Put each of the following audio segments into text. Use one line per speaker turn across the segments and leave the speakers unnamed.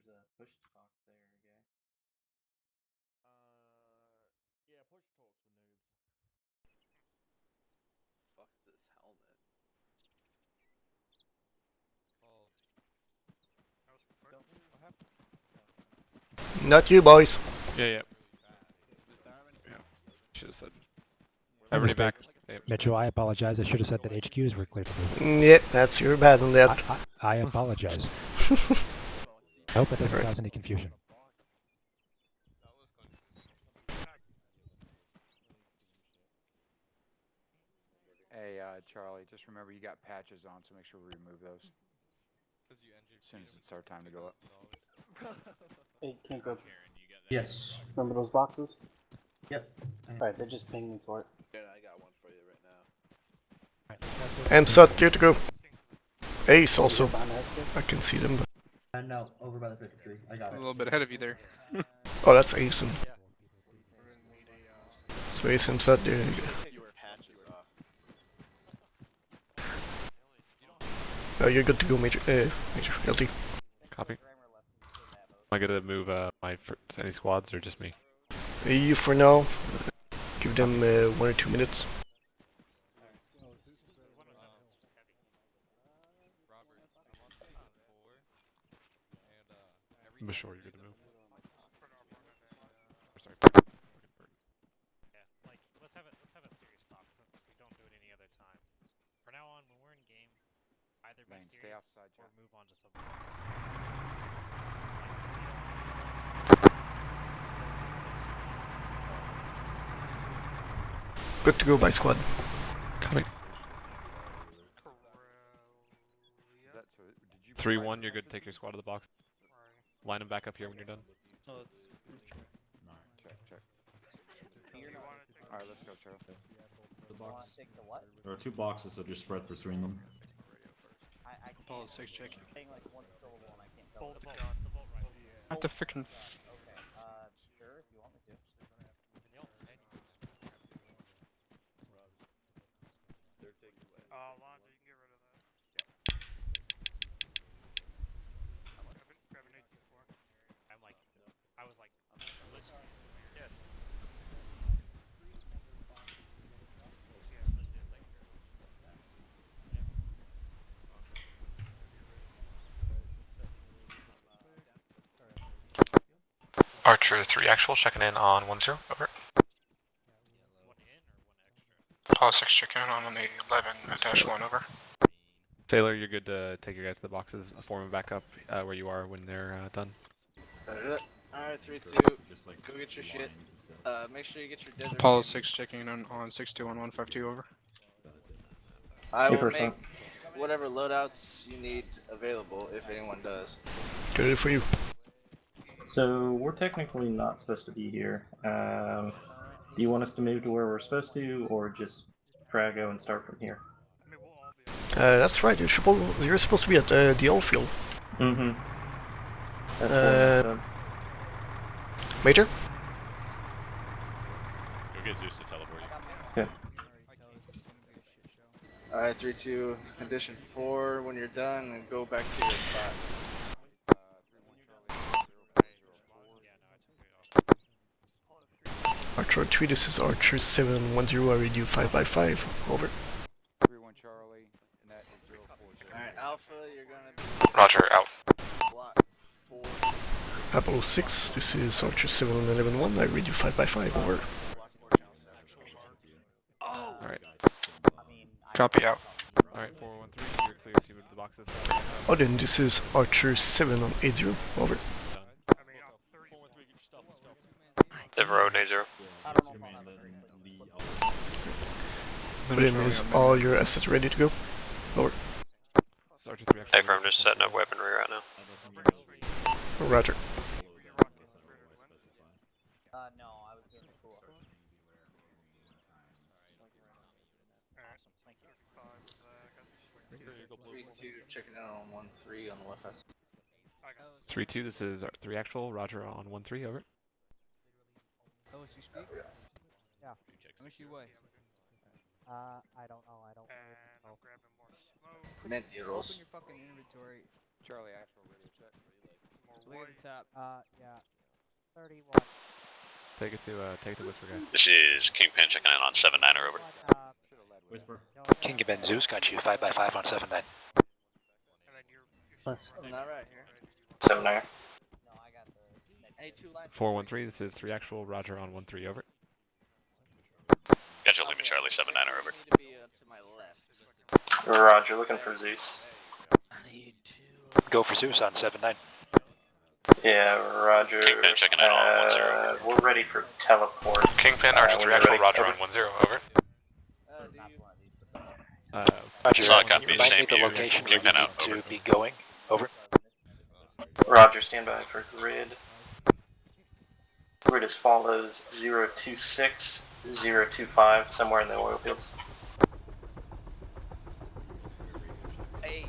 there's a push talk there, okay?
Yeah, push talks for noobs.
Fuck is this helmet?
Oh.
What happened?
Not you, boys.
Yeah, yeah.
Mr. Armin?
Yeah. Should have said.
Hey,
Everybody
Mr.
back. Stay up, stay
Mitchell,
up.
I apologize. I should have said that HQs were clear to move.
Yeah, that's your bad on that.
I apologize. I hope it doesn't cause any confusion.
Hey, Charlie, just remember you got patches on, so make sure we remove those. As soon as it's our time to go up.
Hey, can't go.
Yes.
Remember those boxes?
Yep.
Alright, they're just pinging me for it.
Yeah, I got one for you right now.
MSUT, here to go. Ace also.
Behind the escape?
I can see them.
No, over by the 53. I got it.
A little bit ahead of you there.
Oh, that's Ace. So Ace MSUT, there you go.
You were patches off.
Oh, you're good to go, Major. Major. LT.
Copy. Am I gonna move any squads or just me?
You for now. Give them 1 or 2 minutes.
I'm sure you're good to move. Sorry.
Yeah, like let's have a serious talk since we don't do it any other time. From now on, when we're in game, either be
Lane, stay
serious
outside,
or
John.
move on to something else.
Good to go by squad.
Copy.
Is that so? Did you
3-1, you're good to take your squad to the box. Line them back up here when you're done.
check, check. Alright, let's go, Charlie.
The box.
Take the what?
There are 2 boxes, so just spread between them.
I
Apollo 6 check.
saying like one syllable and I can't tell.
The bolt right.
Not the frickin'
Okay, sure, if you want me to.
Lonzo, you can get rid of that. Grab an 824.
I'm like, I was like, literally. Yeah.
Archer 3 actual, checking in on 1-0, over.
1 in or 1 extra?
Apollo 6 checking in on the 11-1, over.
Sailor, you're good to take your guys to the boxes, form them back up where you are when they're done.
Alright, 3-2. Go get your shit. Make sure you get your desert.
Apollo 6 checking in on 621-152, over.
I will make whatever loadouts you need available if anyone does.
Good for you.
So we're technically not supposed to be here. Do you want us to move to where we're supposed to, or just Prago and start from here?
I mean, we'll all be
That's right. You're supposed to be at the old field.
Mm-hmm. That's what I said.
Major?
Go get Zeus to teleport
you. Okay.
Alright, 3-2, condition 4. When you're done, and go back to your spot.
Archer 3, this is Archer 710, I read you 5x5, over.
3-1 Charlie, and that is 040.
Alright, Alpha, you're gonna be
Roger, out.
block 4.
Apollo 6, this is Archer 7111, I read you 5x5, over.
Alright.
Copy out.
Alright, 413, you're clear to move to the boxes.
Oh, then this is Archer 780, over.
Never road, 80.
William, is all your assets ready to go? Over.
Archer 3 actually.
I'm just setting up weaponry right now.
Roger.
No, I was doing it cool. Awesome, thank you. 3-2, checking out on 1-3 on the left side.
3-2, this is 3 actual, Roger on 1-3, over.
OSU speak? Yeah. How much you weigh? I don't know. I don't.
And I'm grabbing more smoke.
Mint
Open
noodles.
your fucking inventory.
Charlie, actual radio check.
Look at the top. Yeah. 31.
Take it to Whisper, guys.
This is Kingpin checking in on 7-9 over.
Whisper.
Kingpin Zeus got you 5x5 on 7-9.
And then
Plus.
Not right here.
7-9.
No, I got the.
Any two lines?
413. This is 3 actual. Roger on 1-3 over.
Got you Lima Charlie 7-9 over.
Need to be to my left.
Roger, looking for Zeus. Go for Zeus on 7-9.
Yeah, Roger.
Kingpin checking in on 1-0.
We're ready for teleport.
Kingpin, Archer 3 actual, Roger on 1-0, over.
Roger.
Solid copy, same to you. Kingpin out, over.
To be going. Over.
Roger, stand by for grid. Grid as follows: 026, 025, somewhere in the oil fields.
Hey.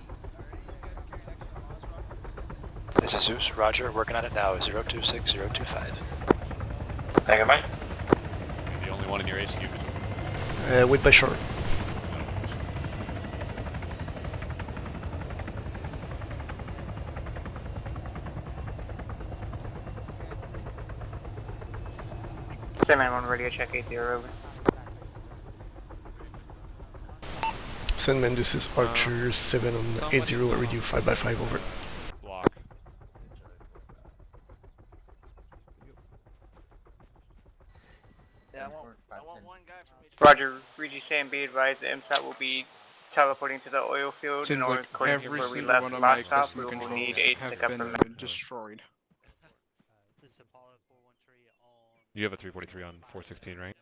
This is Zeus. Roger. Working on it now. 026, 025.
Thank you, Mike.
You're the only one in your HQ.
Wait by shore.
I'm on radio check 80 over.
Sandman, this is Archer 7 on 80, radio 5x5 over.
Block.
Yeah, I want one guy from each.
Roger, Regi Sam, be advised the MSAT will be teleporting to the oil field
Seems
in order
like
according to
every
where we
single
left
one of my
last stop.
custom
We will
controls
need a
have
pickup
been
from
destroyed.
This is Apollo 413 on.
You have a 343 on 416, right?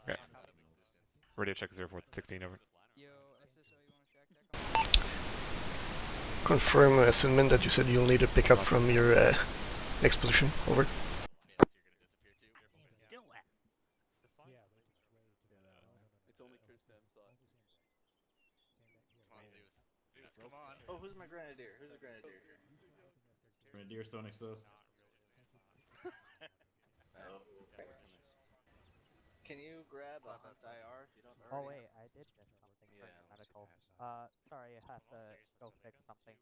Okay. Radio check 0416 over.
Yo, SSO, you wanna check?
Confirm, Sandman, that you said you'll need a pickup from your next position. Over.
Still wet.
It's only Kirsten slot. Come on, Zeus. Zeus, come on.
Oh, who's my grenadier? Who's a grenadier here?
Grenadiers don't exist.
Can you grab a hunt IR if you don't
Oh
already?
wait, I did miss something for
Yeah,
medical. Sorry, I have to go fix something.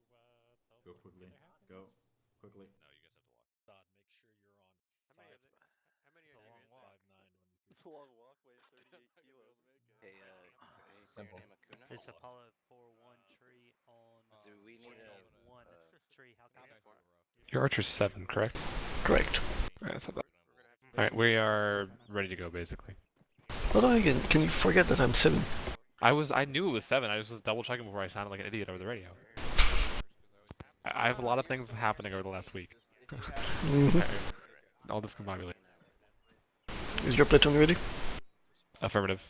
Go quickly. Go quickly.
No, you guys have to walk. Dodd, make sure you're on 5. How many are you? 5'9".
It's a long walkway, 38 kilos.
Hey,
Simple.
This is Apollo 413 on.
Do we need a
1 tree? How copy?
Your Archer's 7, correct?
Correct.
Alright, that's not bad. Alright, we are ready to go, basically.
Hold on again, can you forget that I'm 7?
I knew it was 7, I just was double checking before I sounded like an idiot over the radio. I have a lot of things happening over the last week. All discombobulated.
Is your platoon ready?
Affirmative.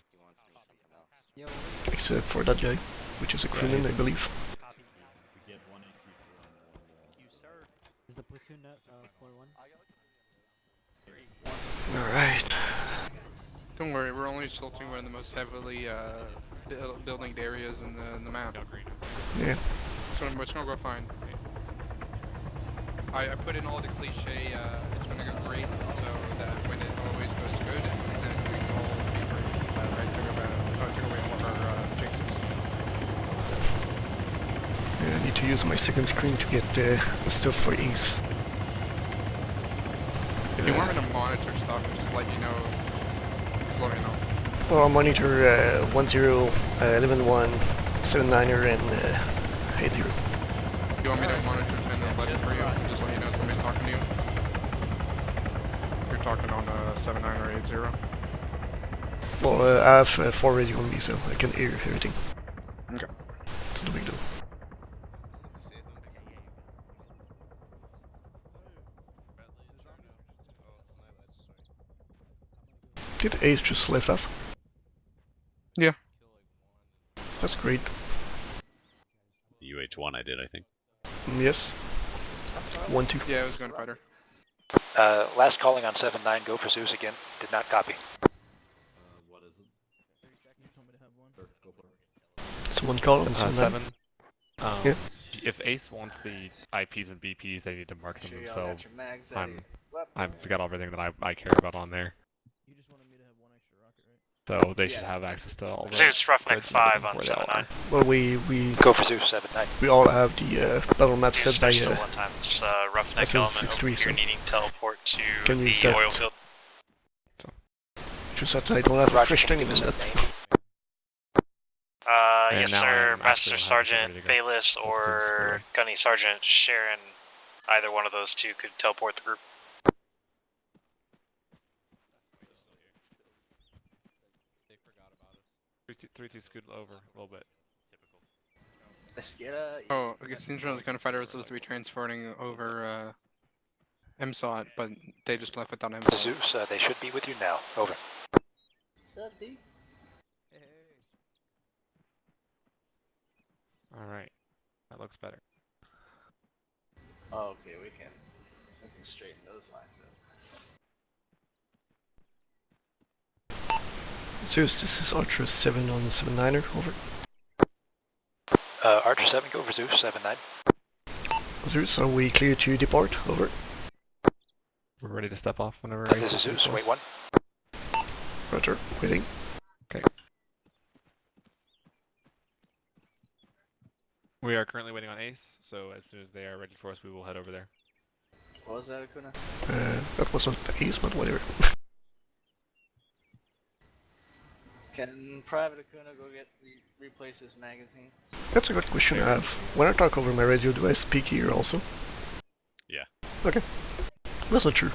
Yo,
Except for that guy, which is a crewman, I believe.
We get 182
You, sir.
is the platoon at 4-1?
Alright.
Don't worry, we're only tilting one of the most heavily building areas in the map.
Yeah.
It's gonna go fine. I put in all the cliche, it's gonna go great, so that when it always goes good, then we can all be praised. I took away all of our jinxes.
Yeah, I need to use my second screen to get the stuff for Ace.
If you want me to monitor stuff and just let you know, just let me know.
Well, I'll monitor 10, 11-1, 7-9er, and 80.
You want me to monitor 10 and 11 for you? Just let you know somebody's talking to you. You're talking on 7-9 or 8-0.
Well, I have 4 radio on me, so I can hear everything.
Okay.
It's no big deal. Did Ace just left off?
Yeah.
That's great.
UH1 I did, I think.
Yes. 1-2.
Yeah, it was going fighter.
Last calling on 7-9. Go for Zeus again. Did not copy.
What is it?
30 seconds. You told me to have one.
Sure, go for it.
It's 1 call and 7-9.
7.
Yeah.
If Ace wants the IPs and BPs, they need to mark them
Sure y'all
themselves.
got your mags ready.
I've got everything that I care about on there.
You just wanted me to have one extra rocket, right?
So they should have access to all the
Zeus, Roughneck
grids and
5
everything
on
where they all
7-9.
are.
Well, we
Go for Zeus 7-9.
we all have the battle map set by
Still one time. It's Roughneck
SS
element
63,
over here
so
needing teleport to
can you
the
set-
oil field.
just that I don't have a fresh thing in that.
And
Yes
now
sir,
I'm
Master
actually
Sergeant
ready to go.
Bayless
Up to
or
Square.
Gunny Sergeant Sharon. Either one of those two could teleport the group.
3-2 scoot over a little bit.
Oh, I guess the Internal Gunfighter was supposed to be transporting over MSOT, but they just left without MSOT.
Zeus, they should be with you now. Over.
Alright. That looks better.
Oh, okay, we can straighten those lines up.
Zeus, this is Archer 7 on the 7-9er, over.
Archer 7, go for Zeus 7-9.
Zeus, are we clear to depart? Over.
We're ready to step off whenever.
This is Zeus, wait 1.
Roger, waiting.
Okay. We are currently waiting on Ace, so as soon as they are ready for us, we will head over there.
What was that, Akuna?
That wasn't the Ace, but whatever.
Can Private Akuna go get replace his magazine?
That's a good question I have. When I talk over my radio, do I speak here also?
Yeah.
Okay. That's not true.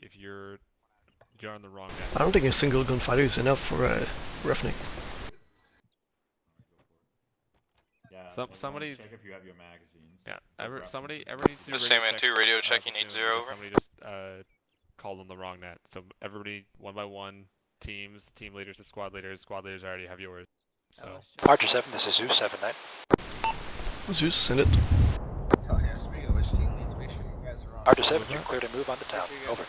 If you're on the wrong net.
I don't think a single gunfighter is enough for Roughneck.
Yeah,
somebody
check if you have your magazines.
Yeah, somebody needs to
The same man 2, radio checking 80 over.
Somebody just called on the wrong net. So everybody, one by one, team leaders to squad leaders already have yours. So
Archer 7, this is Zeus 7-9.
Zeus, send it.
Oh yeah, speaking of which, team needs to make sure you guys are on.
Archer 7, you're clear to move on to town. Over.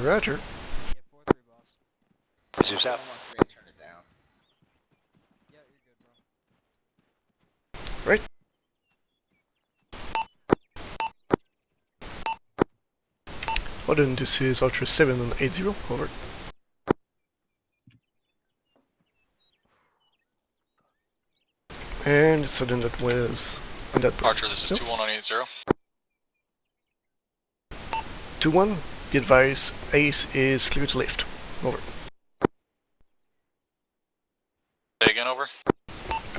Roger.
Zeus out.
Turn it down.
Right. Well then, this is Archer 7 on 80, over. And so then that was in that
Archer, this is 21980.
2-1, be advised, Ace is clear to lift. Over.
Say again, over.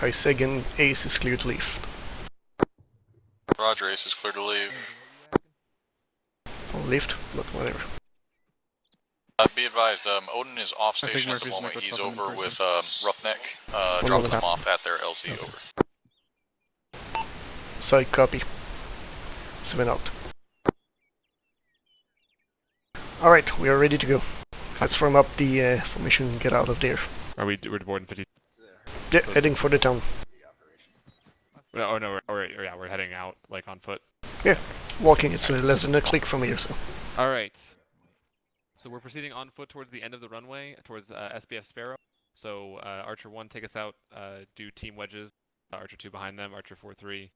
I say again, Ace is clear to lift.
Roger, Ace is clear to leave.
I'll lift, but whatever.
Be advised, Odin is off station at the moment. He's over with Roughneck. Drop them off at their LZ, over.
Side copy. 7 out. Alright, we are ready to go. Let's form up the formation and get out of there.
we're boarding 50.
Yeah, heading for the town.
No, no, we're heading out like on foot.
Yeah, walking, it's less than a click from here, so.
Alright. So we're proceeding on foot towards the end of the runway, towards SBF Sparrow. So Archer 1, take us out, do team wedges. Archer 2 behind them, Archer 4-3,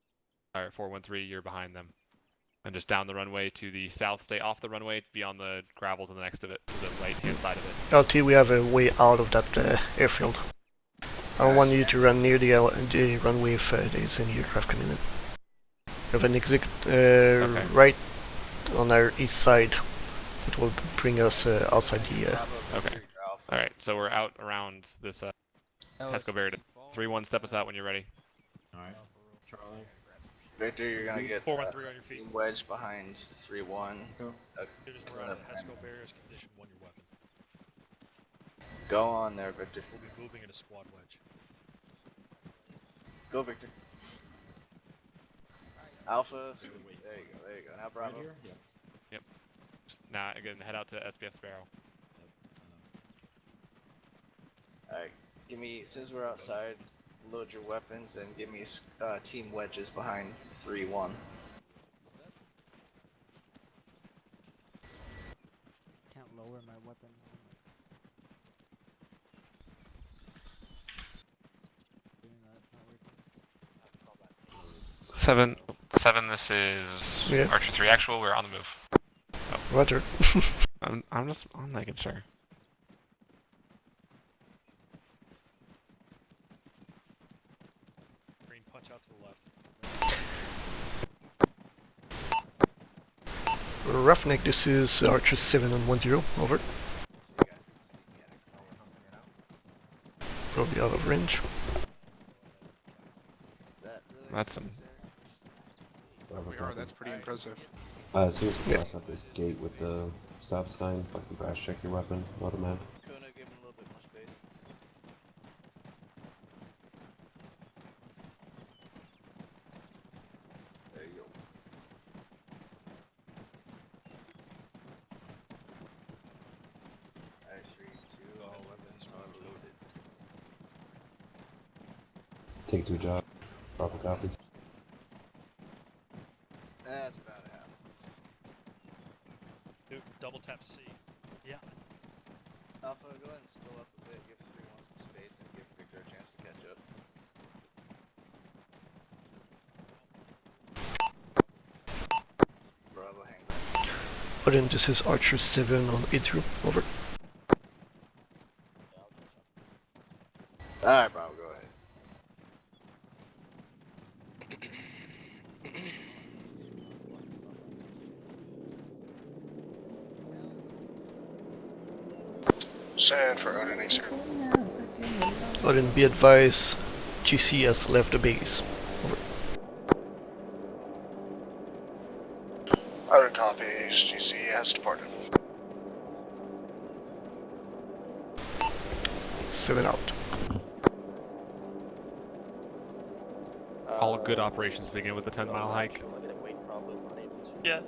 or 4-1-3, you're behind them. And just down the runway to the south, stay off the runway, be on the gravel to the next of it, to the right-hand side of it.
LT, we have a way out of that airfield. I don't want you to run near the runway if there's any aircraft coming in. We have an exit right on our east side. It will bring us outside the...
Okay. Alright, so we're out around this Tesco Barrier. 3-1, step us out when you're ready.
Alright, Charlie.
Victor, you're gonna get
4-1-3 on your feet.
wedge behind 3-1.
You're just running Tesco barriers, condition 1 your weapon.
Go on there, Victor.
We'll be moving in a squad wedge.
Go, Victor. Alpha. There you go. There you go. Now Bravo.
Right here? Yeah.
Yep. Now again, head out to SPF Sparrow.
Alright, give me, since we're outside, load your weapons and give me team wedges behind 3-1.
Can't lower my weapon. Doing that, it's not working.
7, this is
Yeah.
Archer 3 actual, we're on the move. Oh.
Roger.
I'm making sure.
Green, punch out to the left.
Roughneck, this is Archer 7 on 1-0, over. Probably out of range.
That's some.
We are, that's pretty impressive.
As soon as we pass up this gate with the stop sign, fucking crash check your weapon, automatic.
Kuna, give him a little bit more space. There you go. Nice, 3-2, all weapons unloaded.
Take 2 job. Proper copy.
That's about it.
Dude, double tap C. Yeah.
Alpha, go ahead and slow up a bit, give 3-1 some space, and give Victor a chance to catch up. Bravo, hang back.
Ardent, this is Archer 7 on 8-0, over.
Alright, Bravo, go ahead.
Send for Ardent, sir.
Ardent, be advised, GC has left the base, over.
Ardent copies, GC has departed.
7 out.
All good operations begin with the 10-mile hike.
Yes.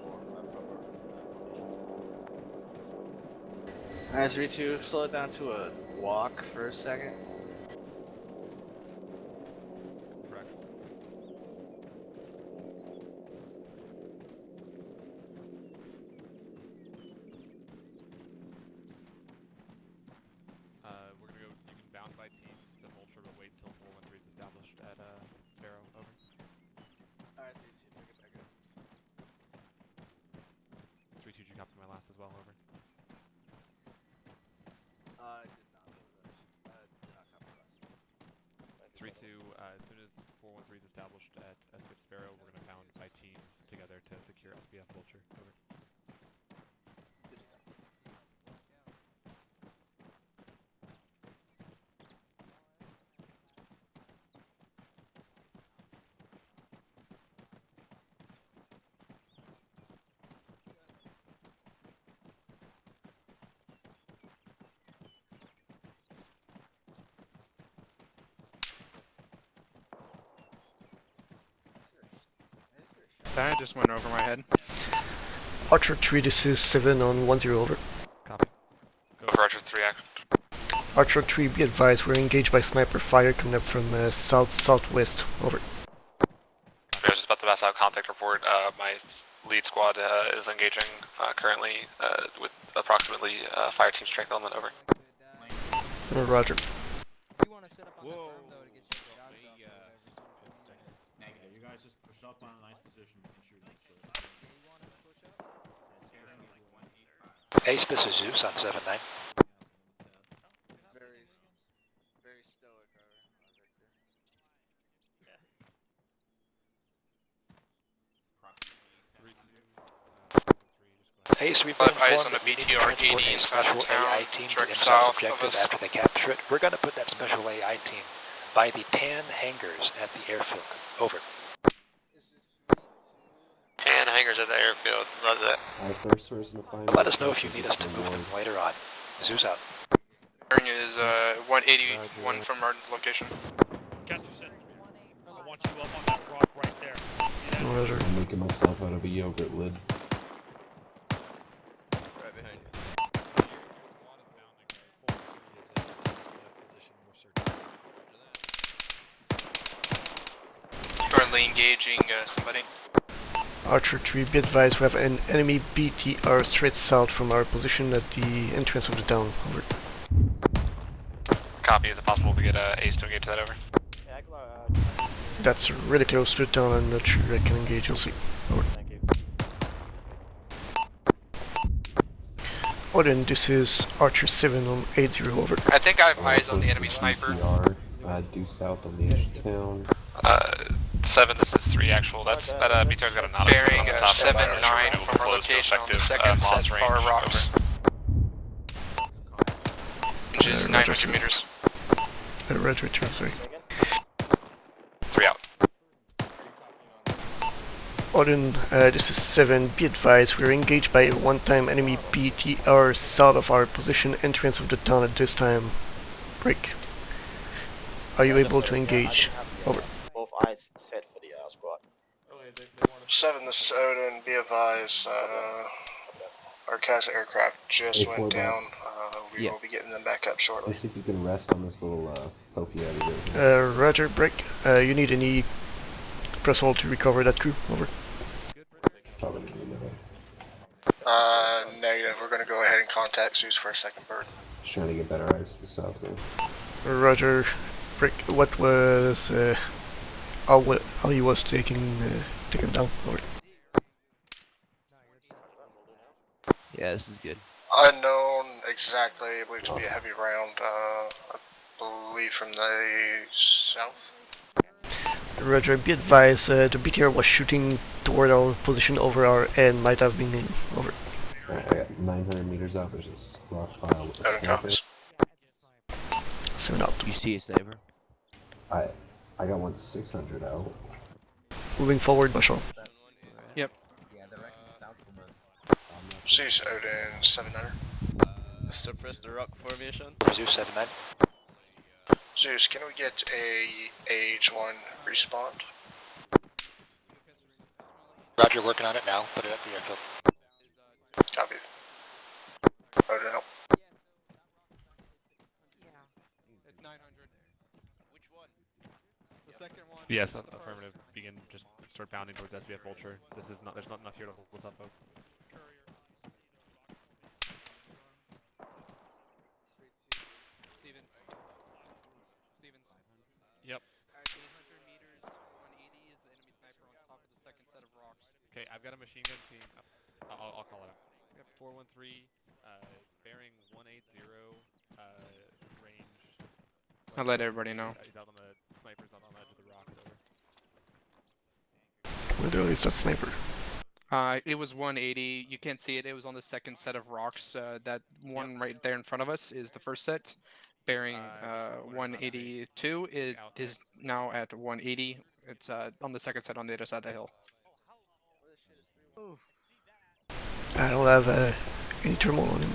Alright, 3-2, slow it down to a walk for a second.
Correct. We're gonna go, you can bound by teams to Vulture, but wait until 413 is established at Sparrow, over.
Alright, 3-2, pick it back up.
3-2, you copy my last as well, over.
I did not load up. Did not copy last.
3-2, as soon as 413 is established at SPF Sparrow, we're gonna bound by teams together to secure SPF Vulture, over.
That just went over my head.
Archer 3, this is 7 on 1-0, over.
Copy. Go for Archer 3, act.
Archer 3, be advised, we're engaged by sniper fire coming up from south-southwest, over.
I was just about to pass out contact report. My lead squad is engaging currently with approximately fire team strength element, over.
Roger.
You want to set up on the berm though to get your shots off.
Negative. You guys just push up on a nice position. You can shoot that shit.
You want us to push up?
Ace, this is Zeus on 7-9.
Very stoic, our Victor.
Ace, we've been
Eyes
informed
on the
that we need to
BTR
transport a
GD
special
town,
AI team to
direct
IMSA's
south of
objective
us.
after they capture it. We're going to put that special AI team by the tan hangars at the airfield. Over.
And hangers at the airfield. Love that.
First person to find
Let us know if you need us to move them later on. Zeus out.
Bearing is 181 from our location.
Kesterson, I want you up on that rock right there. See that?
Roger.
I'm making myself out of a yogurt lid.
Right behind you.
Currently engaging somebody.
Archer 3, be advised we have an enemy BTR straight south from our position at the entrance of the town. Over.
Copy. Is it possible to get Ace to engage that over?
That's really close to the town, I'm not sure I can engage, you'll see. Over.
Thank you.
Odin, this is Archer 7 on 80, over.
I think I have eyes on the enemy sniper.
BTR, due south on the edge of town.
7, this is 3 actual. That BTR's got a knot. Bearing 7-9 from our location on the second set far rocks. Inches 900 meters.
Roger, 2, sorry.
3 out.
Odin, this is 7, be advised we are engaged by a one-time enemy BTR south of our position, entrance of the town at this time. Break. Are you able to engage? Over.
Both eyes set for the squad.
7, this is Odin. Be advised, our CASA aircraft just went down. We will be getting them back up shortly.
I think you can rest on this little pokey out of it.
Roger, break. You need any personnel to recover that crew? Over.
Probably gonna be another.
Negative. We're going to go ahead and contact Zeus for a second bird.
Just trying to get better eyes to the south now.
Roger, break. What was how he was taken down? Over.
Yeah, this is good.
Unknown exactly. I believe to be a heavy round. I believe from the south.
Roger, be advised, the BTR was shooting toward our position over our head, might have been in. Over.
Alright, I got 900 meters out, there's a rock pile with a sniper.
7 out.
You see a sniper?
I got one 600 out.
Moving forward, Bashar.
Yep.
Zeus, Odin, 700.
Suppress the rock formation.
Zeus 7-9.
Zeus, can we get a H1 respawn?
Roger, working on it now. Put it at the airfield.
Copy. Odin, help.
It's 900. Which one? The second one.
Yes, affirmative. Begin. Just start pounding towards SBF Vulture. This is not. There's not enough here to hold this up, folks.
Stevens.
Yep.
800 meters, 180 is the enemy sniper on top of the second set of rocks.
Okay, I've got a machine gun team. I'll call it out. Yep. 413, bearing 180, range.
I'll let everybody know.
He's out on the sniper's out on the edge of the rocks. Over.
Where is that sniper?
It was 180. You can't see it. It was on the second set of rocks. That one right there in front of us is the first set. Bearing 182. It is now at 180. It's on the second set on the other side of the hill.
I don't have any thermal on him.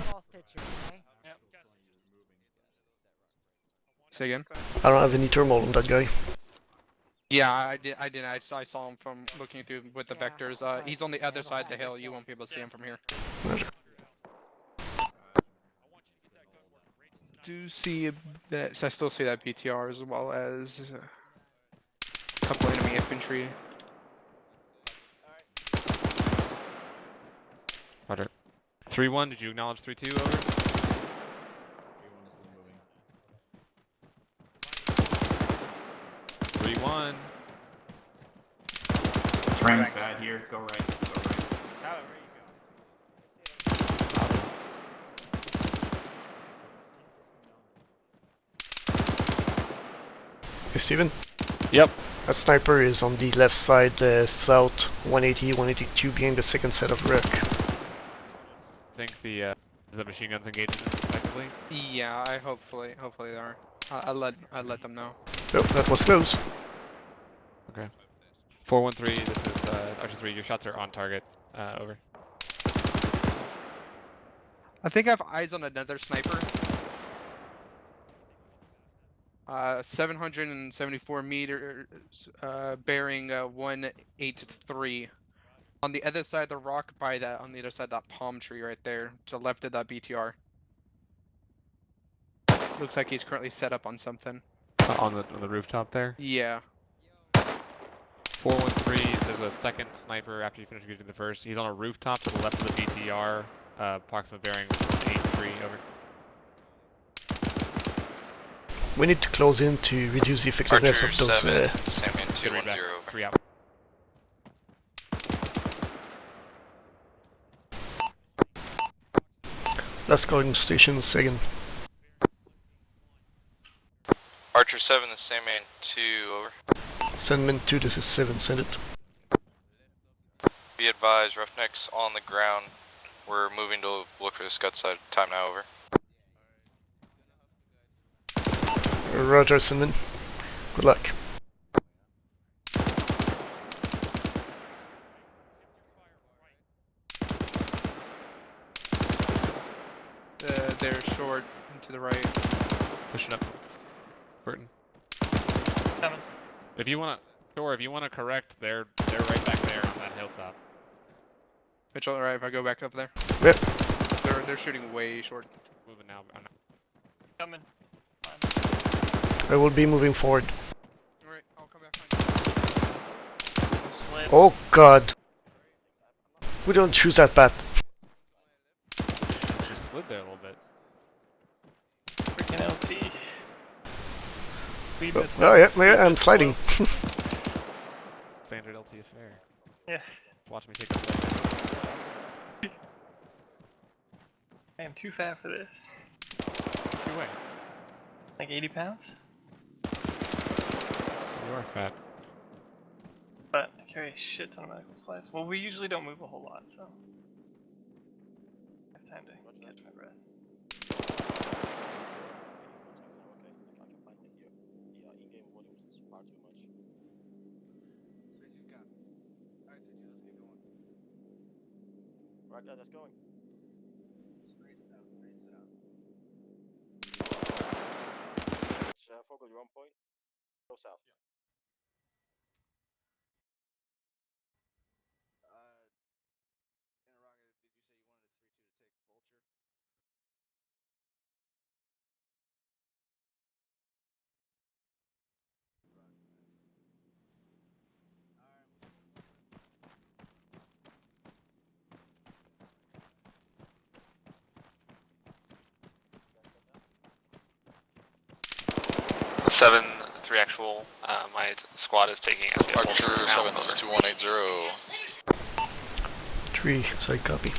Say again?
I don't have any thermal on that guy.
Yeah, I didn't. I saw him from looking through with the vectors. He's on the other side of the hill. You won't be able to see him from here.
Roger.
Do see that. I still see that BTR as well as a couple enemy infantry.
Roger. 3-1. Did you acknowledge 3-2? Over. 3-1.
Terrain's bad here. Go right. Go right.
Tyler, where are you going?
Hey, Steven?
Yep.
That sniper is on the left side, south 180, 182, behind the second set of rock.
I think the machine guns engaged effectively.
Yeah, hopefully they are. I'll let them know.
Oh, that was close.
Okay. 413. This is Archer 3. Your shots are on target. Over.
I think I have eyes on another sniper. 774 meters, bearing 183. On the other side of the rock, on the other side of that palm tree right there, to the left of that BTR. Looks like he's currently set up on something.
On the rooftop there?
Yeah.
413, there's a second sniper after you finish engaging the first. He's on a rooftop to the left of the BTR, approximate bearing 83, over.
We need to close in to reduce the effectiveness
Archer
of those.
7, Sandman 210 over.
3 out.
Last calling station, second.
Archer 7, the Sandman 2 over.
Sandman 2, this is 7, send it.
Be advised, Roughnecks on the ground. We're moving to look for the Scud side. Time now over.
Roger, Sandman. Good luck.
They're short and to the right.
Pushing up. Burton.
7.
If you wanna correct, they're right back there on that hilltop.
Mitchell, alright, if I go back up there?
Yep.
They're shooting way short.
Moving now.
Coming.
I will be moving forward.
Alright, I'll come back.
Oh god. We don't choose that path.
Just slid there a little bit.
Freaking LT.
Oh yeah, I'm sliding.
Standard LT affair.
Yeah.
Watch me take a play.
I am too fat for this.
What do you weigh?
Like 80 pounds?
You are fat.
But I carry a shit ton of medical supplies. Well, we usually don't move a whole lot, so I have time to catch my breath.
Roger, that's going. Straight south, Fogel, you're on point. Go south. Interrogative, did you say you wanted a 3-2 to take Vulture?
Seven, 3 actual. My squad is taking SPF. Archer 7, this is 2180.
3, sorry, copy.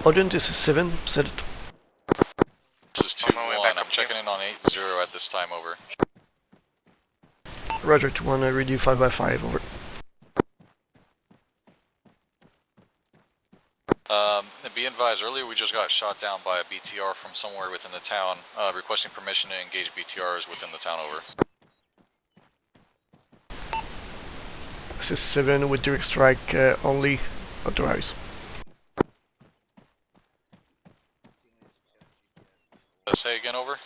Ardent, this is 7, set it.
This is 2-1, I'm checking in on 80 at this time, over.
Roger, 2-1, I read you 5x5, over.
Be advised, earlier we just got shot down by a BTR from somewhere within the town. Requesting permission to engage BTRs within the town, over.
This is 7 with direct strike only, authorized.
Say again, over.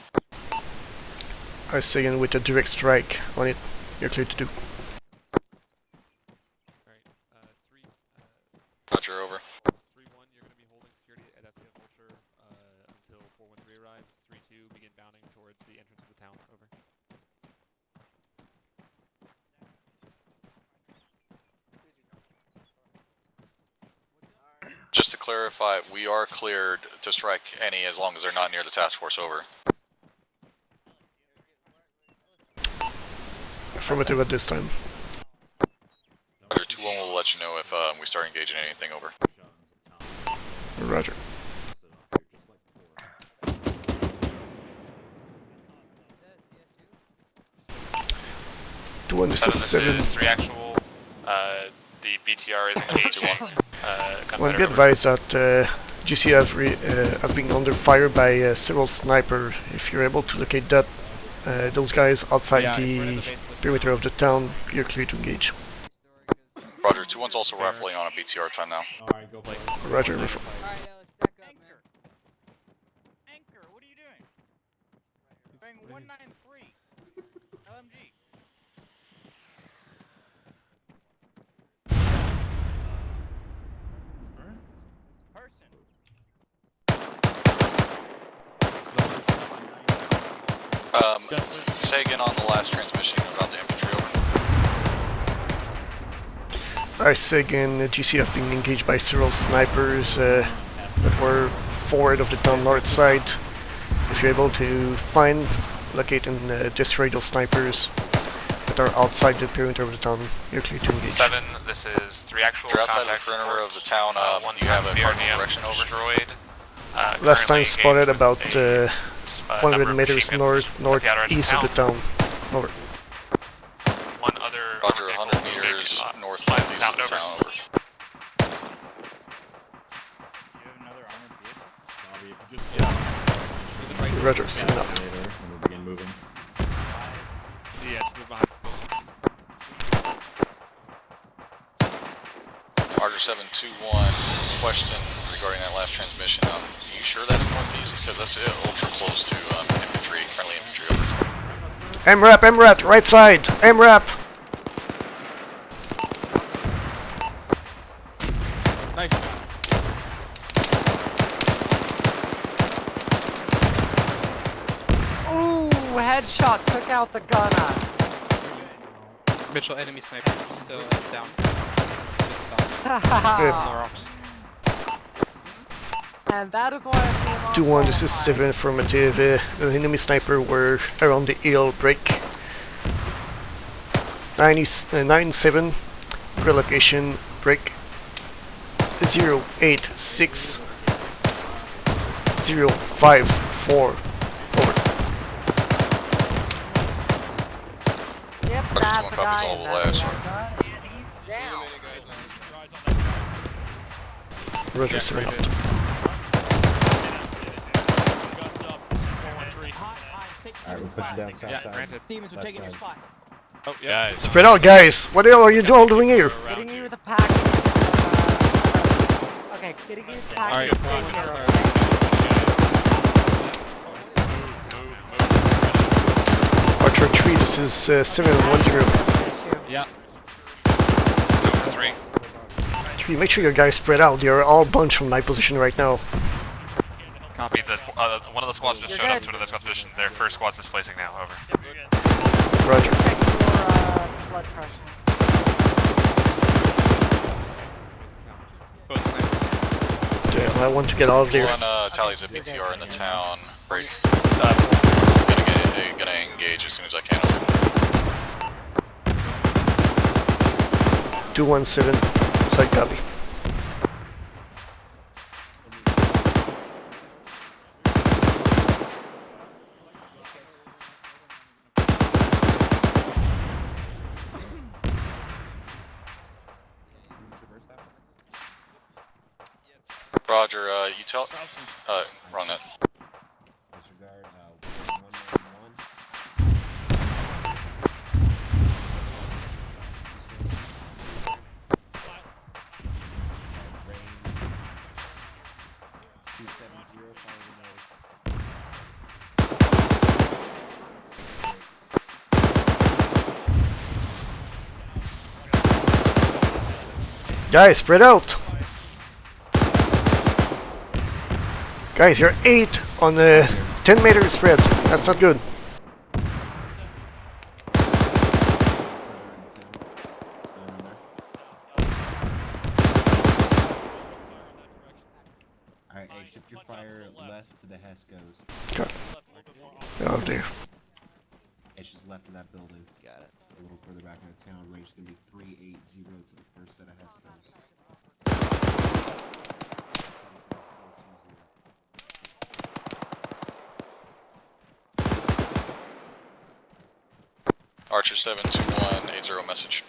I say again with a direct strike on it. You're clear to do.
Roger, over.
3-1, you're going to be holding security at SPF Vulture until 413 arrives. 3-2, begin bounding towards the entrance of the town, over.
Just to clarify, we are cleared to strike any as long as they're not near the task force, over.
Affirmative at this time.
Roger, 2-1 will let you know if we start engaging anything, over.
Roger. Two, this is 7.
3 actual. The BTR is engaged.
Well, be advised that GC have been under fire by several snipers. If you're able to locate that, those guys outside the perimeter of the town, you're clear to engage.
Roger, 2-1's also raffling on a BTR time now.
Alright, go play.
Roger,
193. LMG. Person.
Say again on the last transmission about the infantry, over.
I say again, GCF being engaged by several snipers that were forward of the town north side. If you're able to find, locate and destroy those snipers that are outside the perimeter of the town, you're clear to engage.
7, this is 3 actual contact. Outside the perimeter of the town, you have a cardinal direction destroyed.
Last time spotted about 100 meters northeast of the town. Over.
One other. Roger, 100 meters northwest of the town. Over.
Roger, send up.
We'll begin moving.
Yeah, just move behind.
Roger 721, question regarding that last transmission. Are you sure that's northeast? Because that's ultra close to infantry, friendly infantry. Over.
MRAP, right side, MRAP.
Nice.
Ooh, headshot took out the gunner.
Mitchell, enemy sniper, still down.
And that is why I came
2-1, this is 7 affirmative. The enemy sniper were around the hill break. 9-7, relocation break. 086 054. Over.
Yep, that's a guy in that gun, and he's down.
Roger, 7 out.
Alright, we'll put you down south side.
Demons are taking your spot.
Oh, yeah.
Spread out, guys! What the hell are you all doing here?
Getting you with a pack. Okay, getting you with a pack.
Alright,
Archer 3, this is 710.
Yeah.
3.
3, make sure your guys spread out. They are all bunched from my position right now.
Copy. One of the squads just showed up to another squad's position. Their first squad's displacing now. Over.
Roger.
Check your blood pressure.
Damn, I want to get out of there.
One tallies a BTR in the town. Break. Gonna engage as soon as I can. Over.
217, side copy.
Roger, you tell. Wrong net.
Disregard, 111.
Guys, spread out! Guys, you're 8 on the 10-meter spread. That's not good.
Alright, hey, shift your fire left to the Hescos.
Got it. Oh dear.
It's just left of that building.
Got it.
A little further back in the town, range is gonna be 380 to the first set of Hescos.
Archer 72180 message.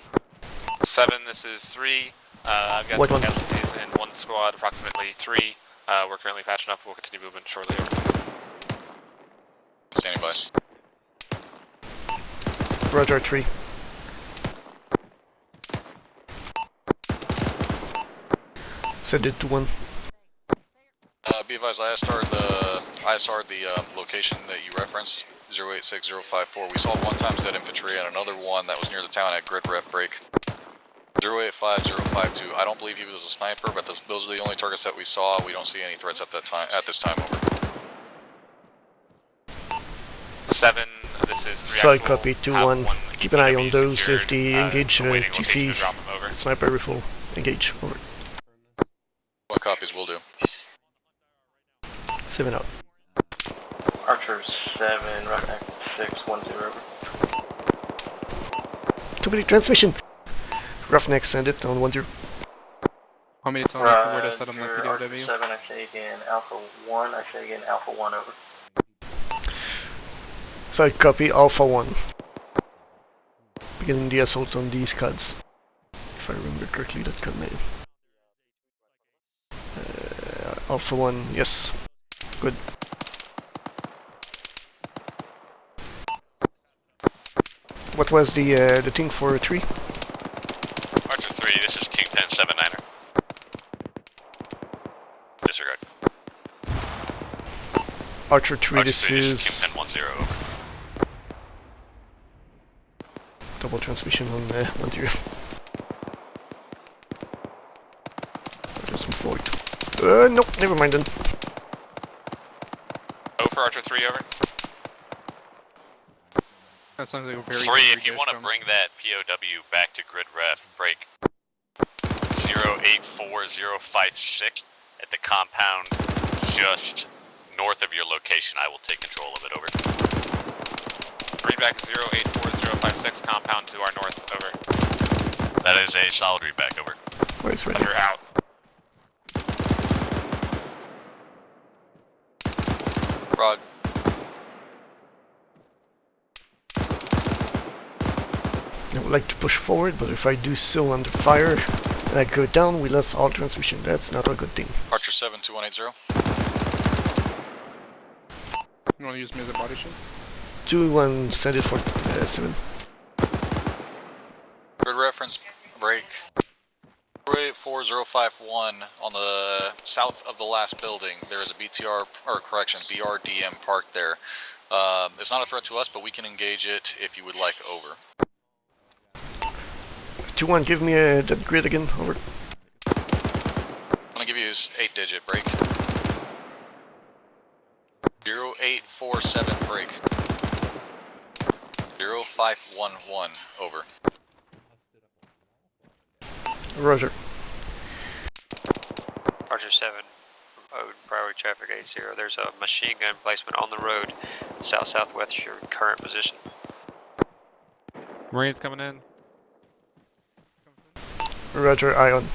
7, this is 3. I've got
What
some
one?
casualties in one squad, approximately 3. We're currently patching up. We'll continue moving shortly. Standing by.
Roger 3. Send it to 1.
Be advised, I started the ISR, the location that you referenced, 086054. We saw one times dead infantry and another one that was near the town at grid rep break. 085052. I don't believe he was a sniper, but those are the only targets that we saw. We don't see any threats at this time. Over.
7. This is 3.
Side copy 2-1. Keep an eye on those. If they engage GC, sniper rifle. Engage. Over.
What copies will do?
7 out.
Archer 7, Roughneck 610 over.
Too many transmission. Roughneck send it on 10.
Want me to tell me where to set on the
Archer
PDW?
7, I say again Alpha 1, I say again Alpha 1 over.
Side copy Alpha 1. Beginning the assault on these scuds. If I remember correctly, that code name. Alpha 1, yes. Good. What was the thing for 3?
Archer 3, this is Kingpin 79er. Disregard.
Archer 3,
Archer
this
3,
is...
Kingpin 10 over.
Double transmission on 10. Just move forward. Nope, never mind then.
Go for Archer 3, over.
That sounds like a very
3, if you want to bring that POW back to grid ref, break 084056 at the compound just north of your location. I will take control of it, over. Read back to 084056, compound to our north, over. That is a solid read back, over.
Where's ready?
Under out.
Rod.
I would like to push forward, but if I do so under fire and I go down, we lose all transmission. That's not a good thing.
Archer 7, 2180.
You want to use me as a body shield?
2-1, send it for 7.
Grid reference break. 084051 on the south of the last building. There is a BRDM parked there. It's not a threat to us, but we can engage it if you would like, over.
2-1, give me that grid again, over.
I'm gonna give you his 8-digit break. 0847 break. 0511, over.
Roger.
Archer 7, priority traffic 80. There's a machine gun placement on the road, south-southwest your current position.
Marines coming in.
Roger, Ion.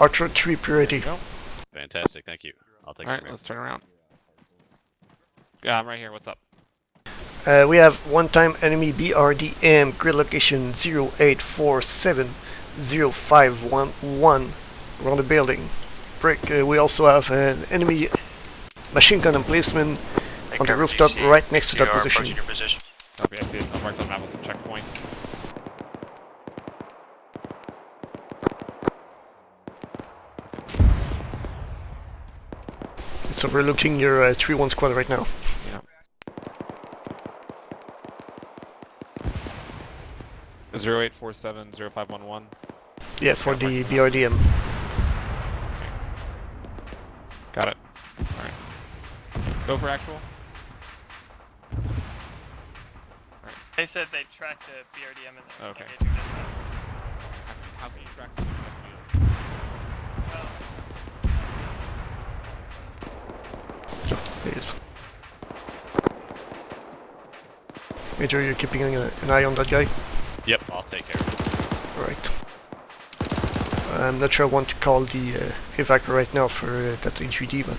Archer 3 priority.
Fantastic, thank you. I'll take it.
Alright, let's turn around. Yeah, I'm right here. What's up?
We have one-time enemy BRDM, grid location 08470511 around the building. Break. We also have an enemy machine gun emplacement on the rooftop right next to that position.
Copy, I see it. I'm marked on the map as a checkpoint.
It's overlooking your 3-1 squad right now.
Yeah. 08470511.
Yeah, for the BRDM.
Got it. Alright. Go for actual. Alright.
They said they tracked the BRDM and they're
okay.
engaging dispatch.
How can you track something like
Please. Major, you're keeping an eye on that guy?
Yep, I'll take care of it.
Alright. I'm not sure I want to call the evac right now for that HVD, but...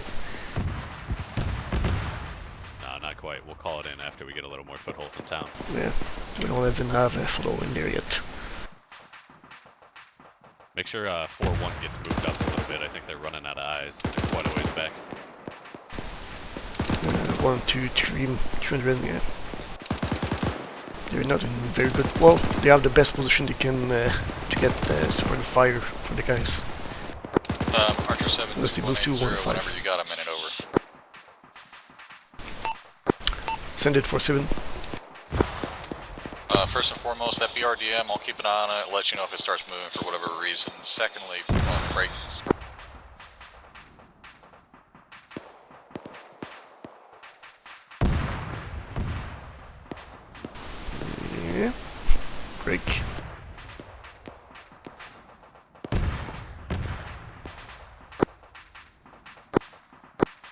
No, not quite. We'll call it in after we get a little more foothold in town.
Yeah, we don't even have a flow in there yet.
Make sure 4-1 gets moved up a little bit. I think they're running out of eyes. They're quite a ways back.
1, 2, 3, 300, yeah. They're not in very good... Well, they have the best position they can to get supportive fire for the guys.
Archer 7,
Unless they move to 1-5.
whenever you got a minute over.
Send it for 7.
First and foremost, that BRDM, I'll keep an eye on it, let you know if it starts moving for whatever reason. Secondly, break.
Yeah. Break.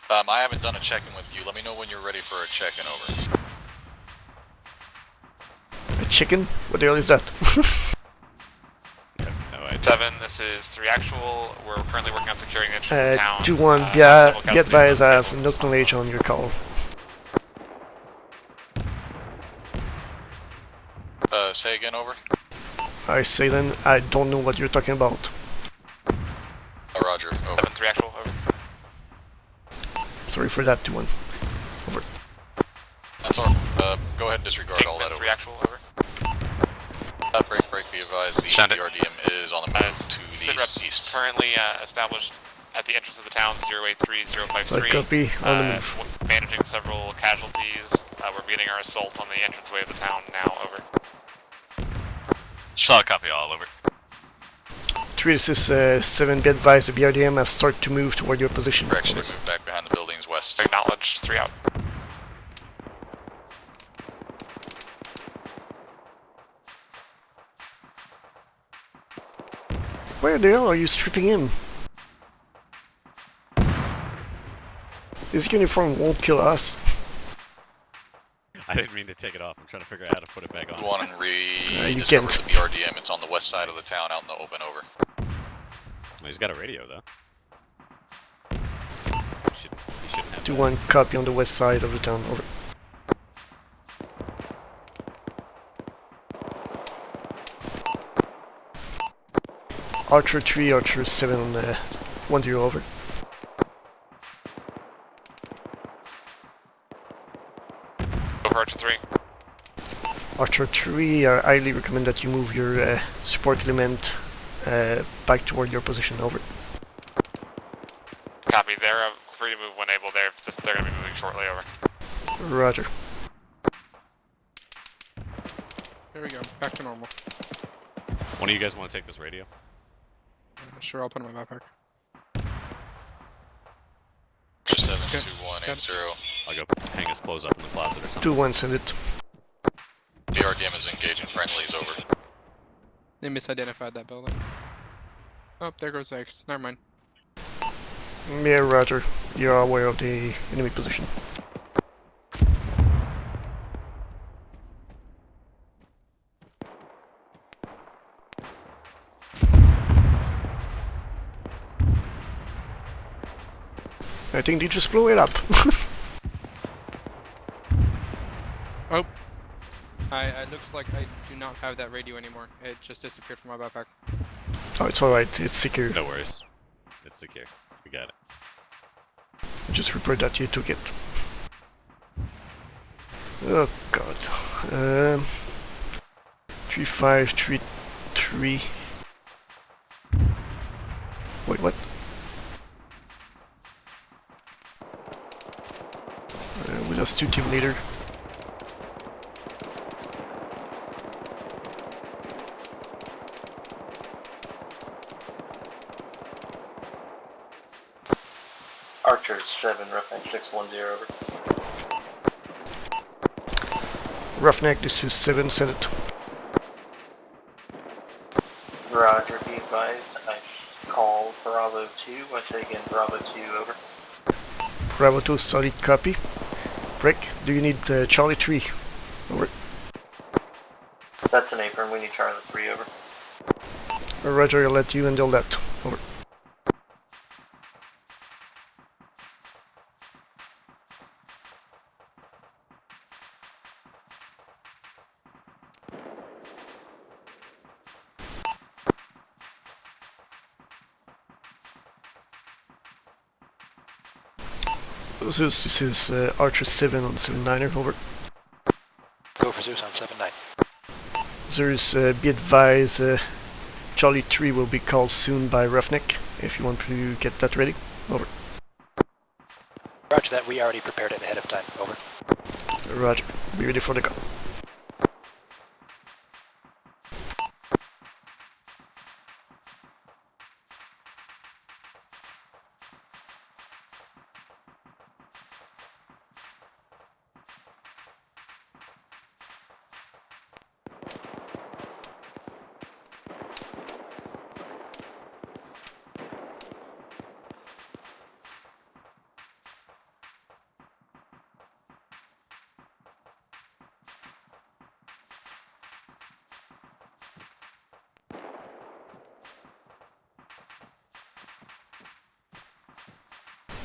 I haven't done a check-in with you. Let me know when you're ready for a check-in over.
A chicken? What the hell is that?
7, this is 3 actual. We're currently working on securing the entrance to town.
2-1, yeah, be advised I have no knowledge on your call.
Say again, over.
I say then, I don't know what you're talking about.
Roger, over. 7-3 actual, over.
Sorry for that, 2-1. Over.
That's all. Go ahead and disregard all that, over. 3 actual, over. Break, be advised, the BRDM is on the move to the east. Currently established at the entrance of the town, 083053.
So I copy, on the move.
Managing several casualties. We're beginning our assault on the entranceway of the town now, over.
Solid copy, all, over.
3, this is 7, be advised, the BRDM have started to move toward your position.
Correction, move back behind the buildings west. Acknowledged, 3 out.
Where the hell are you stripping him? This uniform won't kill us.
I didn't mean to take it off. I'm trying to figure out how to put it back on.
Go on and
you can't.
the BRDM. It's on the west side of the town, out in the open, over.
Well, he's got a radio, though. He shouldn't have
2-1, copy on the west side of the town, over. Archer 3, Archer 7 on 1-0, over.
Over Archer 3.
Archer 3, I highly recommend that you move your support element back toward your position, over.
Copy, they're free to move when able. They're going to be moving shortly, over.
Roger.
There we go, back to normal.
One of you guys want to take this radio?
Sure, I'll put it in my backpack.
72180.
I'll go hang his clothes up in the closet or something.
2-1, send it.
BRDM is engaging friendlies, over.
They misidentified that building. Oh, there goes X. Never mind.
Yeah, roger. You're aware of the enemy position. I think they just blew it up.
Oh. It looks like I do not have that radio anymore. It just disappeared from my backpack.
Oh, it's alright. It's secure.
No worries. It's secure. We got it.
Just report that you took it. Oh god. 3533. Wait, what? We lost 2 team leader.
Archer 7, Roughneck 610, over.
Roughneck, this is 7, send it.
Roger, be advised, I call Bravo 2, I say again Bravo 2, over.
Bravo 2, solid copy. Break, do you need Charlie 3? Over.
That's an apron, we need Charlie 3, over.
Roger, I'll let you handle that. Over. Zeus, this is Archer 7 on 7-9er, over.
Go for Zeus on 7-9.
Officers, be advised, Charlie 3 will be called soon by Roughneck, if you want to get that ready. Over.
Roger that, we already prepared it ahead of time. Over.
Roger. Be ready for the call.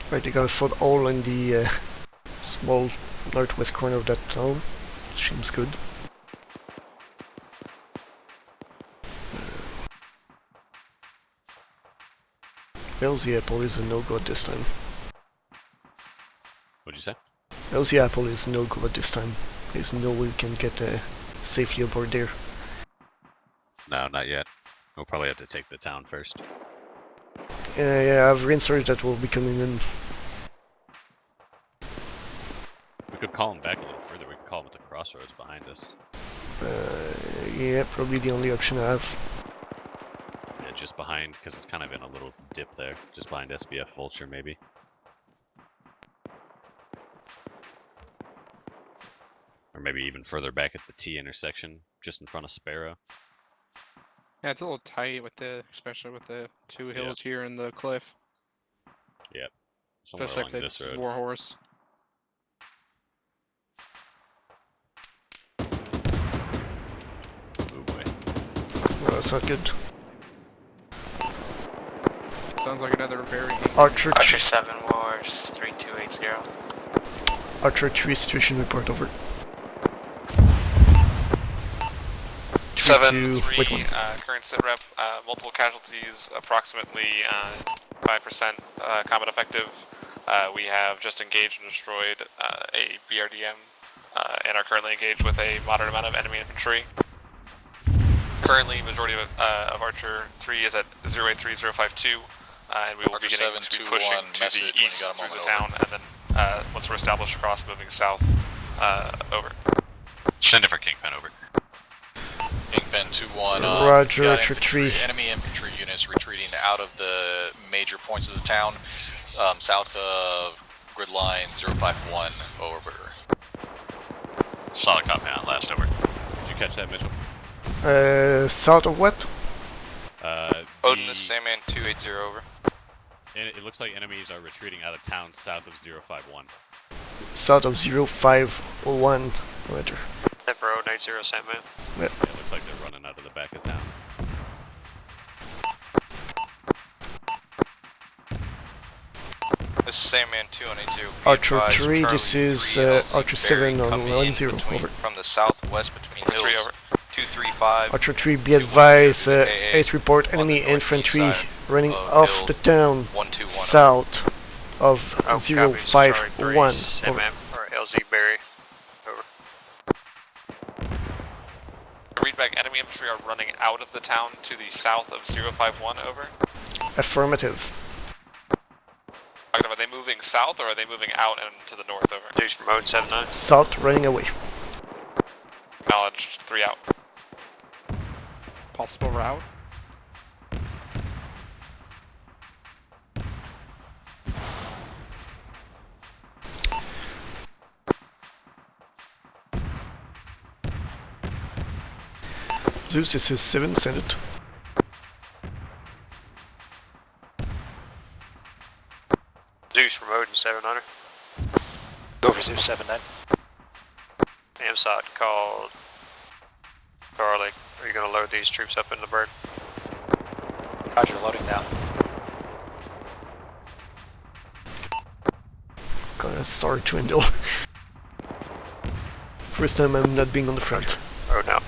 Right, they got a foothold in the small northwest corner of that town. Seems good. LZ Apple is a no-go at this time.
What'd you say?
LZ Apple is no-go at this time. There's no way we can get safely aboard there.
No, not yet. We'll probably have to take the town first.
Yeah, I have reinserted that will be coming in.
We could call him back a little further. We could call him at the crossroads behind us.
Yeah, probably the only option I have.
Yeah, just behind, because it's kind of in a little dip there. Just behind SBF Vulture, maybe. Or maybe even further back at the T intersection, just in front of Sparrow.
Yeah, it's a little tight with especially with the two hills here and the cliff.
Yep. Somewhere
Just like
along this
the
road.
Warhorse.
Oh boy.
No, that's not good.
Sounds like another very...
Archer
7 Wars 3280.
Archer 3 situation report, over.
7-3, current sit rep, multiple casualties, approximately 5% combat effective. We have just engaged and destroyed a BRDM and are currently engaged with a moderate amount of enemy infantry. Currently, majority of Archer 3 is at 083052, and we will be getting to be pushing to the east through the town, and then once we're established across, moving south. Over.
Send it for Kingpin, over.
Kingpin 2-1.
Roger, Archer 3.
Enemy infantry units retreating out of the major points of the town, south of grid line 051. Over.
Solid copy on last, over.
Did you catch that, Mitchell?
South of what?
Odin is Sandman 280, over.
And it looks like enemies are retreating out of town south of 051.
South of 051, roger.
Road 80, Sandman.
Yep.
It looks like they're running out of the back of town.
This is Sandman 282.
Archer 3, this is Archer 7 on 1-0, over.
From the southwest between hills. 3 over. 235.
Archer 3, be advised, 8 report enemy infantry running off the town south of 051, over.
Or LZ Barry. Over. Read back, enemy infantry are running out of the town to the south of 051, over.
Affirmative.
Are they moving south or are they moving out and to the north, over? Deuce from mode 79.
South, running away.
Acknowledged, 3 out.
Possible route?
Zeus, this is 7, send it.
Deuce from Odin 700.
Go for Zeus 79.
AMSOT called Charlie. Are you going to load these troops up in the bird?
Roger, loading now.
God, sorry to endure. First time I'm not being on the front.
Oh no.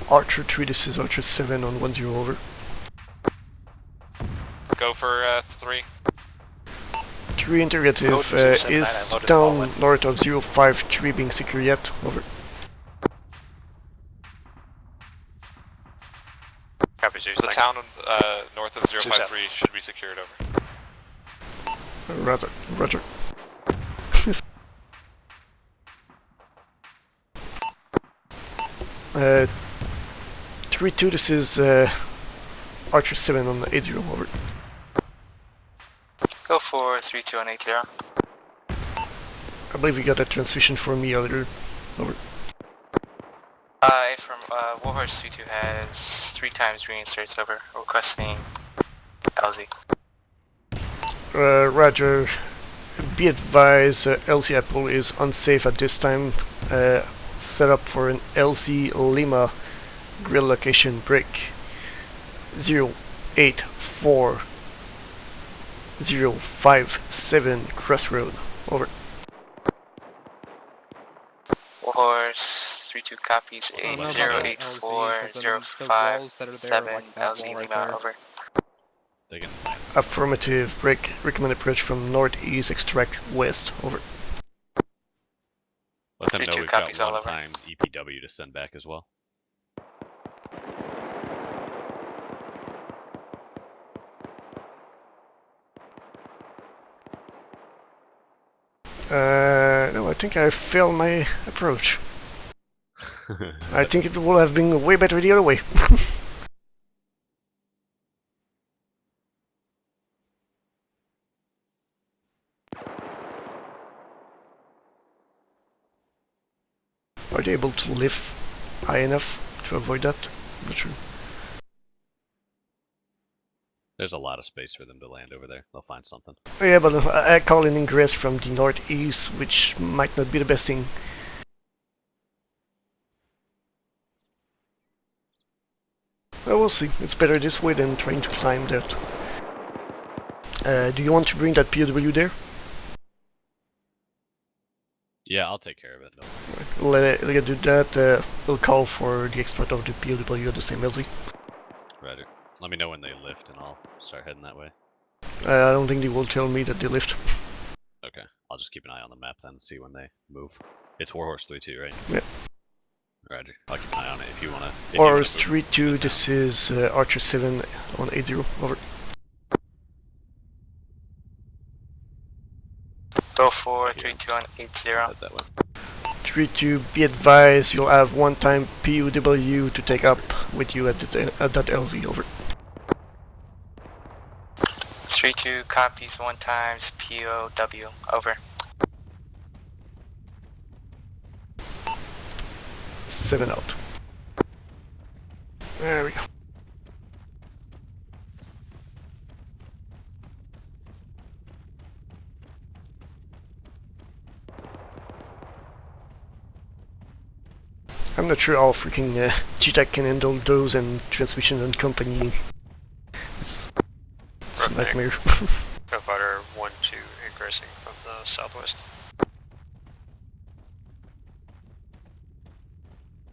Archer 3, this is Archer 7 on 10 over.
Go for 3.
3 interrogative, is down north of 053 being secure yet? Over.
Copy, the town north of 053 should be secured, over.
Roger. Roger. 3-2, this is Archer 7 on 80, over.
Go for 3-2 on 80.
I believe we got a transmission for me earlier, over.
From Warhorse 3-2 has 3 times reinserts, over. Requesting LZ.
Roger. Be advised, LZ Apple is unsafe at this time. Set up for an LZ Lima grill location break 084057 Crossroad, over.
Warhorse 3-2 copies 8084057 LZ Lima, over.
Affirmative, break, recommended approach from northeast, extract west, over.
Let them know we've got 1 times EPW to send back as well.
No, I think I failed my approach. I think it would have been way better the other way. Are they able to lift high enough to avoid that? Not sure.
There's a lot of space for them to land over there. They'll find something.
Yeah, but I call an ingress from the northeast, which might not be the best thing. Well, we'll see. It's better this way than trying to climb that. Do you want to bring that POW there?
Yeah, I'll take care of it. No.
Right. Let it do that. We'll call for the export of the POW at the same LZ.
Right. Let me know when they lift and I'll start heading that way.
I don't think they will tell me that they lift.
Okay. I'll just keep an eye on the map then and see when they move. It's Warhorse 3-2, right?
Yeah.
Roger. I'll keep an eye on it if you wanna.
Warhorse 3-2, this is Archer 7 on 80, over.
Go for 3-2 on 80.
Head that way.
3-2, be advised, you'll have 1 time POW to take up with you at that LZ, over.
3-2 copies 1 times POW, over.
7 out. There we go. I'm not sure how freaking GTAC can handle those and transmission and company. It's a nightmare.
Provider 1-2 ingressing from the southwest.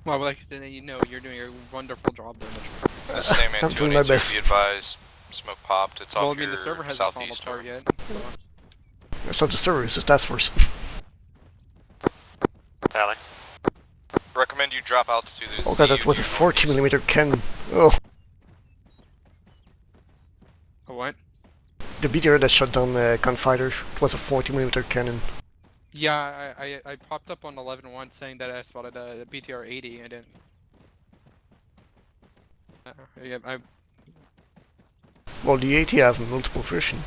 Well, like you know, you're doing a wonderful job there, Mitchell.
Same
I'm doing my best.
Be advised, smoke popped. It's
Well,
off
I mean, the server hasn't fallen
southeast
apart yet. So.
It's not the server, it's the task force.
Tally. Recommend you drop altitude.
Oh god, that was a 40mm cannon. Oh.
A what?
The BTR that shot down the Confighter, it was a 40mm cannon.
Yeah, I popped up on 11.1 saying that I spotted a BTR 80. I didn't. Yeah,
Well, the 80 have multiple versions,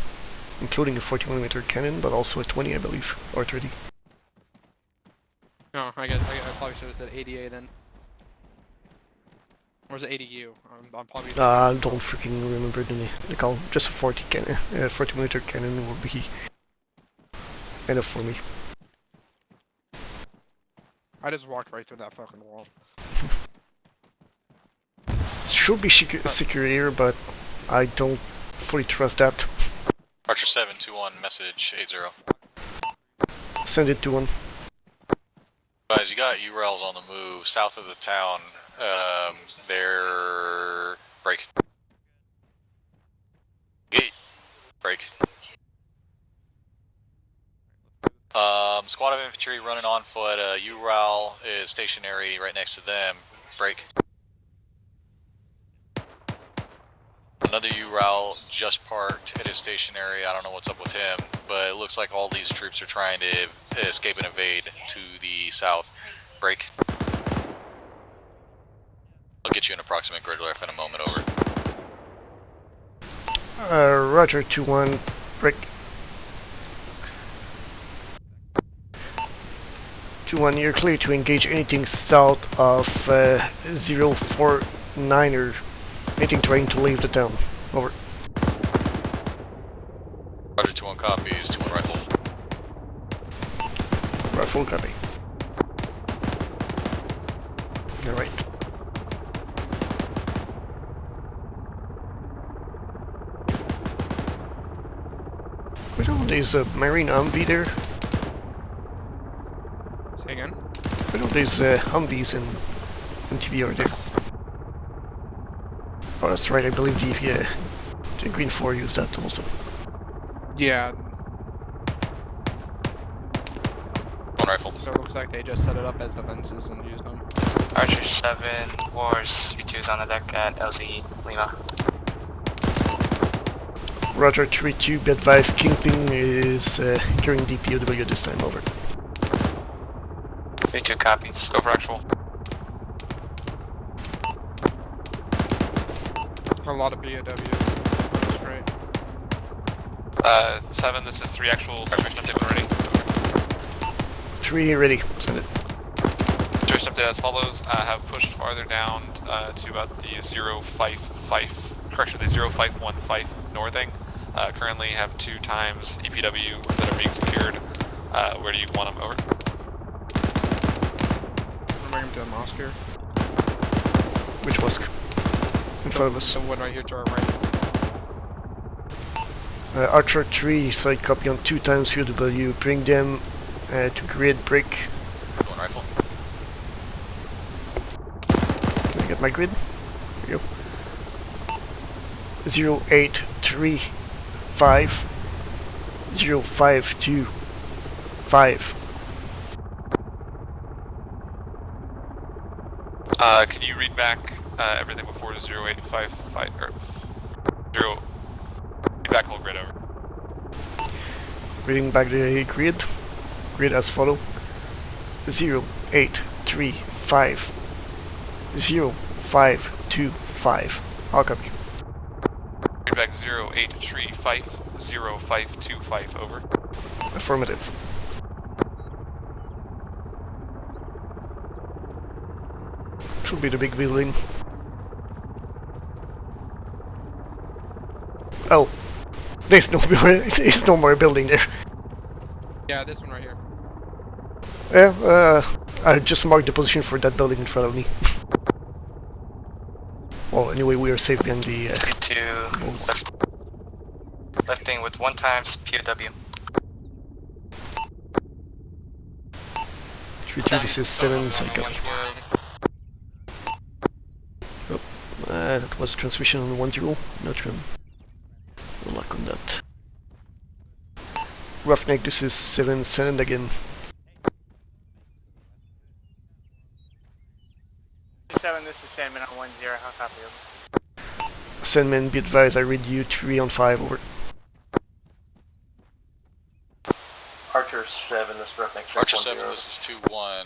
including a 40mm cannon, but also a 20, I believe, or 30.
No, I probably should have said 80A then. Or is it 80U? I'm probably.
I don't freaking remember the call. Just a 40mm cannon will be enough for me.
I just walked right through that fucking wall.
Should be secure here, but I don't fully trust that.
Archer 721, message 80.
Send it to 1.
Guys, you got URLs on the move south of the town.
They're... break. Gate. Break. Squad of infantry running on foot. URAL is stationary right next to them. Break. Another URAL just parked at his stationary. I don't know what's up with him, but it looks like all these troops are trying to escape and evade to the south. Break. I'll get you an approximate grid left in a moment, over.
Roger, 2-1, break. 2-1, you're clear to engage anything south of 049 or anything trying to leave the town. Over.
Roger, 2-1 copies, 2-1 rifle.
Rifle copy. You're right. There's a Marine Humvee there.
Say again?
There's Humvees in TBR there. Oh, that's right, I believe the Green 4 used that also.
Yeah.
One rifle.
So it looks like they just set it up as defenses and used them.
Archer 7, Wars, U2's on the deck at LZ Lima.
Roger, 3-2, bed 5, Kingpin is carrying DPOW this time, over.
3-2 copies.
Go for actual.
A lot of POWs. That's great.
7, this is 3 actual. Transmission update when ready.
3 ready, send it.
Transmission update as follows. Have pushed farther down to about the 0515 northing. Currently have 2 times EPW that are being secured. Where do you want them, over?
I'm bringing them to the mosque here.
Which mosque? In front of us.
The one right here to our right.
Archer 3, side copy on 2 times UW. Bring them to grid break.
One rifle.
Can I get my grid? There you go. 0835 0525.
Can you read back everything before 0855 or 0? Read back whole grid, over.
Reading back the grid. Grid as follow. 0835 0525. I'll copy.
Read back 0835 0525, over.
Affirmative. Should be the big building. Oh, there's no more building there.
Yeah, this one right here.
Yeah, I just marked the position for that building in front of me. Well, anyway, we are safe behind the
Lifting with 1 times POW.
3-2, this is 7, side copy. Oh, that was transmission on 1-0, no luck on that. Roughneck, this is 7, send again.
7, this is Sandman on 1-0, how copy, over.
Sandman, be advised, I read you 3 on 5, over.
Archer 7, this is Roughneck.
Archer 7, this is 2-1.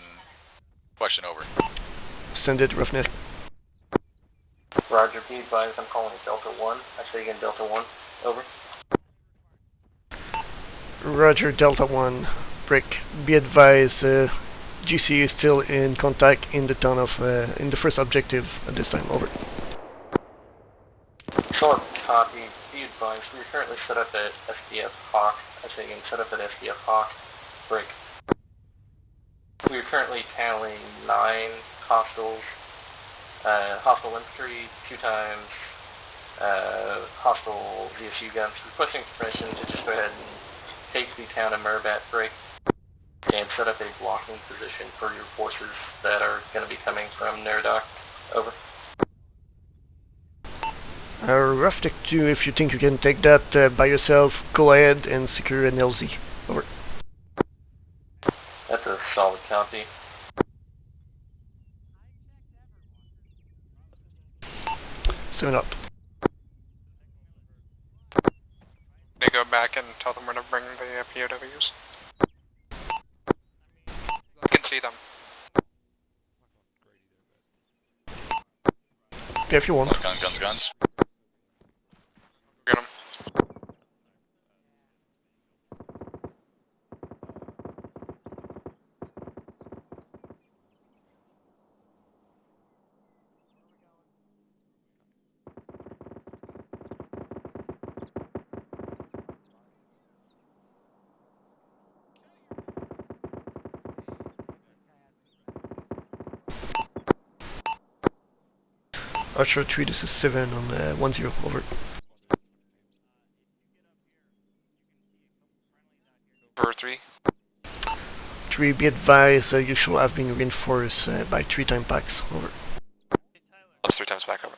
Question, over.
Send it, Roughneck.
Roger, be advised, I'm calling Delta 1. I say again, Delta 1, over.
Roger, Delta 1, break. Be advised, GC is still in contact in the town of, in the first objective at this time, over.
Short copy, be advised, we are currently set up at SDF Hawk. I say again, set up at SDF Hawk, break. We are currently tallying 9 hostiles, hostile infantry, 2 times, hostile VSU guns. Requesting permission to just go ahead and take the town of Murbat, break, and set up a blocking position for your forces that are going to be coming from Neradoc, Over.
Roughneck 2, if you think you can take that by yourself, go ahead and secure an LZ. Over.
That's a solid copy.
Seven up.
They go back and tell them where to bring the POWs. I can see them.
Yeah, if you want.
Guns.
Get them.
Archer 3, this is 7 on 1-0, over.
Over 3.
3, be advised, you shall have been reinforced by 3 time packs, over.
That's 3 times back over.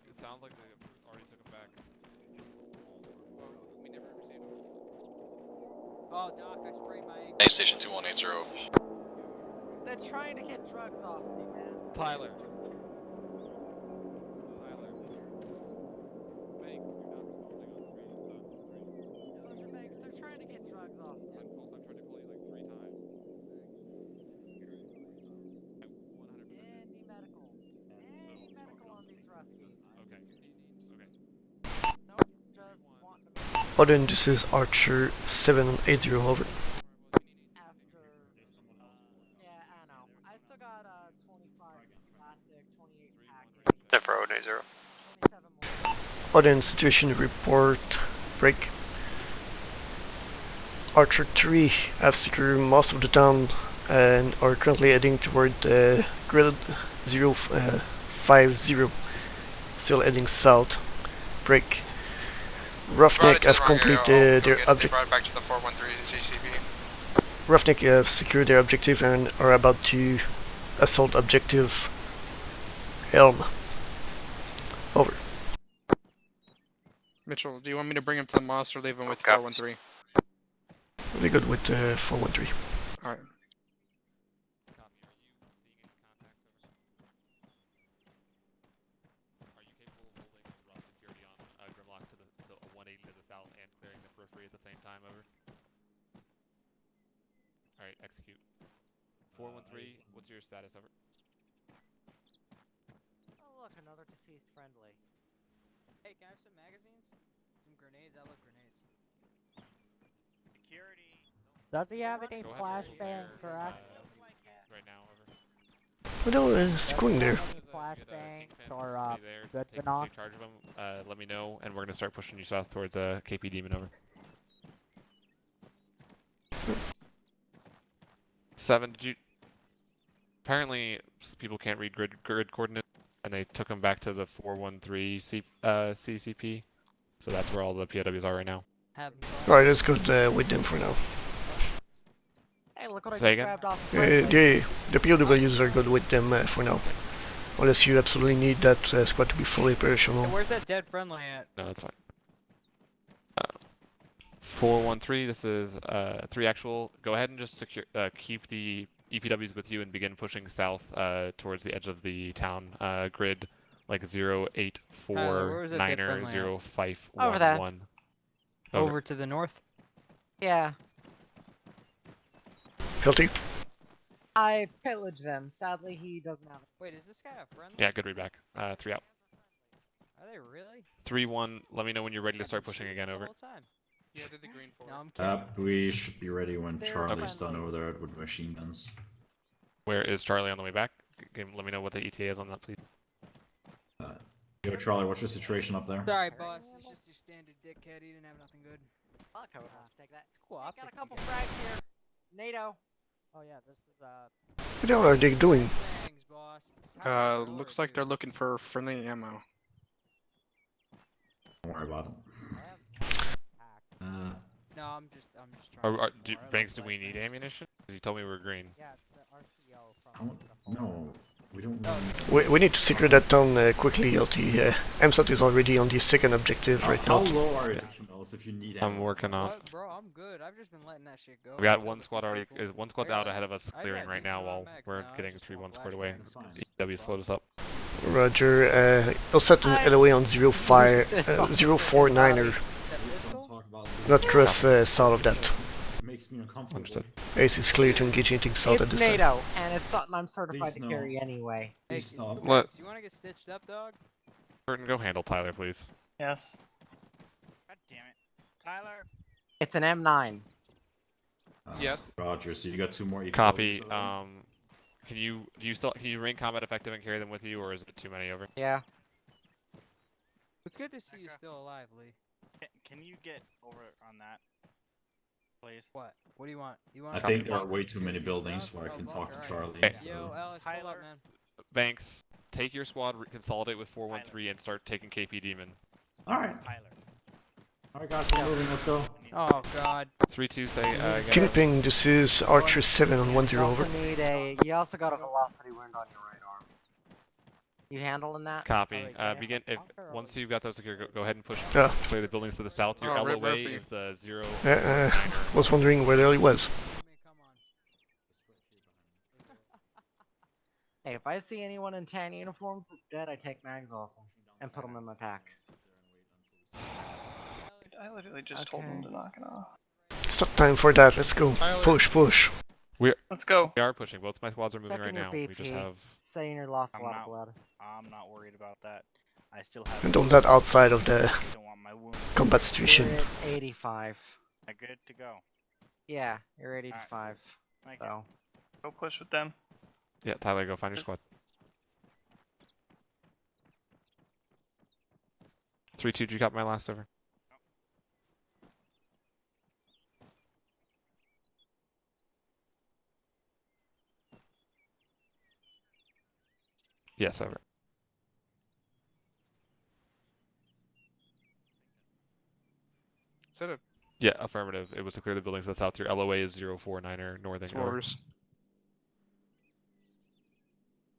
It sounds like they already took him back.
Oh, Doc, I sprained my ankle.
A station 2180.
They're trying to get drugs off me, man.
Tyler.
Sergeant Banks, they're trying to get drugs off me.
I'm trying to call you like 3 times.
Any medical. Any medical on these Ruskies.
Okay. Okay.
Nope, just want to...
Odin, this is Archer 7 on 80, over.
After... yeah, I know. I still got 25 plastic, 28 package.
Tip for 080.
27 more.
Odin, situation report, break. Archer 3 have secured most of the town and are currently heading toward grid 050, still heading south. Break. Roughneck have completed their objective.
Back to the 413 CCB.
Roughneck have secured their objective and are about to assault objective Helm. Over.
Mitchell, do you want me to bring him to the Moss or leave him with 413?
Really good with 413.
Alright.
Are you capable of holding raw security on Grimlock to 180 to the south and clearing the periphery at the same time, over? Alright, execute. 413, what's your status, over?
Oh look, another deceased friendly. Hey, can I have some magazines? Some grenades? I love grenades.
Security.
Does he have any
Go ahead and hold
flashbang
there,
for us?
right now, over.
What the hell is going there?
Flashbangs or
Good
good
take charge of them. Let me know, and we're gonna start pushing you south towards KP Demon, over. 7, did you... Apparently, people can't read grid coordinates, and they took them back to the 413 CCP. So that's where all the POWs are right now.
Alright, let's go with them for now.
Hey, look what I
Say
just
again?
grabbed off
The POWs are good with them for now. Unless you absolutely need that squad to be fully operational.
Hey, where's that dead friendly at?
No, that's fine. 413, this is 3 actual. Go ahead and just secure, keep the EPWs with you and begin pushing south towards the edge of the town grid, like 0849er0511.
Over there.
Over
to the north? Yeah.
Guilty?
I pillaged them. Sadly, he doesn't have it. Wait, is this guy a friendly?
Yeah, good read back. 3 out.
Are they really?
3-1, let me know when you're ready to start pushing again, over.
Yeah, they're the green forward.
No, I'm kidding.
We should be ready when
They're
Charlie's done
friendlies.
over there with machine guns.
Where is Charlie on the way back? Let me know what the ETA is on that, please.
Yo, Charlie, what's your situation up there?
Sorry, boss. It's just your standard dickhead. He didn't have nothing good. Fuck, I would take that. Cool. Got a couple frags here. NATO. Oh yeah, this is
What the hell are they doing?
Looks like they're looking for friendly ammo.
Don't worry about them.
No, I'm just trying.
Banks, do we need ammunition? 'Cause you told me we were green.
Yeah, it's the RCO from.
No, we don't.
We need to secure that town quickly, LT. MSAT is already on the second objective right
How
now.
low are additionals if you need ammo?
I'm working on.
Bro, I'm good. I've just been letting that shit go.
We got one squad already. One squad out ahead of us clearing right now while we're getting 3-1 squared away. EW slowed us up.
Roger. I'll set an LOA on 049er. Not cross south of that.
Makes me uncomfortable.
Understood.
Ace is clear to engage anything south at
It's
this time.
NATO, and it's something I'm certified
Please
to carry anyway.
Hey,
What?
you wanna get stitched up, dog?
Burton, go handle Tyler, please.
Yes.
God damn it. Tyler.
It's an M9.
Yes.
Roger. So you got 2 more.
Copy. Can you remain combat effective and carry them with you, or is it too many over?
Yeah.
It's good to see you still alive, Lee.
Can you get over on that, please?
What? What do you want? You want?
I think there are way too many buildings where I can talk to Charlie.
Okay.
So.
Yo, Alice, pull up, man.
Banks, take your squad, consolidate with 413, and start taking KP Demon.
Alright. Alright guys, we're moving, let's go.
Oh god.
3-2, say again.
Kingping, this is Archer 7 on 10 over.
You also got a velocity wound on your right arm. You handling that?
Copy. Begin. Once you've got those secure, go ahead and push.
Yeah.
Clear the buildings to the south. Your LOA is the 0.
Was wondering where the hell he was.
Hey, if I see anyone in tan uniforms that's dead, I take mags off them and put them in my pack.
I literally just told them to knock it off.
It's not time for that. Let's go. Push, push.
Let's go.
We are pushing. Both my squads are moving
Checking
right
your
now. We just
BP.
have.
Saying you lost a lot of blood.
I'm not worried about that. I still have.
And on that outside of the
don't want my wound.
combat situation.
You're at 85.
I'm good to go.
Yeah, you're at 85.
Thank
So.
Go push with them.
Yeah, Tyler, go find your squad. 3-2, did you got my last over? Yes, over.
Is that a...
Yeah, affirmative. It was to clear the buildings to the south. Your LOA is 049er northern.
Orders.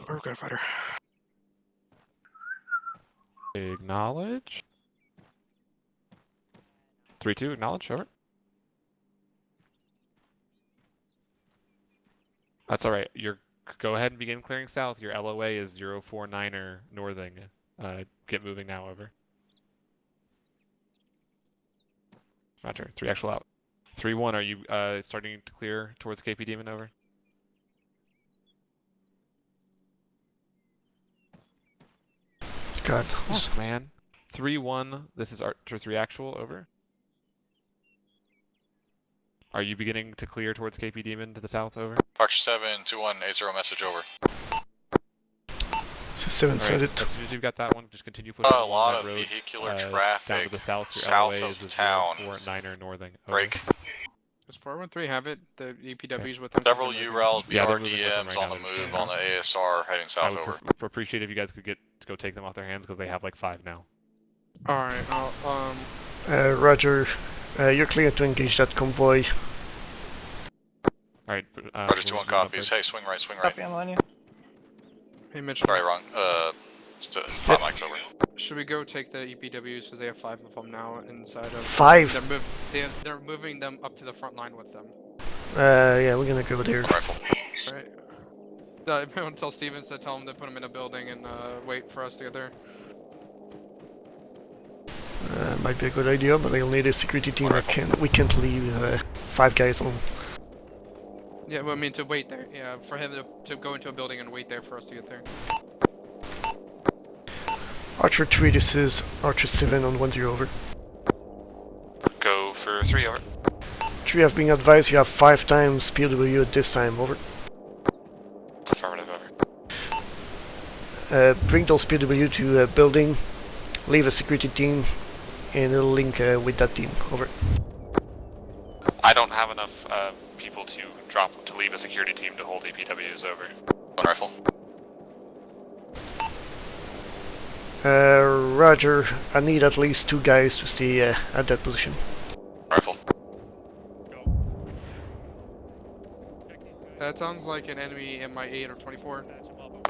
Okay, fighter.
Acknowledge. 3-2, acknowledge, over. That's alright. Go ahead and begin clearing south. Your LOA is 049er northern. Get moving now, over. Roger. 3 actual out. 3-1, are you starting to clear towards KP Demon, over?
God.
Oh, man. 3-1, this is Archer 3 actual, over. Are you beginning to clear towards KP Demon to the south, over?
Archer 7, 2180 message over.
This is 7 sided.
As soon as you've got that one, just continue pushing
A
along
lot
that
of
road,
vehicular
down
traffic
to the south. Your
south
LOA
of
is the
town.
049er northern.
Break.
Does 413 have it? The EPWs with them?
Several URLs,
Yeah, they're moving with them
BRDMs
right
on the
now.
move on the ASR heading
I
south
would
over.
appreciate if you guys could go take them off their hands because they have like 5 now.
Alright,
Roger. You're clear to engage that convoy.
Alright.
Roger 2-1 copies. Hey, swing right, swing right.
Copy, I'm on you.
Hey, Mitch.
Sorry, wrong. Hot mic's over.
Should we go take the EPWs because they have 5 of them now inside of...
5?
They're moving them up to the front line with them.
Yeah, we're gonna go there.
Alright. I'm gonna tell Stevens to tell him to put them in a building and wait for us to get there.
Might be a good idea, but I'll need a security team. We can't leave 5 guys on.
Yeah, well, I mean to wait there. Yeah, for him to go into a building and wait there for us to get there.
Archer 3, this is Archer 7 on 10 over.
Go for 3 over.
3 have been advised you have 5 times PW at this time, over.
Affirmative, over.
Bring those PW to a building, leave a security team, and it'll link with that team, over.
I don't have enough people to leave a security team to hold APWs over. One rifle.
Roger. I need at least 2 guys to stay at that position.
Rifle.
That sounds like an enemy in my 8 or 24.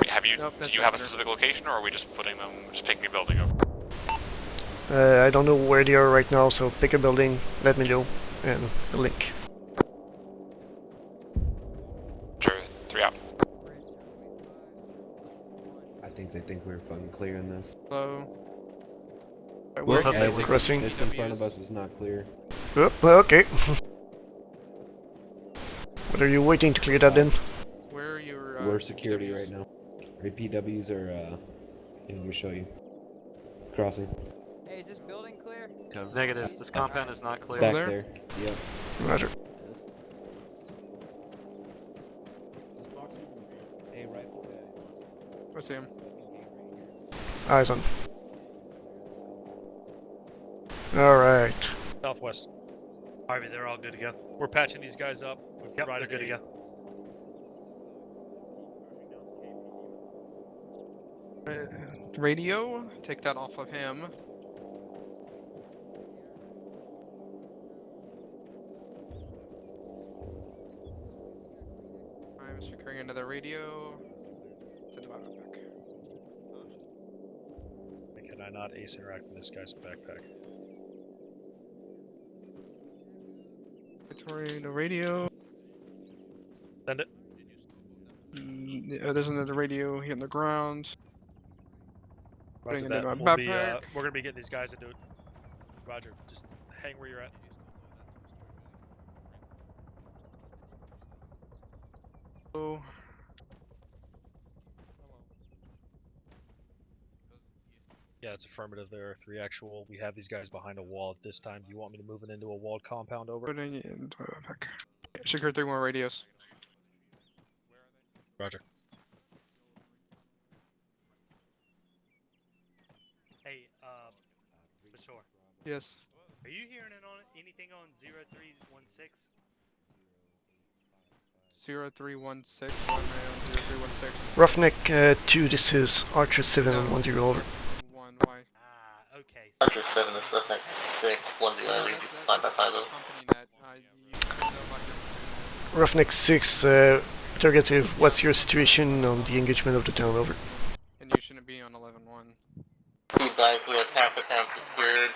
Have you?
Nope,
do you have a specific location, or are we just picking a building over?
I don't know where they are right now, so pick a building, let me know, and a link.
Sure, 3 out.
I think they think we're fucking clear in this.
Hello.
Well,
crossing. This in front of us is not clear.
Oh, okay. What are you waiting to clear that then?
Where are your
we're security right now. Our PWs are, let me show you. Crossing.
Hey, is this building clear?
Negative. This compound is not clear.
Back there. Yep.
Roger.
Hey, rifle guys.
I see him.
Eyes on. Alright.
Southwest.
Harvey, they're all good to go.
We're patching these guys up. We've
Yep, they're good to go.
Radio, take that off of him. I'm securing another radio. To the back.
Can I not ace interact with this guy's backpack?
The radio.
Send it.
There's another radio here on the ground.
Roger
Putting it
that.
in my
We're
backpack.
gonna be getting these guys into it. Roger, just hang where you're at.
Oh.
Yeah, it's affirmative. There are 3 actual. We have these guys behind a wall at this time. Do you want me to move it into a walled compound over?
Putting it in my backpack. Secure 3 more radios.
Roger.
Hey, Bashor.
Yes.
Are you hearing anything on 0316?
0316. 0316.
Roughneck 2, this is Archer 7 on 10 over.
1, why?
Okay.
Archer 7 is Roughneck 6, 10, I leave you behind that silo.
Roughneck 6, interrogative, what's your situation on the engagement of the town, over?
And you shouldn't be on 11-1.
Feedback, we have half the town secured.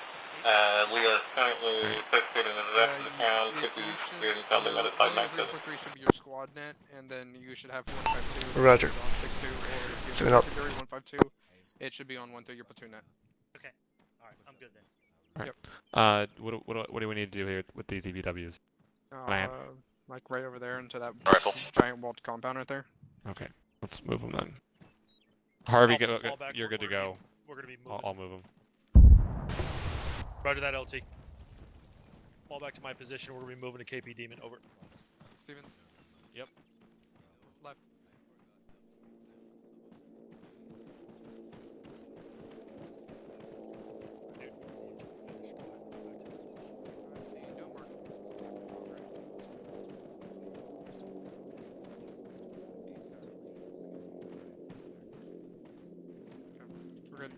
We are currently posted in the rest of the town. Could be secured in probably another 5 minutes.
343 should be your squad net, and then you should have 152.
Roger.
On 62, or if you
7
have
up.
security 152, it should be on 1-2 your platoon net.
Okay. Alright, I'm good then.
Alright. What do we need to do here with these EVWs?
Like right over there into that
Rifle.
giant walled compound right there.
Okay, let's move them then. Harvey,
Fall back.
you're good to go.
We're gonna be moving.
I'll move them.
Roger that, LT. Fall back to my position. We're gonna be moving to KP Demon. Over.
Stevens.
Yep.
Left. We're good.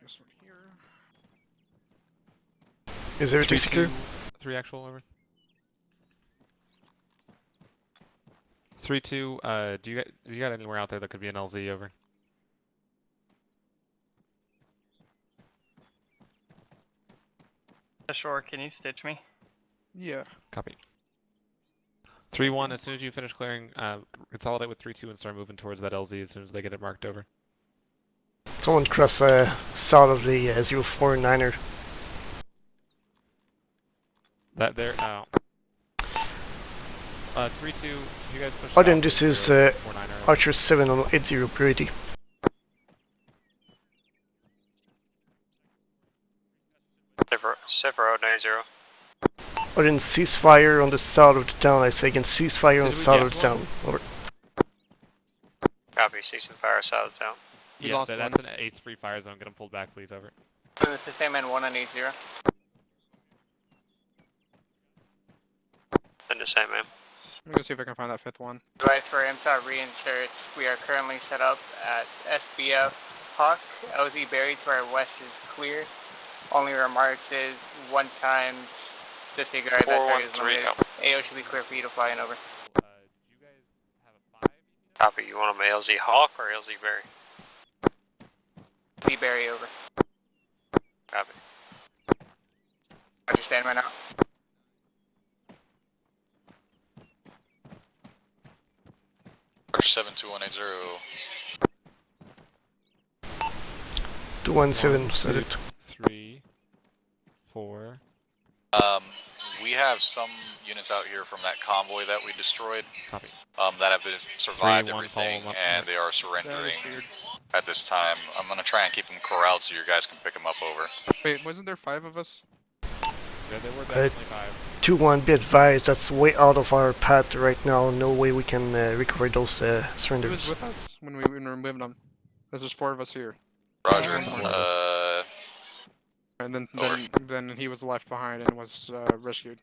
This one here.
Is everything secure?
3 actual, over. 3-2, do you got anywhere out there that could be an LZ, over?
Sure, can you stitch me?
Yeah.
Copy. 3-1, as soon as you finish clearing, consolidate with 3-2 and start moving towards that LZ as soon as they get it marked over.
Someone cross south of the 049er.
That there, 3-2, you guys push
Oh, then
south
this
to
is
049er.
Archer 7 on 80 priority.
Severo 90.
Oh, then ceasefire on the south of the town. I say again, ceasefire on the south of the town. Over.
Copy, ceasing fire south of town.
We
Yeah,
lost
that's an ace free fire zone. Get them pulled back, please. Over.
This is same man 1 on 80.
Send the same, man.
I'm gonna see if I can find that fifth one.
Advice for MSOT reinserts. We are currently set up at SBF Hawk. LZ Berry to our west is clear. Only remarks is 1 time disregard that target is limited. AO should be clear for you to fly in. Over.
Copy, you want them LZ Hawk or LZ Berry?
LZ Berry, over.
Copy.
Understand right now.
Archer 72180.
217, set it.
3, 4.
We have some units out here from that convoy that we destroyed.
Copy.
That have been survived
3-1,
everything,
follow 'em up.
and they are surrendering at this time. I'm gonna try and keep them corralled so you guys can pick them up. Over.
Wait, wasn't there 5 of us?
Yeah, there were definitely 5.
2-1, be advised, that's way out of our path right now. No way we can recover those
He
surrenders.
was with us when we removed them. There's just 4 of us here.
Roger.
And then he was left behind and was rescued.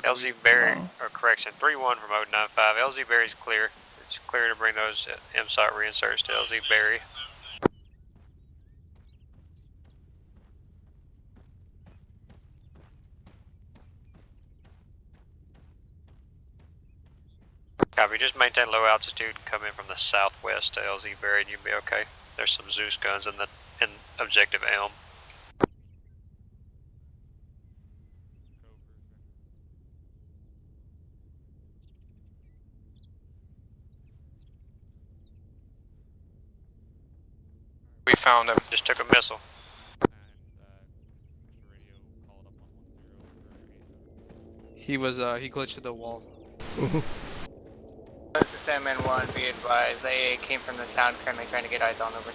LZ Berry, or correction, 3-1 from 095. LZ Berry's clear. It's clear to bring those MSOT reinserts to LZ Berry. Copy, just maintain low altitude and come in from the southwest to LZ Berry and you'll be okay. There's some Zeus guns in objective Elm. We found him. Just took a missile.
He was he glitched to the wall.
This is Sandman 1, be advised. AA came from the town, currently trying to get eyes on. Over.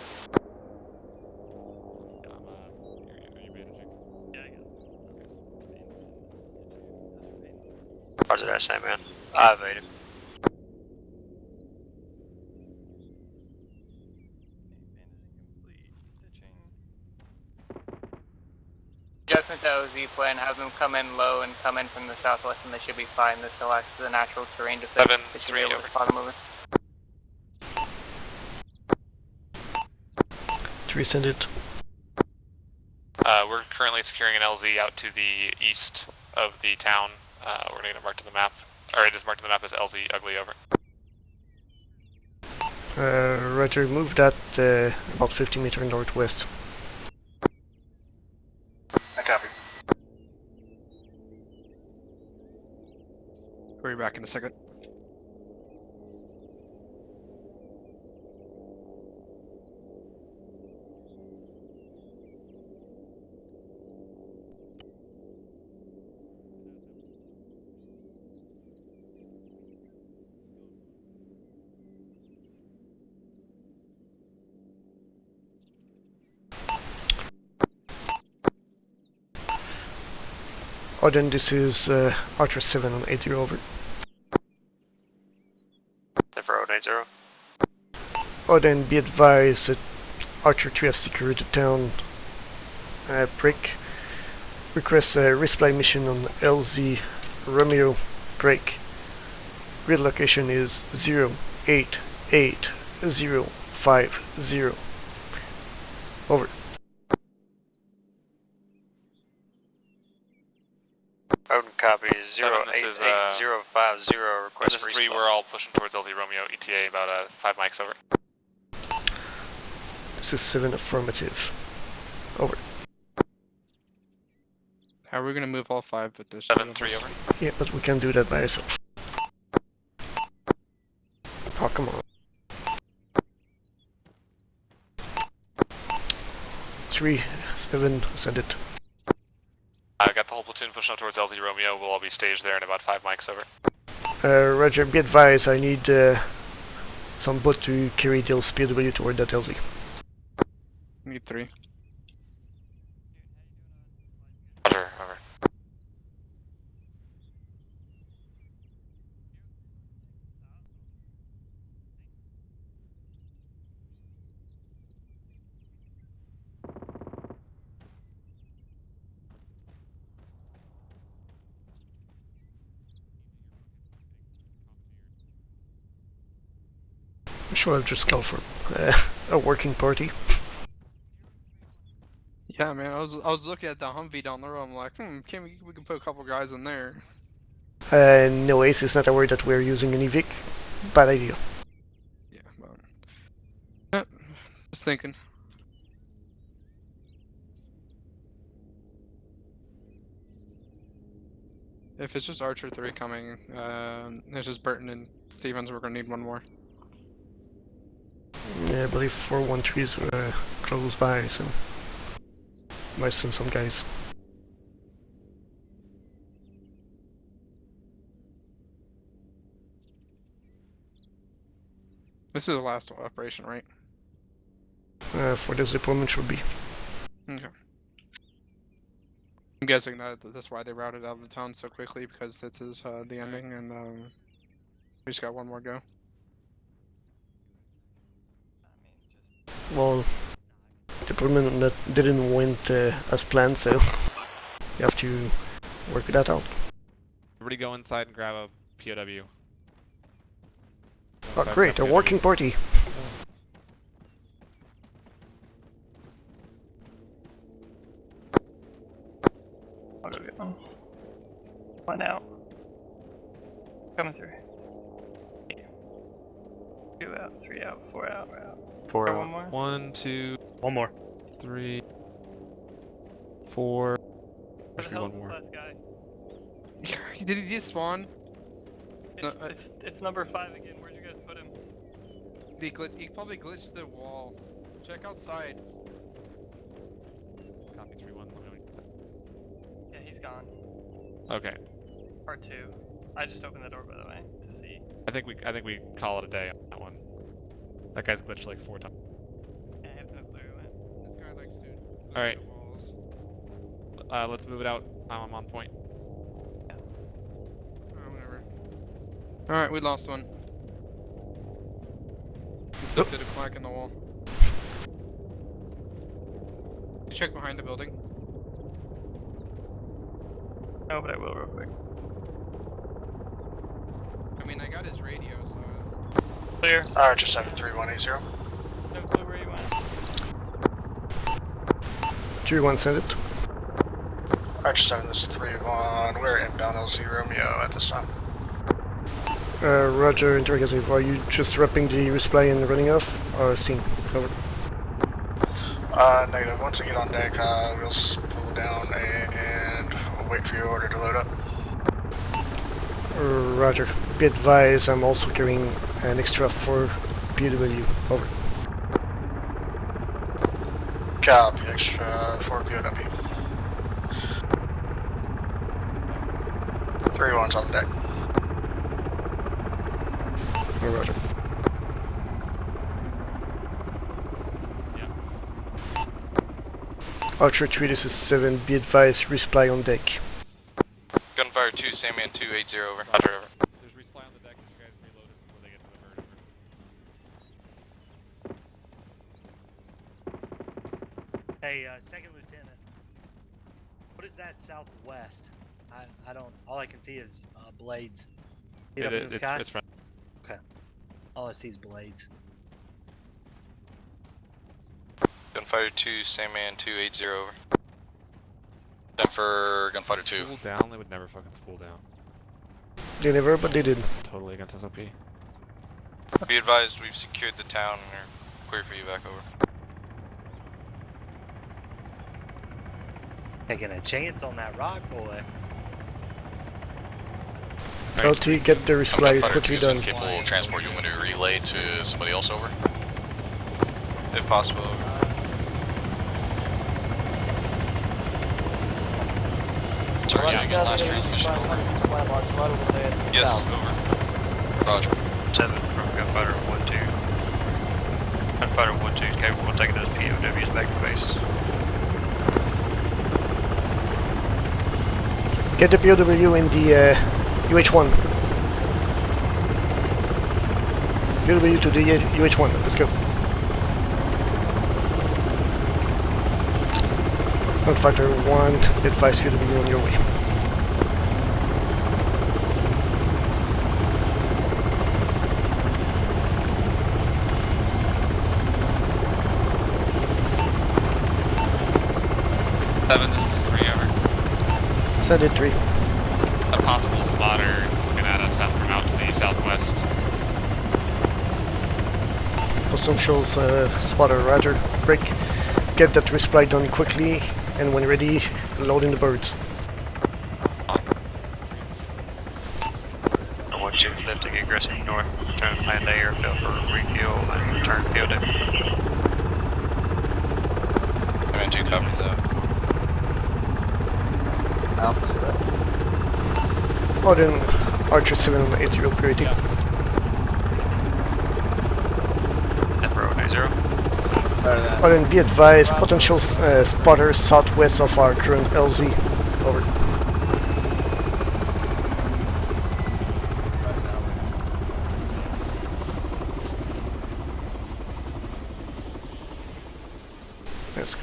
Roger that, Sandman. I evaded.
Adjustment to OZ plan, have them come in low and come in from the southwest and they should be fine. This still acts as a natural terrain defense.
7-3 over.
To spot them over.
3, send it.
We're currently securing an LZ out to the east of the town. We're going to mark to the map. Or it is marked to the map as LZ Ugly, over.
Roger, move that about 50 meters northwest.
I copy.
We'll be back in a second.
Ardent, this is Archer 7 on 80, over.
Zipper 080.
Ardent, be advised that Archer 3 have secured the town break. Request a resupply mission on LZ Romeo Drake. Grid location is 088050. Over.
Odin copy 088050. Request
This is 3,
respawn.
we're all pushing towards LZ Romeo, ETA about 5 mics, over.
This is 7, affirmative. Over.
How are we gonna move all 5 with this?
7-3, over.
Yeah, but we can do that by ourselves. Oh, come on. 3, 7, send it.
I got the whole platoon pushing up towards LZ Romeo. We'll all be staged there in about 5 mics, over.
Roger, be advised, I need some boat to carry the SPW toward that LZ.
Need 3.
Roger, over.
Sure, I'll just call for a working party.
Yeah, man, I was looking at the Humvee down the road. I'm like, we can put a couple guys in there.
No, Ace is not aware that we're using an evic. Bad idea.
Yeah, but just thinking. If it's just Archer 3 coming, it's just Burton and Stevens. We're gonna need one more.
Yeah, I believe 413 is close by, so might send some guys.
This is the last operation, right?
For this deployment should be.
Okay. I'm guessing that that's why they routed out of the town so quickly, because this is the ending, and we just got one more go.
Well, deployment that didn't went as planned, so you have to work that out.
Everybody go inside and grab a POW.
Oh, great, a working party.
I'll go get one. One out. Coming through. 2 out, 3 out, 4 out, we're out.
4 out.
One more.
1, 2.
One more.
3. 4.
Where
There
the
should be
hell's
one
this
more.
last guy?
Did he just spawn?
It's number 5 again. Where'd you guys put him?
He probably glitched the wall. Check outside.
Copy 3-1.
Yeah, he's gone.
Okay.
Part 2. I just opened the door, by the way, to see.
I think we call it a day on that one. That guy's glitched like 4 times.
Yeah, I have no clue.
This guy likes to glitch
Alright.
the walls.
Let's move it out. I'm on point.
Oh, whatever. Alright, we lost one. He slipped through the crack in the wall. You check behind the building.
No, but I will real quick.
I mean, I got his radio, so...
Clear.
Archer 73180.
No clue where you went.
3-1 send it.
Archer 7, this is 3-1. We're inbound LZ Romeo at this time.
Roger, interrogative. Are you just wrapping the resupply and running off? Or steam? Over.
Negative. Once we get on deck, we'll pull down and we'll wait for your order to load up.
Roger. Be advised, I'm also carrying an extra 4 PW. Over.
Copy, extra 4 POW. 3-1's on deck.
Roger. Archer 3, this is 7. Be advised, resupply on deck.
Gunfire 2, Sandman 280 over. Roger, over.
There's resupply on the deck as you guys reload it before they get to the bird.
Hey, Second Lieutenant. What is that southwest? I don't. All I can see is blades. Up in the sky?
It's front.
Okay. All I see is blades.
Gunfire 2, Sandman 280 over. Time for Gunfighter 2.
Spool down? They would never fucking spool down.
They never, but they did.
Totally against SOP.
Be advised, we've secured the town and are clear for you back over.
Taking a chance on that rock, boy.
LT, get the resupply quickly done.
Capable of transport, you want me to relay to somebody else over? If possible, over. Sorry, can I get last transmission over? Yes, over. Roger.
7 from Gunfighter 1-2. Gunfighter 1-2 is capable of taking those POWs back to base.
Get the POW in the UH1. POW to the UH1, let's go. Factor 1, advise POW on your way.
3 over.
Send it 3.
A possible spotter looking at us from out to the southwest.
Potential spotter, roger. Break. Get that resupply done quickly, and when ready, load in the birds.
1-2 lifting aggressive north, return land airfield for refuel and return field it.
2 copy though.
Alpha sit up.
Ardent, Archer 7 on 80 priority.
Emperor 90.
Ardent, be advised, potential spotter southwest of our current LZ. Over.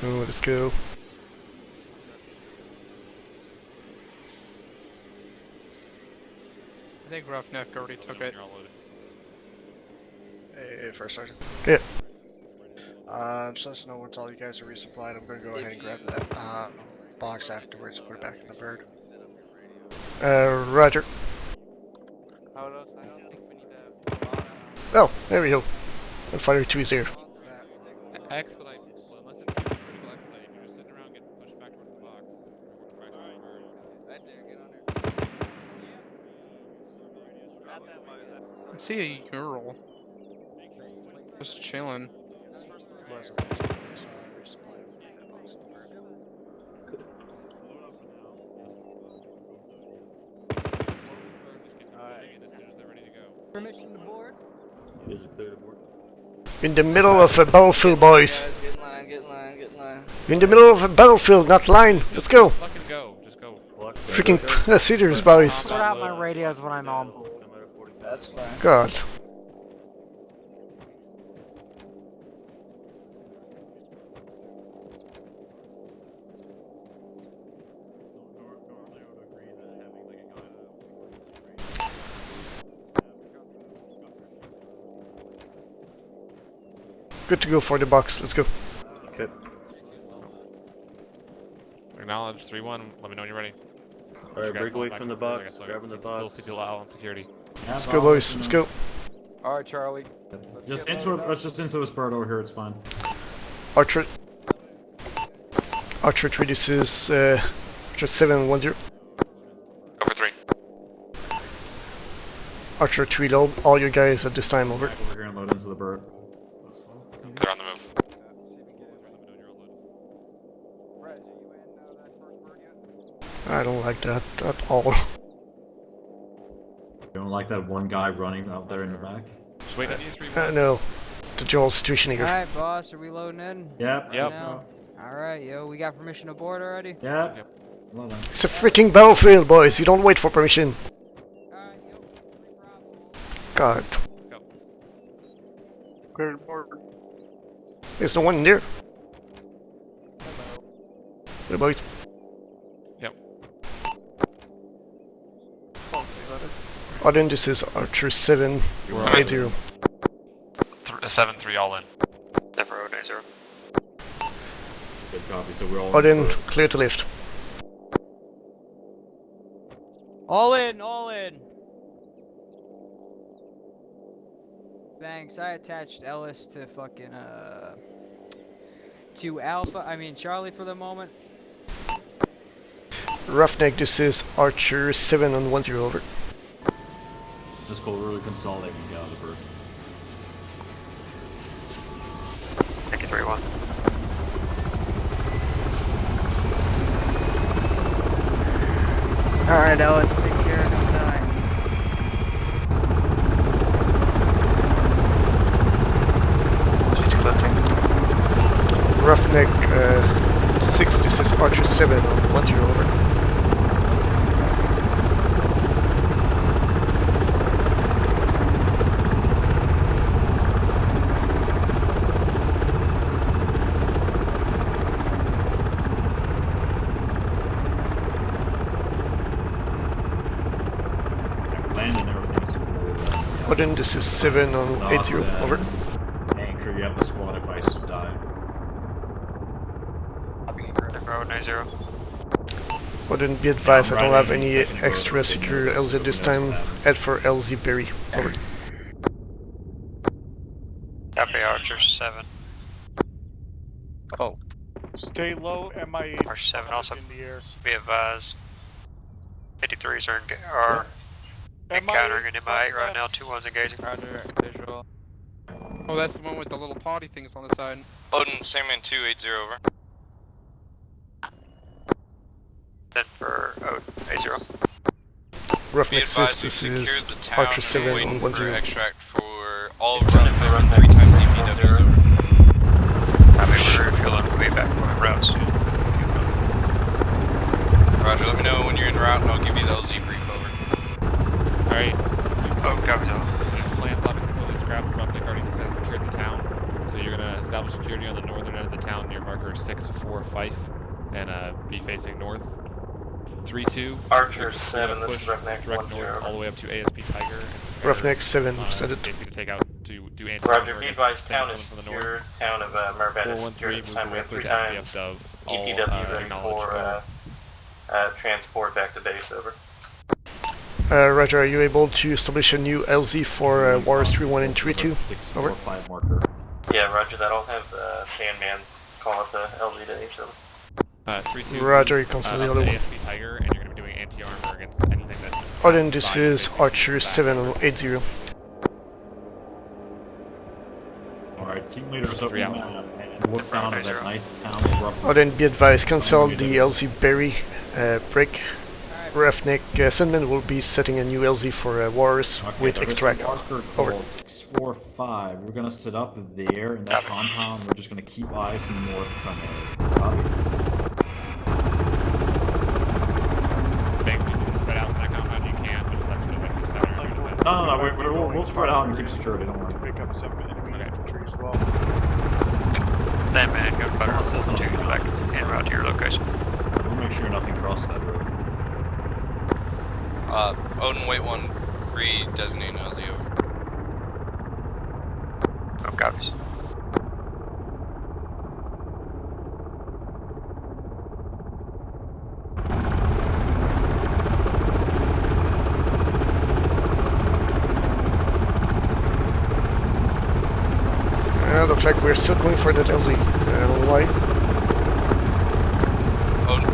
Let's go.
I think Roughneck already took it.
Hey, First Sergeant.
Yeah.
Since no one's all you guys are resupplied, I'm gonna go ahead and grab that box afterwards and put it back in the bird.
Roger. Oh, there we go. And fire 2 is there.
Expedite, unless it's critical expedite, you're just sitting around getting pushed back towards the box. Right there, get on there.
I see a Ural. Just chilling.
Permission to board.
In the middle of a battlefield, boys.
Get in line, get in line, get in line.
In the middle of a battlefield, not line. Let's go.
Fucking go, just go.
Freaking procedures, boys.
I'll put out my radios when I'm on board.
That's fine.
God. Good to go for the box. Let's go.
Okay.
Acknowledge 3-1. Let me know when you're ready.
Alright, break away from the box. Grabbing the box.
Still out on security.
Let's go, boys. Let's go.
Alright, Charlie. Let's just into this bird over here, it's fine.
Archer 3, this is Archer 710.
Over 3.
Archer 3, load all your guys at this time, over.
Over here and load into the bird.
They're on the move.
I don't like that at all.
You don't like that one guy running out there in the back?
Just wait on you 3-1.
No. The dual situation here.
Alright, boss, are we loading in?
Yep.
Alright, yo, we got permission to board already?
Yep.
It's a freaking battlefield, boys. You don't wait for permission. God.
Clear the board.
There's no one in there. What about it?
Yep.
Ardent, this is Archer 780.
7-3 all in.
Emperor 90.
Good copy, so we're all
Ardent, clear to lift.
All in, all in. Thanks, I attached Ellis to fucking, to Charlie for the moment.
Roughneck, this is Archer 710, over.
Just go really consolidate and get out of the bird.
Thank you, 3-1.
Alright, Ellis, take care of him tonight.
Roughneck 6, this is Archer 710, over.
Landing everything's cool.
Ardent, this is 780, over.
Anchor, you have the squad if I die.
Emperor 90.
Wouldn't be advised, I don't have any extra secure LZ this time. Head for LZ Berry. Over.
Copy, Archer 7.
Oh.
Stay low, MIH.
Archer 7 also.
In the air.
Be advised. 53s are encountering an MI8 right now. 2-1's engaging.
Roger, visual.
Oh, that's the one with the little potty things on the side.
Odin, Sandman 280 over.
Then for 80.
Roughneck 6, this is Archer 7 on 10.
Extract for all of Roughneck 3 times DPWs over.
I mean, we're refueling way back on route soon.
Roger, let me know when you're en route and I'll give you the LZ brief over.
Alright.
Oh, copy that.
Plan's obviously totally scrapped. Roughneck already says secured the town. So you're gonna establish security on the northern end of the town near marker 6-4 Fife and be facing north. 3-2.
Archer 7, this is Roughneck
direct
10.
north all the way up to ASP Tiger.
Roughneck 7, said it.
Basically to take out, to do anti
Roger, be advised, town is secure. Town of Murbat is secure. This time we have 3 times. ETW ready for transport back to base, over.
Roger, are you able to establish a new LZ for Wars 3-1 and 3-2? Over.
Marker.
Yeah, Roger that. I'll have Sandman call up the LZ to H, over.
3-2.
Roger, you can send the other one.
ASP Tiger, and you're going to be doing anti-armor against anything that's...
Ardent, this is Archer 7 on 80.
Alright, team leaders up and work down to that nice town of Roughneck.
Ardent, be advised, cancel the LZ Berry break. Roughneck Sandman will be setting a new LZ for Wars with extract. Over.
645. We're gonna sit up there in that compound. We're just gonna keep eyes north primarily. Copy.
Thanks, you can spread out in that compound, you can, but that's really like the center.
No, we'll spread out and keep security, don't worry.
Pick up some enemy infantry as well.
That man, go better. Take it back en route to your location.
We'll make sure nothing crosses that road.
Odin, wait 1, re-designate LZ over.
No copies.
Looks like we're still going for that LZ. I don't know why.
Odin.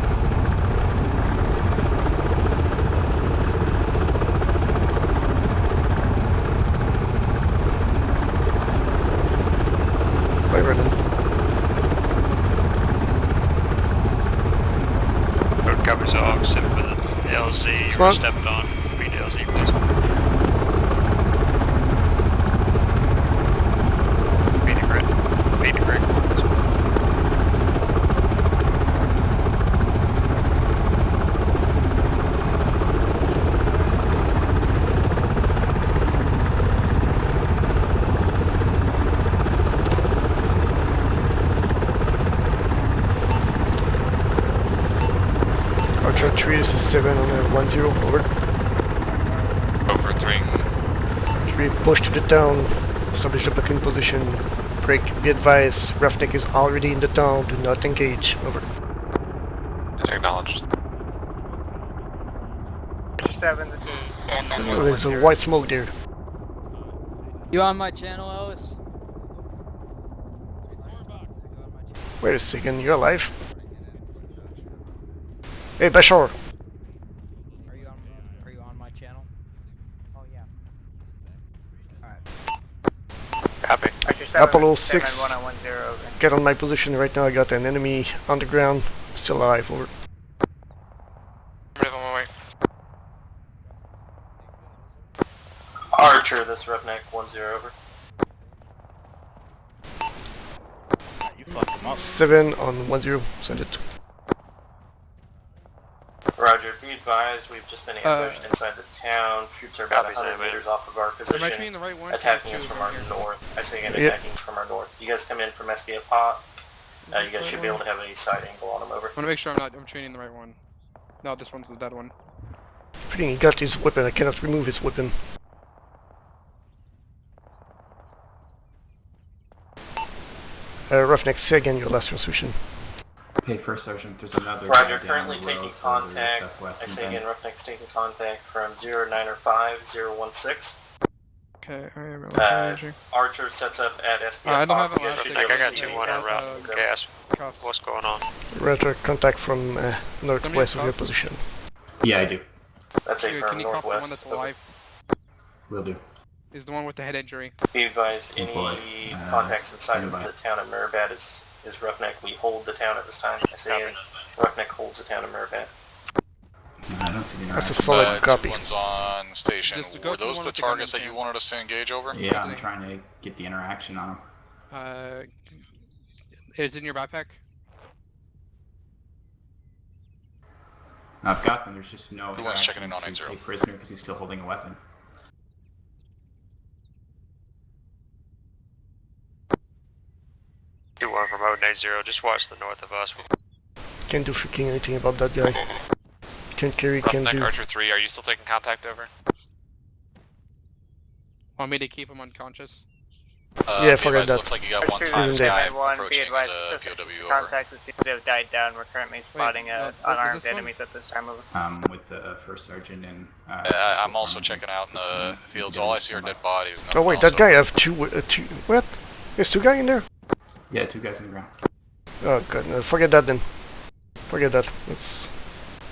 Bye, Brendan.
Road covers all except for the LZ. We're stepping on. Read LZ, please. Be the grid.
Archer 3, this is 7 on 10, over.
Over 3.
3, push to the town, establish the blocking position, break, be advised, Roughneck is already in the town, do not engage, over.
Acknowledged.
Oh, there's a white smoke there.
You on my channel, Ellis?
Wait a second, you're alive? Hey, Bashar!
Are you on my channel? Oh yeah. Alright.
Copy.
Apollo 6, get on my position right now, I got an enemy on the ground, still alive, over.
Archer, this is Roughneck 10, over.
7 on 10, send it.
Roger, be advised, we've just been ambushed inside the town. Troops are about 100 meters off of our position.
Am I being the right one?
Attacking us from our north. I say again, attacking us from our north. You guys come in from SDF Hot. You guys should be able to have a side angle on them, over.
I want to make sure I'm training the right one. No, this one's the dead one.
I think he got his weapon, I cannot remove his weapon. Roughneck, say again your last transmission.
Okay, First Sergeant, there's another
Roger,
guy down
currently
the
taking
road further
contact.
southwest
I
from
say
Ben.
again, Roughneck's taking contact from 0905-016.
Okay, I am engaging.
Archer sets up at SPF.
I don't have
Hawk.
elastic.
I got 2-1 en route. Gas.
Cuffs.
What's going on?
Roger, contact from northwest of your
cuffs?
position.
Yeah, I do.
That's a
Dude,
firm
can you cuff the
northwest.
one that's alive?
Will do.
Is the one with the head injury.
Be advised,
Oh,
any
boy.
contacts inside of
standby.
the town of Murbat is Roughneck. We hold the town at this time. I say Roughneck holds the town of Murbat.
I don't see the
That's a
interaction.
solid copy.
One's on station.
Just go
Were
to the
those
one
the
with the gun
targets
in
that you
hand.
wanted us to engage over?
Yeah, I'm trying to get the interaction on him.
It's in your backpack?
I've got them, there's just no
Who wants checking
interaction
in on
to
80?
take prisoner because he's still holding a weapon.
Do one from mode 90, just watch the north of us.
Can't do freaking anything about that guy. Can't carry, can't
Roughneck
do.
Archer 3, are you still taking contact over?
Want me to keep him unconscious?
Yeah, forget that.
Looks like you got one
Even
time
there.
guy
Be
approaching
advised,
as a
specific
POW over.
contact with people have died down. We're currently spotting
no, is
unarmed
this one?
enemies at this time. Over.
With the First Sergeant and...
I'm also checking out in the fields. All I see are dead bodies.
Oh wait, that guy have two. What? There's two guys in there?
Yeah, two guys in the ground.
Oh god, no, forget that then. Forget that. It's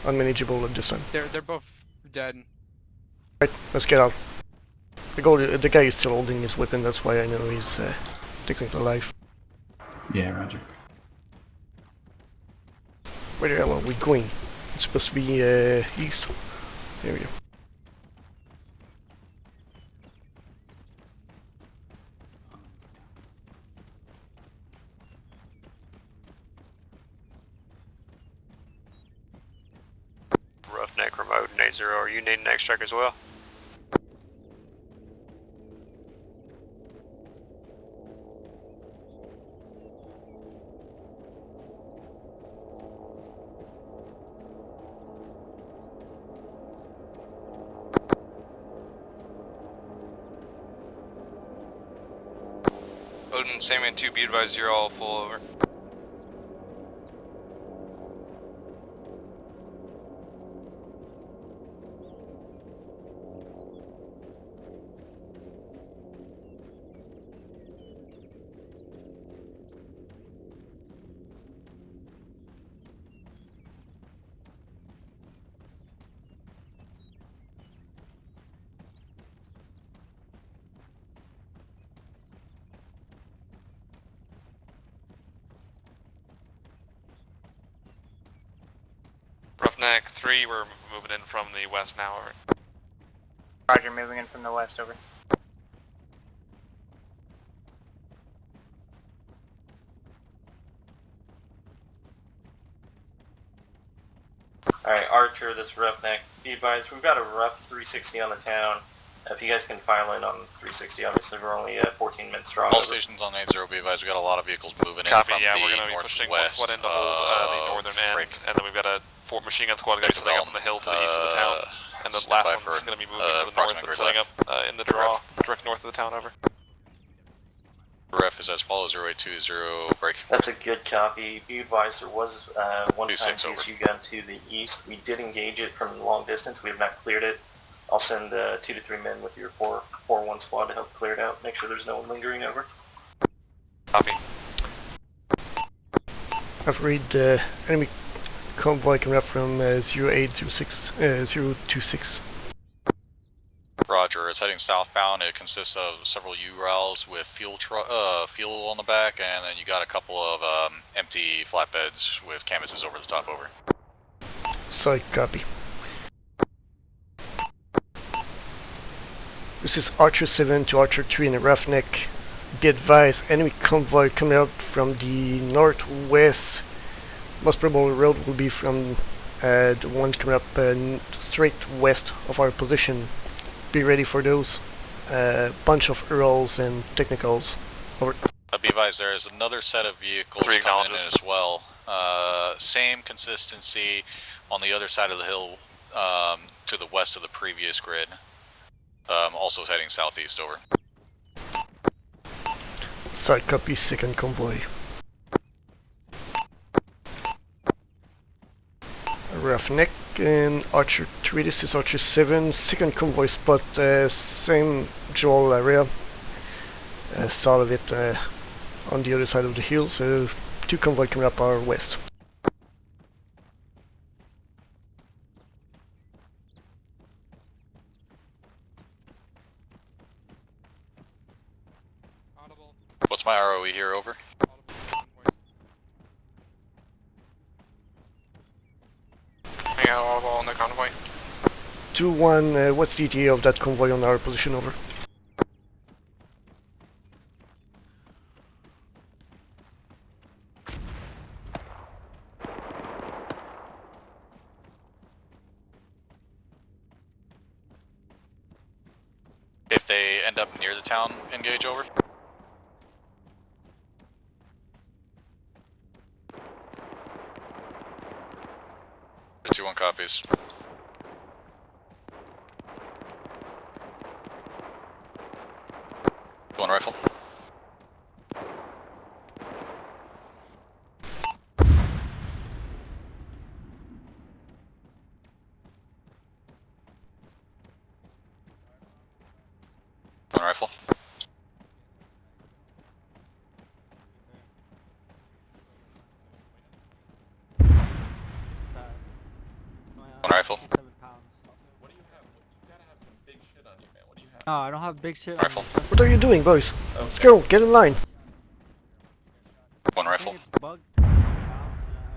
unmanageable at this time.
They're both dead.
Right, let's get out. The guy is still holding his weapon, that's why I know he's technically alive.
Yeah, roger.
Where the hell are we going? It's supposed to be east. There we go.
Roughneck remote 80, are you needing extract as well?
Odin, Sandman 2, be advised, you're all full over. Roughneck 3, we're moving in from the west now, over.
Roger, moving in from the west. Over.
Alright, Archer, this Roughneck. Be advised, we've got a rough 360 on the town. If you guys can file in on 360, obviously we're only 14 minutes strong.
All stations on 80, be advised, we got a lot of vehicles moving in
Copy,
from
yeah,
the
we're going to be pushing one
northwest
squad in to hold the northern end, and then we've got a machine gun squad going to be filling up on the hill to the east of the town, and the last one's going to be moving to the north and filling up in the draw, direct north of the town, over.
Ref is as follows, 0820, break.
That's a good copy. Be advised, there was one time
26 over.
CSU gun to the east. We did engage it from long distance. We have not cleared it. I'll send 2 to 3 men with your 4-1 squad to help clear it out. Make sure there's no one lingering over.
Copy.
I've read enemy convoy coming up from 0806, 026.
Roger, it's heading southbound. It consists of several U-Rails with fuel on the back, and then you got a couple of empty flatbeds with canvases over the top, over.
Sorry, copy. This is Archer 7 to Archer 3 in a Roughneck. Be advised, enemy convoy coming up from the northwest. Most probable road will be from the one coming up straight west of our position. Be ready for those. Bunch of Earls and Technicals. Over.
Be advised, there is another set of vehicles coming in as well. Same consistency on the other side of the hill to the west of the previous grid. Also heading southeast, over.
Side copy, second convoy. Roughneck and Archer 3, this is Archer 7, second convoy spot, same Joel area, south of it, on the other side of the hill, so 2 convoy coming up our west.
What's my ROE here, over?
I got audible on the convoy.
2-1, what's the ETA of that convoy on our position, over?
If they end up near the town, engage, over. 2-1 copies. One rifle. One rifle. One rifle.
What do you have? You gotta have some big shit on you, man. What do you have? No, I don't have big shit
Rifle.
on me.
What are you doing, boys? Let's go, get in line.
One rifle.
It's bugged. I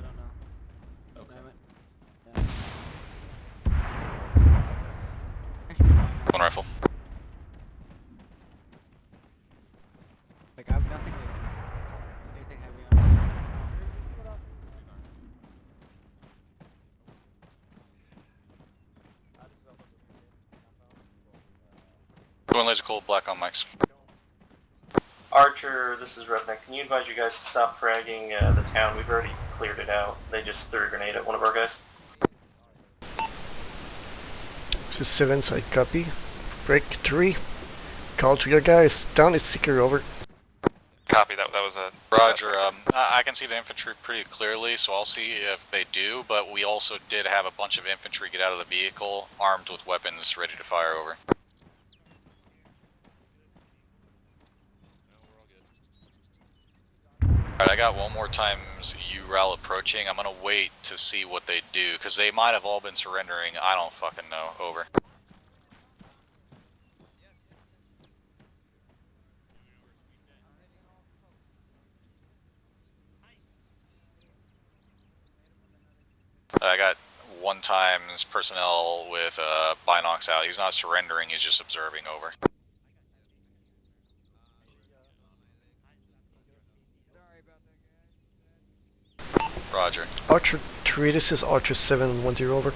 don't know. Okay.
One rifle.
Like I have nothing like anything heavy on me.
One laser cold, black on mics.
Archer, this is Redneck. Can you advise you guys to stop fragging the town? We've already cleared it out. They just threw a grenade at one of our guys.
This is 7 side, copy. Break 3. Call to your guys. Down is secure, over.
Copy, that was a...
Roger, I can see the infantry pretty clearly, so I'll see if they do, but we also did have a bunch of infantry get out of the vehicle, armed with weapons, ready to fire, over. Alright, I got one more times URAL approaching. I'm gonna wait to see what they do, because they might have all been surrendering. I don't fucking know. Over. I got one times personnel with binocs out. He's not surrendering, he's just observing, over. Roger.
Archer 3, this is Archer 7, 1-0, over.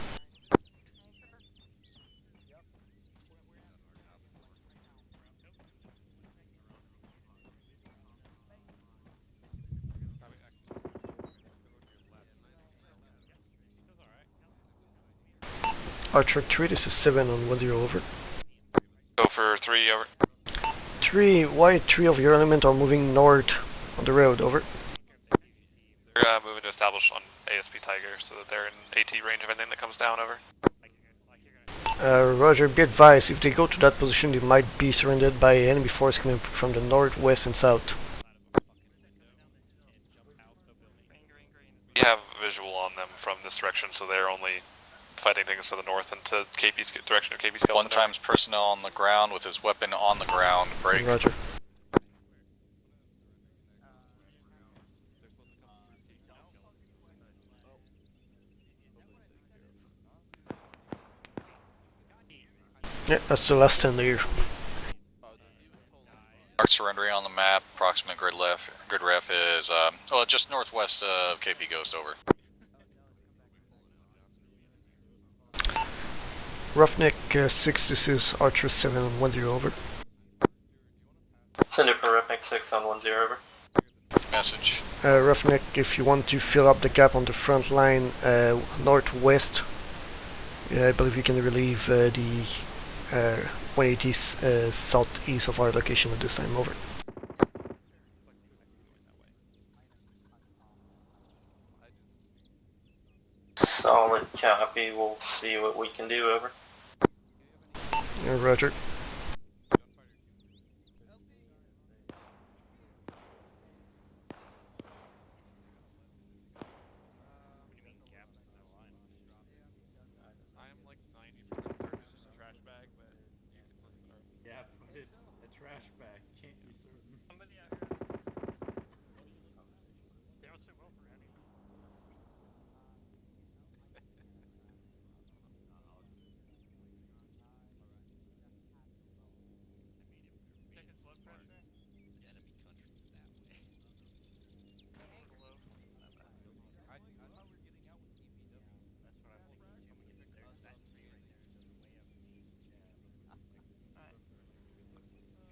Archer 3, this is 7 on 1-0, over.
Go for 3, over.
3, why 3 of your element are moving north on the road, over.
We're moving to establish on ASP Tiger so that they're in AT range of anything that comes down, over.
Roger, be advised, if they go to that position they might be surrounded by enemy force coming from the north, west and south.
We have visual on them from this direction, so they're only fighting things to the north and to KP's direction of KP Skeleton.
One times personnel on the ground with his weapon on the ground. Break.
Roger. Yeah, that's the last 10 there.
Mark surrendering on the map. Approximate grid ref is just northwest of KP Ghost, over.
Roughneck 6, this is Archer 7 on 1-0, over.
Send it for Roughneck 6 on 1-0, over.
Message.
Roughneck, if you want to fill up the gap on the front line northwest, I believe you can relieve the 180 southeast of our location at this time, over.
Solid copy. We'll see what we can do. Over.
Yeah, roger.
I am like 90% certain it's just a trash bag, but you can look it up.
Yeah, but it's a trash bag. Can't be certain.
Somebody out here. They don't sit well for animals. Check his blood pressure.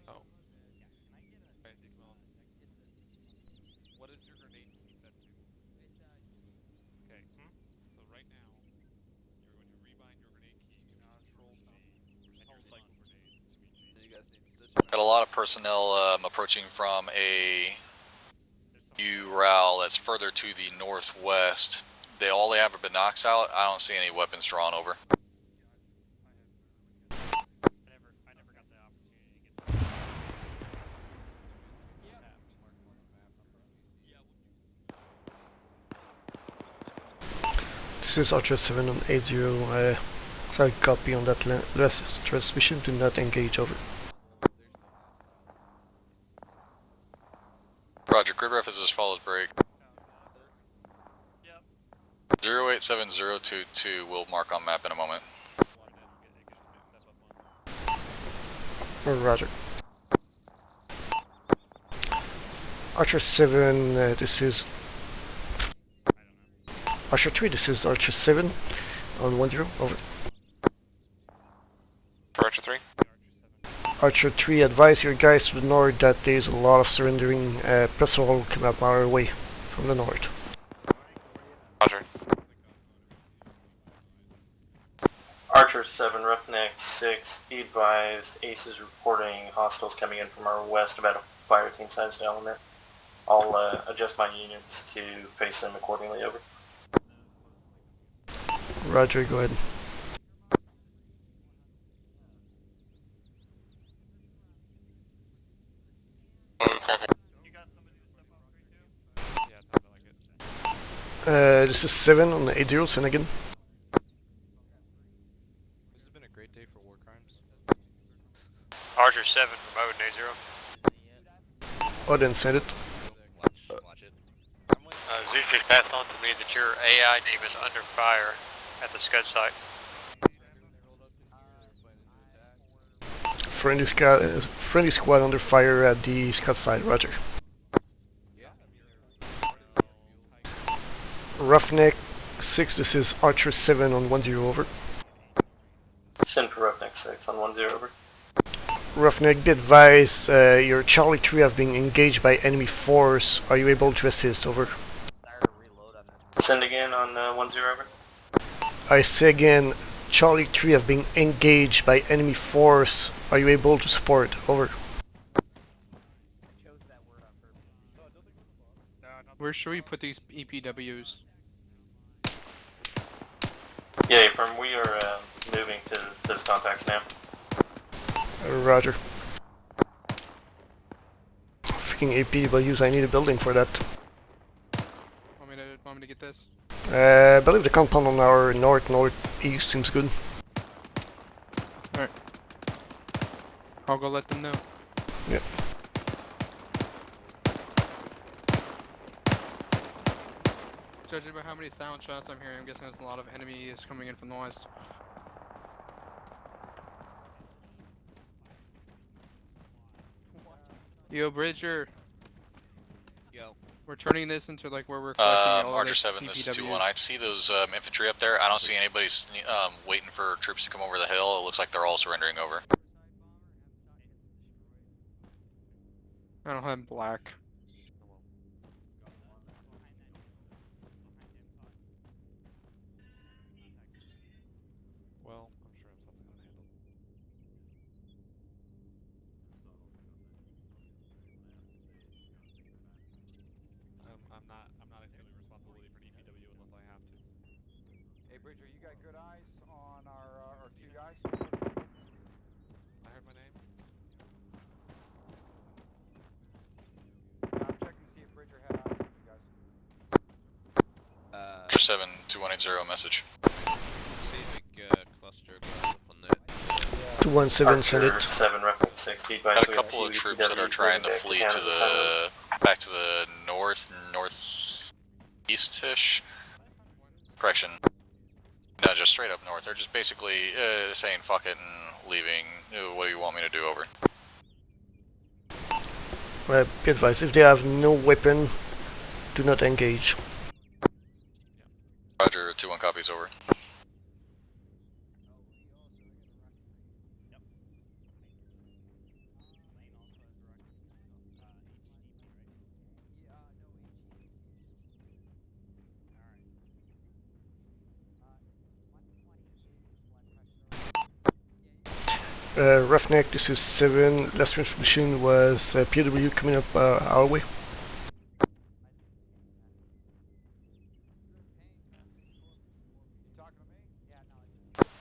Oh. Alright, Decamel. What is your grenade key set to? Okay. So right now, you're going to rebind your grenade key, Control C, and your cycle grenade. So you guys need stitch.
Got a lot of personnel approaching from a U-RAL that's further to the northwest. All they have are binocs out. I don't see any weapons drawn. Over.
I never got the opportunity to get
This is Archer 7 on 80. Side copy on that last transmission. Do not engage. Over.
Roger. Grid ref is as follows. Break. 087022 will mark on map in a moment.
Roger. Archer 7, this is Archer 3, this is Archer 7 on 10, over.
For Archer 3?
Archer 3, advise your guys to the north that there's a lot of surrendering personnel coming up our way from the north.
Roger.
Archer 7, Roughneck 6, be advised, Ace is reporting hostiles coming in from our west, about a fire team sized element. I'll adjust my units to face them accordingly. Over.
Roger, go ahead. This is 7 on 80, and again.
This has been a great day for war crimes.
Archer 7, remote in 80.
Ardent, send it.
Watch it. Z6, pass on to me that your AI team is under fire at the Scud site.
Friendly squad under fire at the Scud site, roger. Roughneck 6, this is Archer 7 on 10, over.
Send for Roughneck 6 on 10, over.
Roughneck, be advised, your Charlie 3 have been engaged by enemy force. Are you able to assist? Over.
Send again on 10, over.
I say again, Charlie 3 have been engaged by enemy force. Are you able to support? Over.
Where should we put these EPWs?
Yeah, Affirm, we are moving to those contacts now.
Roger. Freaking APWs, I need a building for that.
Want me to get this?
I believe the compound on our northeast seems good.
Alright. I'll go let them know.
Yep.
Judging by how many silent shots I'm hearing, I'm guessing there's a lot of enemies coming in from the west. Yo, Bridger.
Yo.
We're turning this into like where we're collecting all
Archer
the
7, this is
PPWs.
2-1. I see those infantry up there. I don't see anybody waiting for troops to come over the hill. It looks like they're all surrendering over.
I don't have black.
Well, I'm sure something can handle. I'm not accepting responsibility for an EPW unless I have to.
Bridger, you got good eyes on our two guys?
I heard my name.
I'm checking to see if Bridger had eyes on you guys.
72180 message.
Cluster going up on that.
217 send it.
7 reference 60.
Got a couple of troops that are trying to flee to the back to the northeast-ish. Correction. No, just straight up north. They're just basically saying fuck it and leaving. What do you want me to do? Over.
Be advised, if they have no weapon, do not engage.
Roger, 2-1 copies, over.
Roughneck, this is 7. Last transmission was PW coming up our way.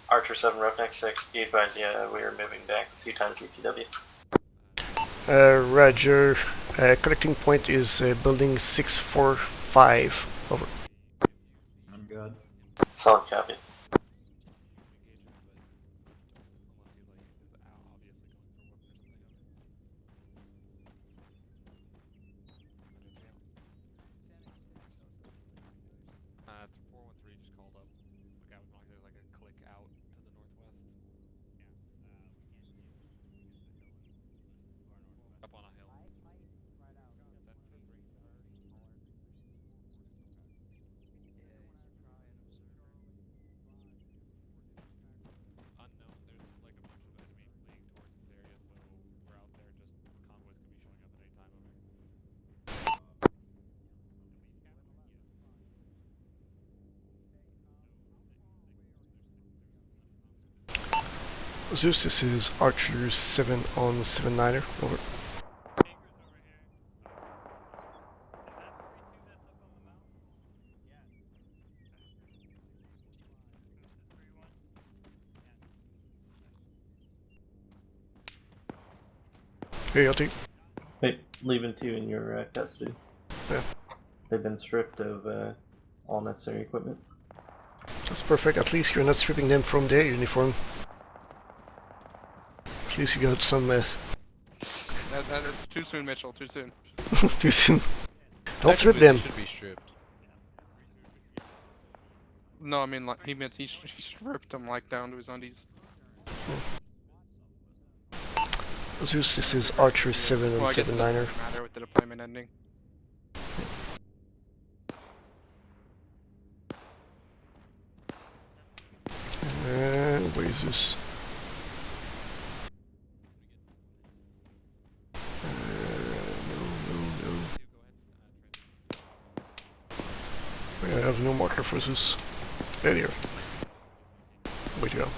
Archer 7 Roughneck 6. Be advised, yeah, we are moving back 2 times EPW.
Roger. Collecting point is building 645. Over.
I'm good.
Solid copy.
It's 413 just called up. The guy was like, there's like a click out to the northwest. Up on a hill. Unknown, there's like a bunch of enemy fleeing towards this area, so we're out there, just convoys could be showing up at any time over.
Zeus, this is Archer 7 on 7-9er. Over. Hey, I'll take.
Hey, leaving 2 in your custody.
Yeah.
They've been stripped of all necessary equipment.
That's perfect. At least you're not stripping them from their uniform. At least you got some.
That's too soon, Mitchell. Too soon.
Too soon. Don't strip them.
Should be stripped.
No, I mean like he meant he stripped them like down to his undies.
Zeus, this is Archer 7 on
Well, I guess it
7-9er.
doesn't matter with the deployment ending.
Where is Zeus? No. I have no marker for Zeus. There you are. Way to go.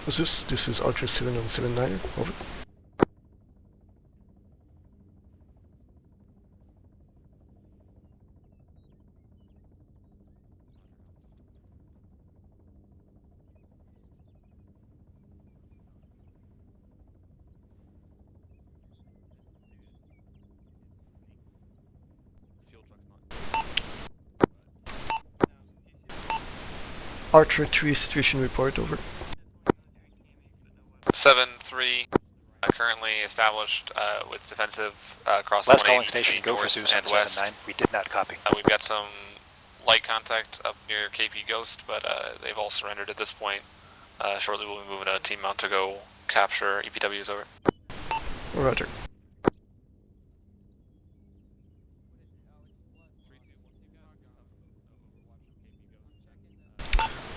This is Archer 7 on 7-9er. Over. Archer 3 situation report. Over.
7-3, currently established with defensive across
Last
the
calling
180
station, go for
north
Zeus
and
on
west.
7-9. We did not copy.
We've got some light contact up near KP Ghost, but they've all surrendered at this point. Shortly we'll be moving a team out to go capture EPWs. Over.
Roger.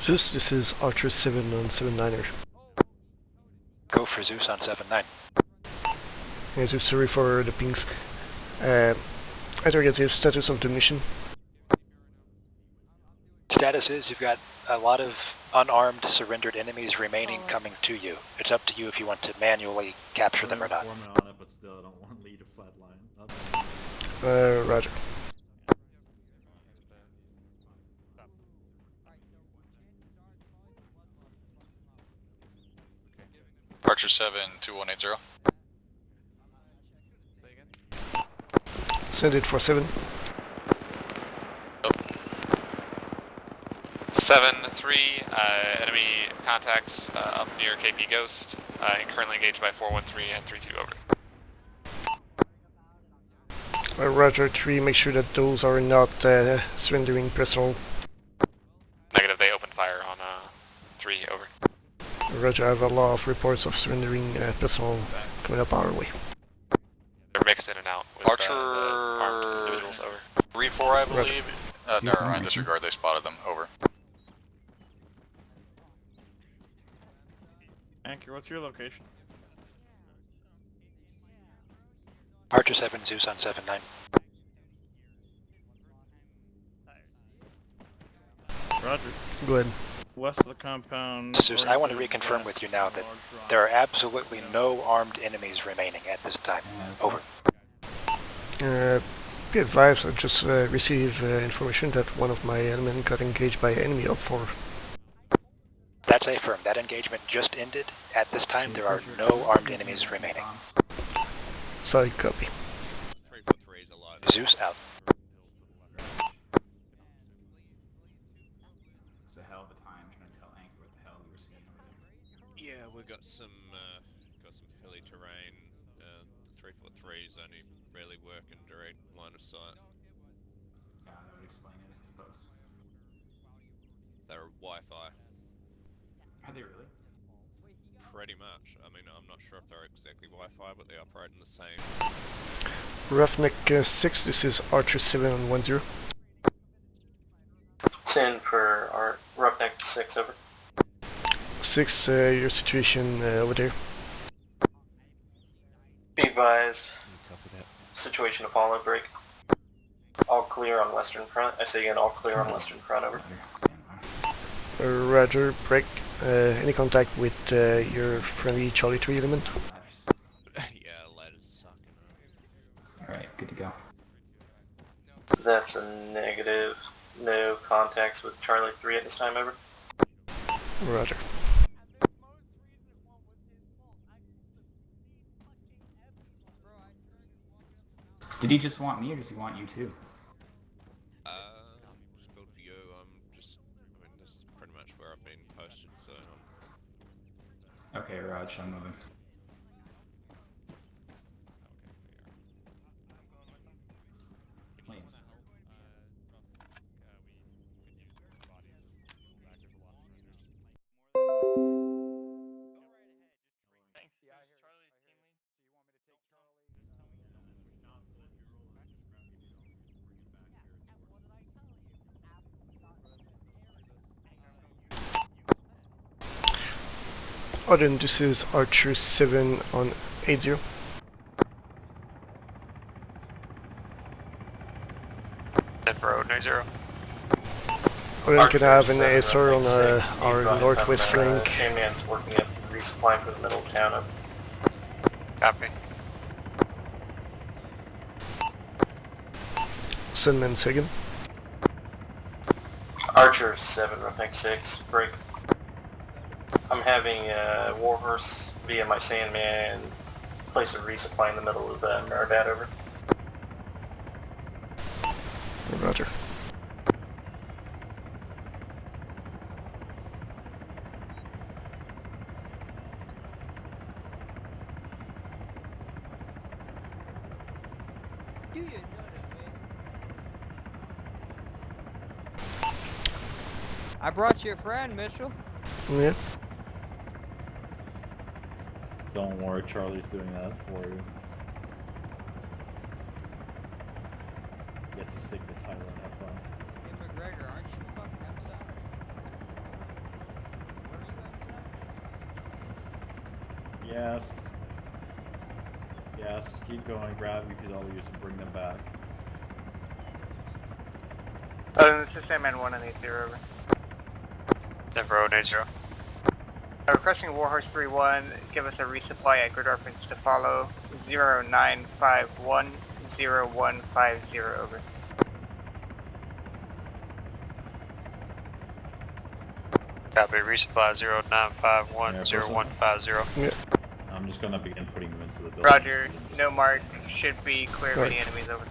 Zeus, this is Archer 7 on 7-9er.
Go for Zeus on 7-9.
Yeah, Zeus, sorry for the pings. Interrogative, status of the mission.
Status is you've got a lot of unarmed surrendered enemies remaining coming to you. It's up to you if you want to manually capture them or not.
On it, but still, I don't want to lead a flat line.
Roger.
Archer 7, 2180.
Say again?
Send it for 7.
7-3, enemy contacts up near KP Ghost, and currently engaged by 413 and 32 over.
Roger 3, make sure that those are not surrendering personnel.
Negative, they opened fire on 3 over.
Roger, I have a lot of reports of surrendering personnel coming up our way.
They're mixed in and out with
Archer
armed individuals over.
3-4, I believe. Never mind, disregard, they spotted them. Over.
Anchor, what's your location?
Archer 7, Zeus on 7-9.
Roger.
Go ahead.
West of the compound.
Zeus, I want to reconfirm with you now that there are absolutely no armed enemies remaining at this time. Over.
Be advised, I just received information that one of my elements got engaged by enemy up 4.
That's a firm. That engagement just ended. At this time, there are no armed enemies remaining.
Solid copy.
Zeus out.
It's a hell of a time trying to tell Anchor what the hell we were seeing over there.
Yeah, we got some hilly terrain. The 343s only really work in direct line of sight.
Yeah, that would explain it, I suppose.
They're Wi-Fi.
Are they really?
Pretty much. I mean, I'm not sure if they're exactly Wi-Fi, but they operate in the same.
Roughneck 6, this is Archer 7 on 10.
Send for our Roughneck 6, over.
6, your situation over there.
Be advised. Situation Apollo, break. All clear on western front. I say again, all clear on western front, over.
Roger, break. Any contact with your friendly Charlie 3 element?
Yeah, ladders suck.
Alright, good to go.
That's a negative. No contacts with Charlie 3 at this time, over.
Roger.
Did he just want me, or does he want you too?
Just build for you. I mean, this is pretty much where I've been posted, so.
Okay, Raj, I'm moving. Planes.
Ardent, this is Archer 7 on 80.
Road 90.
Ardent, can I have an ASR on our northwest flank?
Man's working up resupply for the middle of town, over.
Copy.
Sunman second.
Archer 7, Roughneck 6, break. I'm having Warhorse via my Sandman place a resupply in the middle of Marabat, over.
Roger.
I brought you a friend, Mitchell.
Yeah.
Don't worry, Charlie's doing that for you. Get to stick the title in that fun.
Hey, McGregor, aren't you fucking outside? What are you outside?
Yes. Yes, keep going, grab UPWs and bring them back.
This is Sandman 1 and 80, over.
Denver 080.
Requesting Warhorse 3-1, give us a resupply at grid reference to follow 0951 0150, over.
Copy, resupply 0951 0150.
Yeah.
I'm just gonna begin putting them into the building.
Roger, no mark, should be clear of any enemies, over.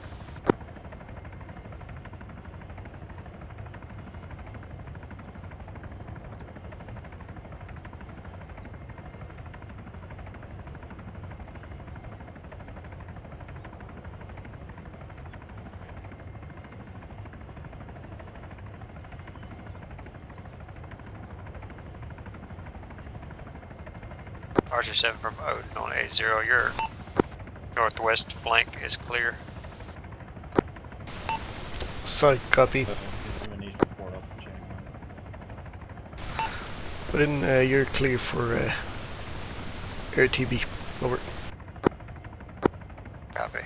Archer 7 from Odin on 80, your northwest flank is clear.
Side copy. But in you're clear for RTB. Over.
Copy.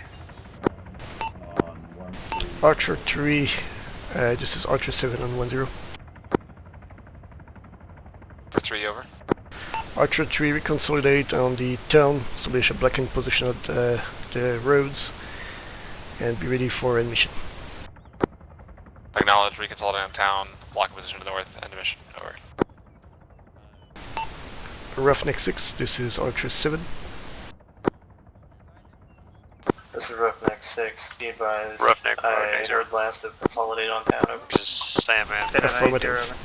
Archer 3, this is Archer 7 on 10.
For 3, over.
Archer 3, reconsolidate on the town, establish a blocking position at the roads, and be ready for end mission.
Acknowledge, reconsolidate on town, blocking position to the north, end mission, over.
Roughneck 6, this is Archer 7.
This is Roughneck 6, be advised.
Roughneck
I heard last of consolidate on town, over.
Just Sandman.
Affirmative.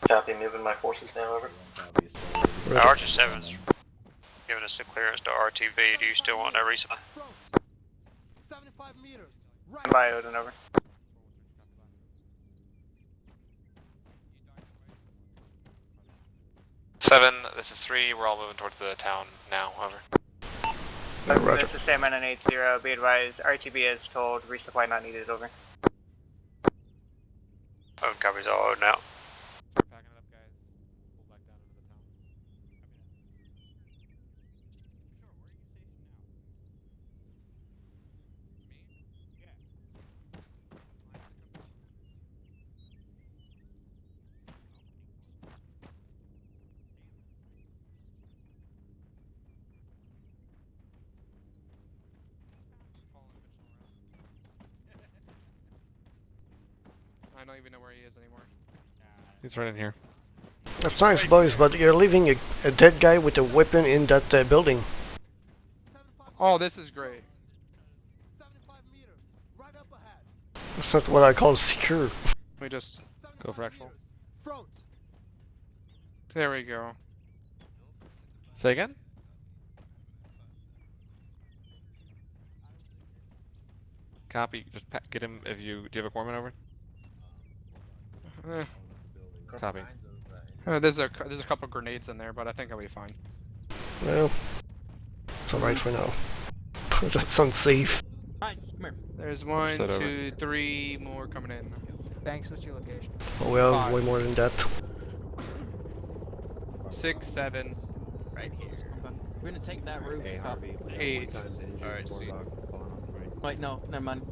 Copy, moving my forces now, over.
Archer 7's giving us the clearance to RTV. Do you still want that resupply?
75 meters. Right. By Odin, over.
Seven, this is 3, we're all moving towards the town now, over.
Roger.
This is Sandman and 80, be advised, RTB is told, resupply not needed, over.
Odin copies all Odin out.
I don't even know where he is anymore.
He's right in here.
That's nice, boys, but you're leaving a dead guy with a weapon in that building.
Oh, this is great.
That's not what I call secure.
We just
go for actual.
There we go.
Say again? Copy. Just get him if you. Do you have a corpsman over? Copy.
There's a couple grenades in there, but I think I'll be fine.
Well, it's alright for now. That's unsafe.
Hi, come here.
There's 1,
Set
2, 3 more coming in.
Thanks, what's your location?
Oh well,
5.
way more than that.
6, 7.
Right here. We're gonna take that roof up.
8.
Alright, see.
Wait, no, never mind.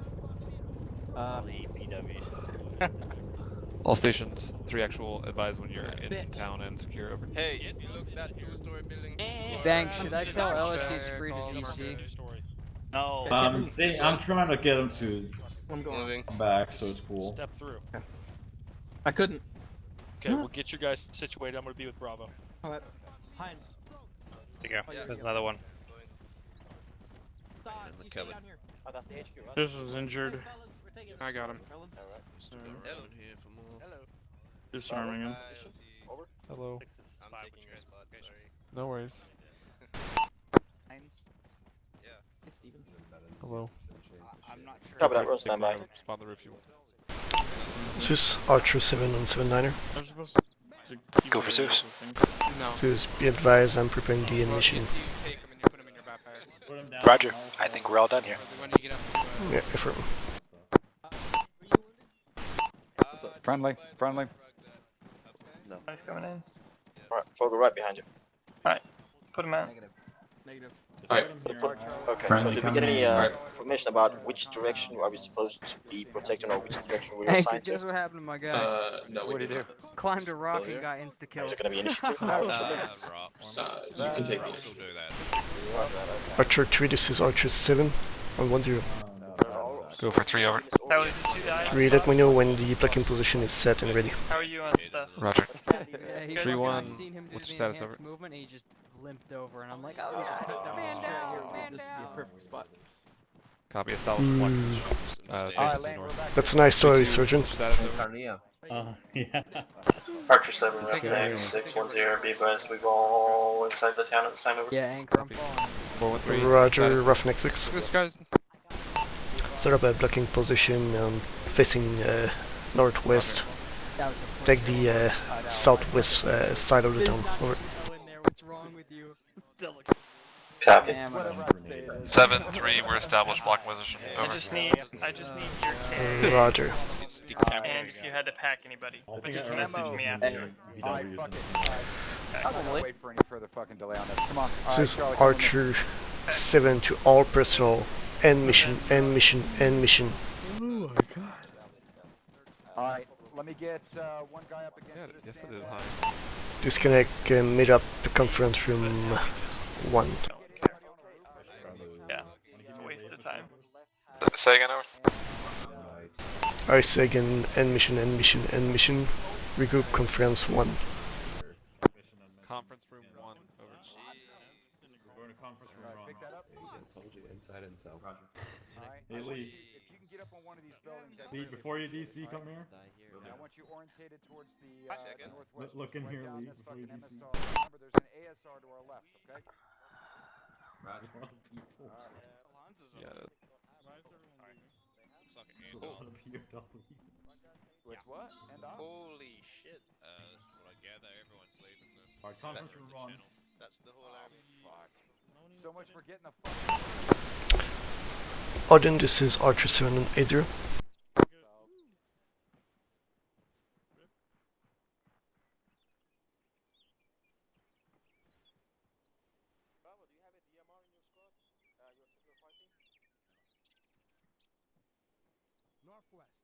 All stations, 3 actual, advise when you're in town and secure, over.
Hey, if you look that 2-story building.
Thanks, should I tell LSU's free to DC?
No.
I'm trying to get him to
I'm going.
come back, so it's cool.
Step through.
I couldn't.
Okay, we'll get you guys situated. I'm gonna be with Bravo.
Alright. Heinz.
There you go. There's another one.
Oh, that's the HQ, right?
This is injured.
I got him.
Here for more.
Disarming him.
Over.
Hello.
I'm taking your spot, sorry.
No worries. Hello.
I'm not sure.
Copy that, roll standby. Spot the roof you want.
Zeus, Archer 7 on 79er.
I'm supposed to keep
Go for Zeus.
No.
Zeus, be advised, I'm preparing the end mission.
You take them and you put them in your backpack.
Roger, I think we're all done here.
When you get up to,
Yeah, affirm.
Friendly, friendly.
Guys coming in.
Alright, Fogel right behind you.
Alright, put him out.
Negative.
Alright.
Okay,
Friendly
so did we get any
coming.
information about which direction are we supposed to be protecting or which direction we are
Hey,
assigned to?
guess what happened to my guy?
No, we
What'd he
do
do?
Climbed a rock
Still
and
here?
got insta-killed.
Is it gonna be initiative?
Rocks.
You can take
Rocks
this.
will do that.
Archer 3, this is Archer 7 on 1-0.
Go for 3 over.
That was 2 guys.
3, let me know when the blocking position is set and ready.
How are you on stuff?
Roger.
Yeah, he
3-1.
I seen him do
What's
the
your status
enhanced
over?
movement and he just limped over and I'm like, oh, he just cut down man down, man down.
Perfect spot.
Copy, established 1. Facing north.
That's a nice story, Surgeon.
Status over.
Yeah.
Archer 7, Roughneck, 610, be advised we go inside the town at this time over.
Yeah, anchor, I'm following.
413.
Roger,
status.
Roughneck 6.
This guy's
Set up a blocking position facing northwest.
That was a
Take the southwest side of the
There's
town.
not
Over.
hell in there. What's wrong with you?
Copy.
7-3, we're established block position. Over.
I just need your kid.
Roger.
And if you had to pack anybody. But just memo me after.
Alright, fuck it. I'm not gonna wait for any further fucking delay on this. Come on.
This is Archer 7 to all personnel. End mission, end mission, end mission.
Oh my god.
Alright, let me get one guy up against
Yeah,
this
yes, it
stand.
is high.
Disconnect, meet up the conference room 1.
Yeah, it's a waste of time.
Say again, over.
I say again, end mission, end mission, end mission. Regroup conference 1.
Conference room 1. Over.
We're going to conference room
Pick that up.
Told you, inside intel.
Alright.
Hey, Lee.
If you can get up on one of these buildings, that'd
Lee,
be
before you DC, come here.
And I want you orientated towards the northwest.
Look in
right
here,
down
Lee,
this
before you
fucking
DC.
MSR. Remember, there's an ASR to our left, okay?
Yeah,
It's like an
It's a lot
handoff.
of POW.
Which what? And us?
Holy shit. That's what I gather. Everyone's leaving the
Alright, conference room 1.
That's the whole army.
Fuck. So much for getting a fucking...
Ardent, this is Archer 7 and 80.
Northwest.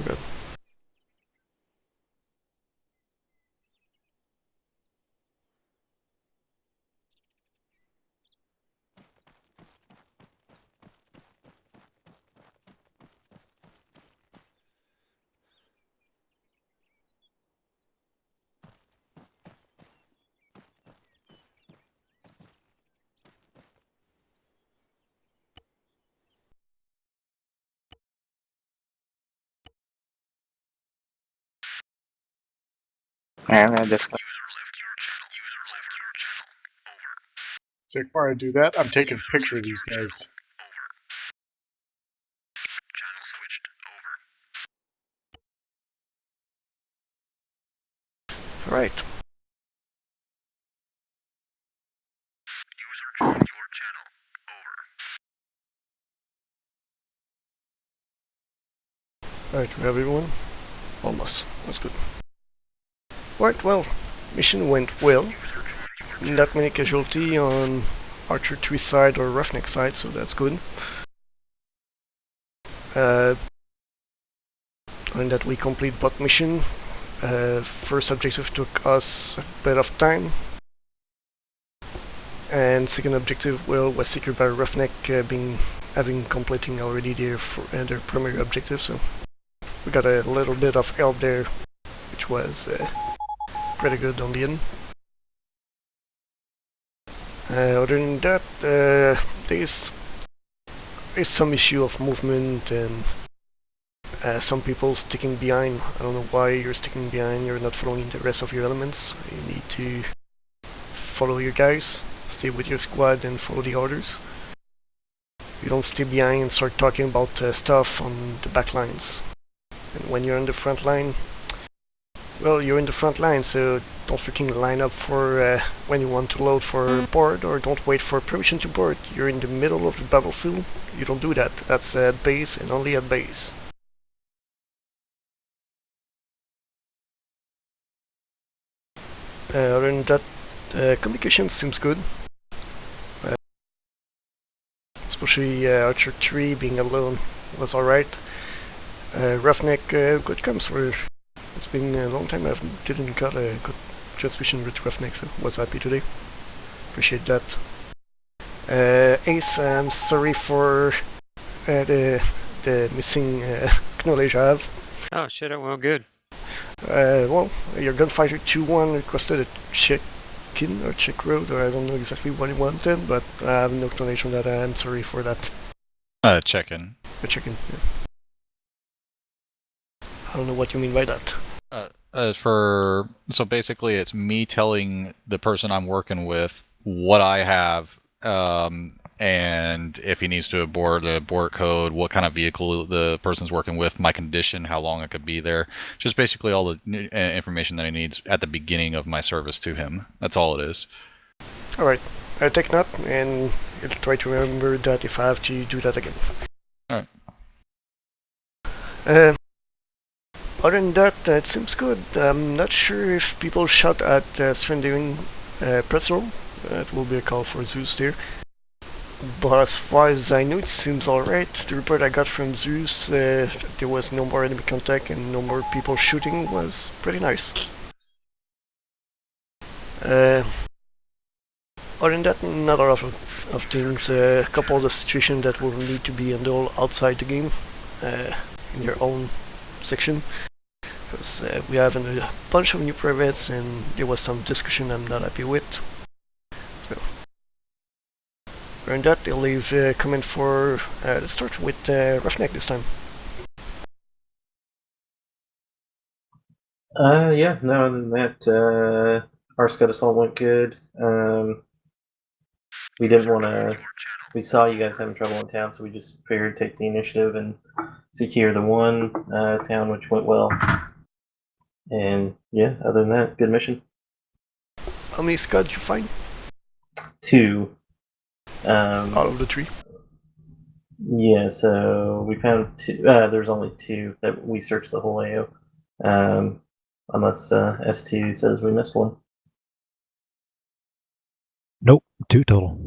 Good.
And I just
So before I do that, I'm taking a picture of these guys.
Right. Alright, we have everyone? Almost. That's good. Right, well, mission went well. Not many casualty on Archer 3 side or Roughneck side, so that's good. And that we complete block mission. First objective took us a bit of time. And second objective, well, was secured by Roughneck having completing already their primary objective, so we got a little bit of help there, which was pretty good on the end. Other than that, there's some issue of movement and some people sticking behind. I don't know why you're sticking behind, you're not following the rest of your elements. You need to follow your guys, stay with your squad and follow the orders. You don't stay behind and start talking about stuff on the back lines. And when you're on the front line, Well, you're in the front line, so don't freaking line up for when you want to load for board, or don't wait for permission to board. You're in the middle of the battlefield. You don't do that. That's at base and only at base. Other than that, communication seems good. Especially Archer 3 being alone was alright. Roughneck, good comes for. It's been a long time I didn't got a good transmission with Roughneck, so was happy today. Appreciate that. Ace, I'm sorry for the missing knowledge I have.
Oh shit, it went good.
Well, your gunfighter 2-1 requested a check-in or check road, or I don't know exactly what he wanted, but I have no explanation on that. I'm sorry for that.
Check-in.
A check-in, yeah. I don't know what you mean by that.
So basically it's me telling the person I'm working with what I have, and if he needs to abort a abort code, what kind of vehicle the person's working with, my condition, how long it could be there. Just basically all the information that he needs at the beginning of my service to him. That's all it is.
Alright, I'll take note and I'll try to remember that if I have to do that again.
Alright.
Other than that, it seems good. I'm not sure if people shot at surrendering personal. It will be a call for Zeus there. But as far as I know, it seems alright. The report I got from Zeus, there was no more enemy contact and no more people shooting, was pretty nice. Other than that, not a lot of things. A couple of situations that will need to be handled outside the game, in your own section. Because we have a bunch of new privates and there was some discussion I'm not happy with. So, other than that, I'll leave comment for, let's start with Roughneck this time.
Yeah, no, other than that, our Scud Assault went good. We didn't want to, we saw you guys having trouble in town, so we just figured take the initiative and secure the one town, which went well. And yeah, other than that, good mission.
How many Scud did you find?
2.
Out of the 3?
Yeah, so we found 2. There's only 2 that we searched the whole AO. Unless S2 says we missed one.
Nope, 2 total.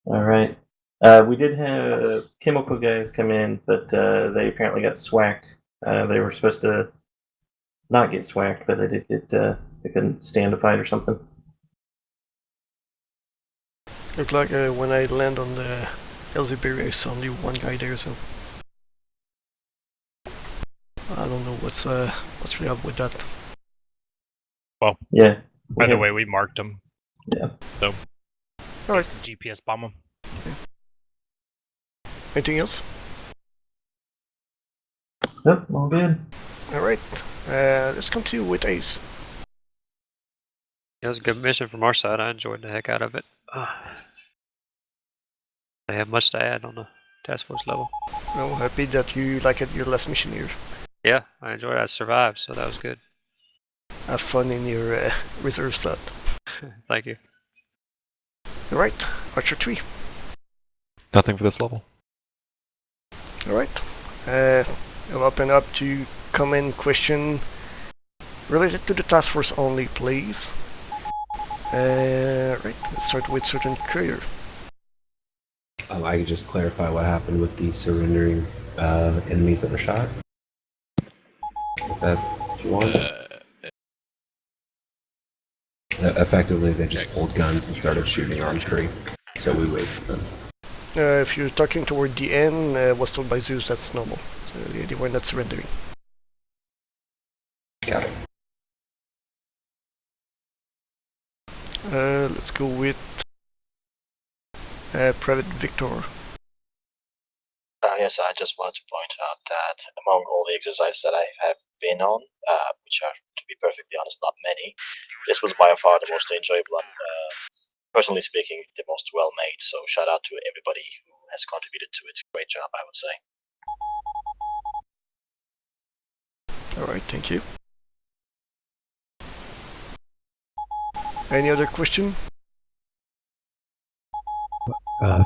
Alright. We did have chemical guys come in, but they apparently got swacked. They were supposed to not get swacked, but they did get, they couldn't stand a fight or something.
Looked like when I land on the LZB, there's only one guy there, so I don't know what's really up with that.
Well,
yeah.
By the way, we marked him.
Yeah.
So,
alright.
GPS bomb him.
Okay. Anything else?
Nope, all good.
Alright, let's continue with Ace.
It was a good mission from our side. I enjoyed the heck out of it. I have much to add on the task force level.
Well, happy that you like it your last mission here.
Yeah, I enjoyed it. I survived, so that was good.
Have fun in your reserve slot.
Thank you.
Alright, Archer 3.
Nothing for this level.
Alright, I'll open up to comment question related to the task force only, please. Right, let's start with Sergeant Courier.
I could just clarify what happened with the surrendering enemies that were shot. That you want? Effectively, they just pulled guns and started shooting on tree, so we wasted them.
If you're talking toward the end, was told by Zeus that's normal. So they were not surrendering.
Got it.
Let's go with Private Victor.
Yes, I just wanted to point out that among all the exercises that I have been on, which are, to be perfectly honest, not many, this was by far the most enjoyable and, personally speaking, the most well-made. So shout out to everybody who has contributed to it. Great job, I would say.
Alright, thank you. Any other question?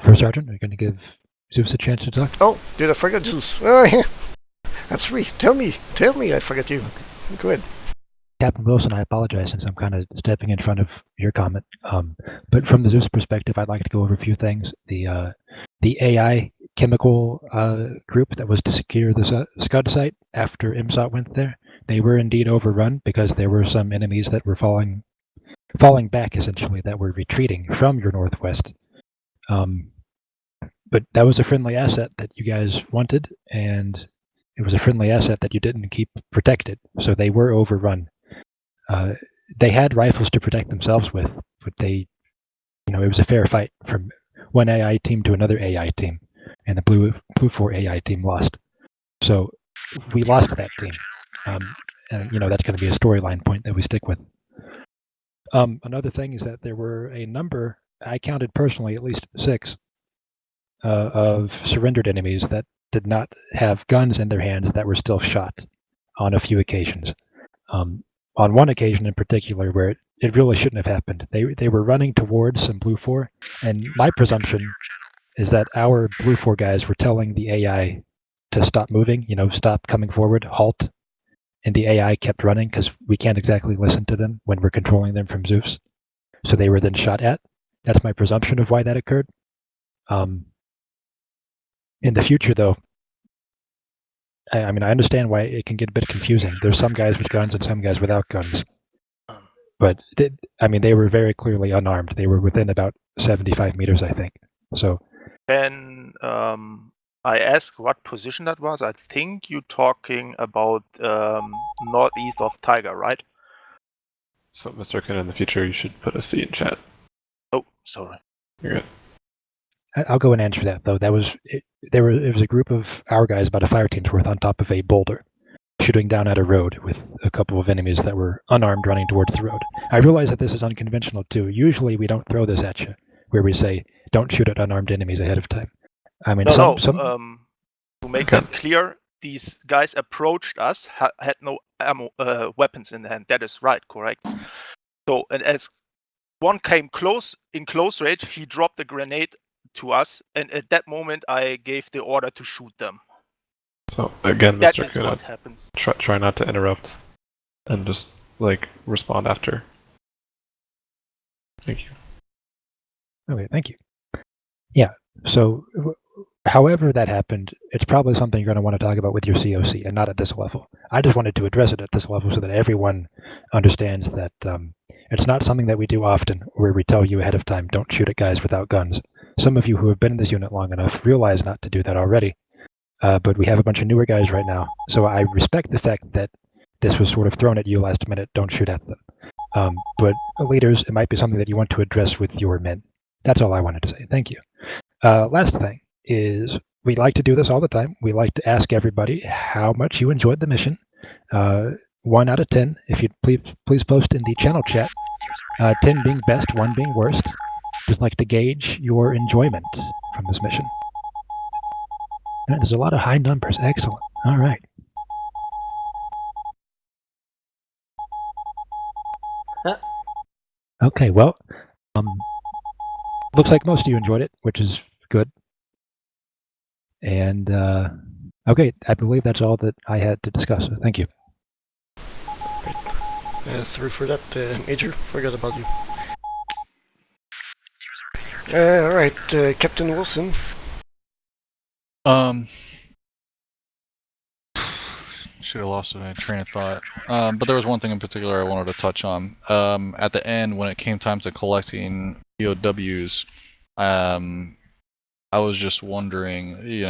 First Sergeant, are you going to give Zeus a chance to talk?
Oh, did I forget Zeus? Oh, yeah. That's me. Tell me, I forgot you. Okay. Go ahead.
Captain Wilson, I apologize since I'm kind of stepping in front of your comment. But from the Zeus perspective, I'd like to go over a few things. The AI chemical group that was to secure the Scud site after IMSOT went there, they were indeed overrun because there were some enemies that were falling back, essentially, that were retreating from your northwest. But that was a friendly asset that you guys wanted, and it was a friendly asset that you didn't keep protected, so they were overrun. They had rifles to protect themselves with, but it was a fair fight from one AI team to another AI team, and the Blue 4 AI team lost. So we lost that team, and that's going to be a storyline point that we stick with. Another thing is that there were a number, I counted personally at least 6, of surrendered enemies that did not have guns in their hands that were still shot on a few occasions. On one occasion in particular where it really shouldn't have happened, they were running towards some Blue 4, and my presumption is that our Blue 4 guys were telling the AI to stop moving, stop coming forward, halt, and the AI kept running because we can't exactly listen to them when we're controlling them from Zeus. So they were then shot at. That's my presumption of why that occurred. In the future, though, I understand why it can get a bit confusing. There's some guys with guns and some guys without guns. But, they were very clearly unarmed. They were within about 75 meters, I think. So.
Can I ask what position that was? I think you're talking about northeast of Tiger, right?
So, Mr. Kin, in the future, you should put a C in chat.
Oh, sorry.
You're good.
I'll go and answer that, though. It was a group of our guys, about a fire team's worth, on top of a boulder, shooting down at a road with a couple of enemies that were unarmed running towards the road. I realize that this is unconventional, too. Usually we don't throw this at you, where we say, don't shoot at unarmed enemies ahead of time.
To make that clear, these guys approached us, had no ammo, weapons in hand. That is right, correct? So, and as one came in close range, he dropped a grenade to us, and at that moment I gave the order to shoot them.
So again,
that
Mr.
is
Kuna,
what happens.
Try not to interrupt, and just respond after. Thank you.
Okay, thank you. Yeah. So, however that happened, it's probably something you're going to want to talk about with your COC, and not at this level. I just wanted to address it at this level so that everyone understands that it's not something that we do often, where we tell you ahead of time, don't shoot at guys without guns. Some of you who have been in this unit long enough realize not to do that already, but we have a bunch of newer guys right now, so I respect the fact that this was sort of thrown at you last minute, don't shoot at them. But leaders, it might be something that you want to address with your men. That's all I wanted to say. Thank you. Last thing is, we like to do this all the time. We like to ask everybody how much you enjoyed the mission. 1 out of 10, if you'd please post in the channel chat. 10 being best, 1 being worst. Just like to gauge your enjoyment from this mission. Right, there's a lot of high numbers. Excellent. All right. Okay, well, looks like most of you enjoyed it, which is good. And, okay, I believe that's all that I had to discuss. So thank you.
Sorry for that, Major. Forgot about you. Alright, Captain Wilson.
Should have lost my train of thought. But there was one thing in particular I wanted to touch on. At the end, when it came time to collecting POWs, I was just wondering,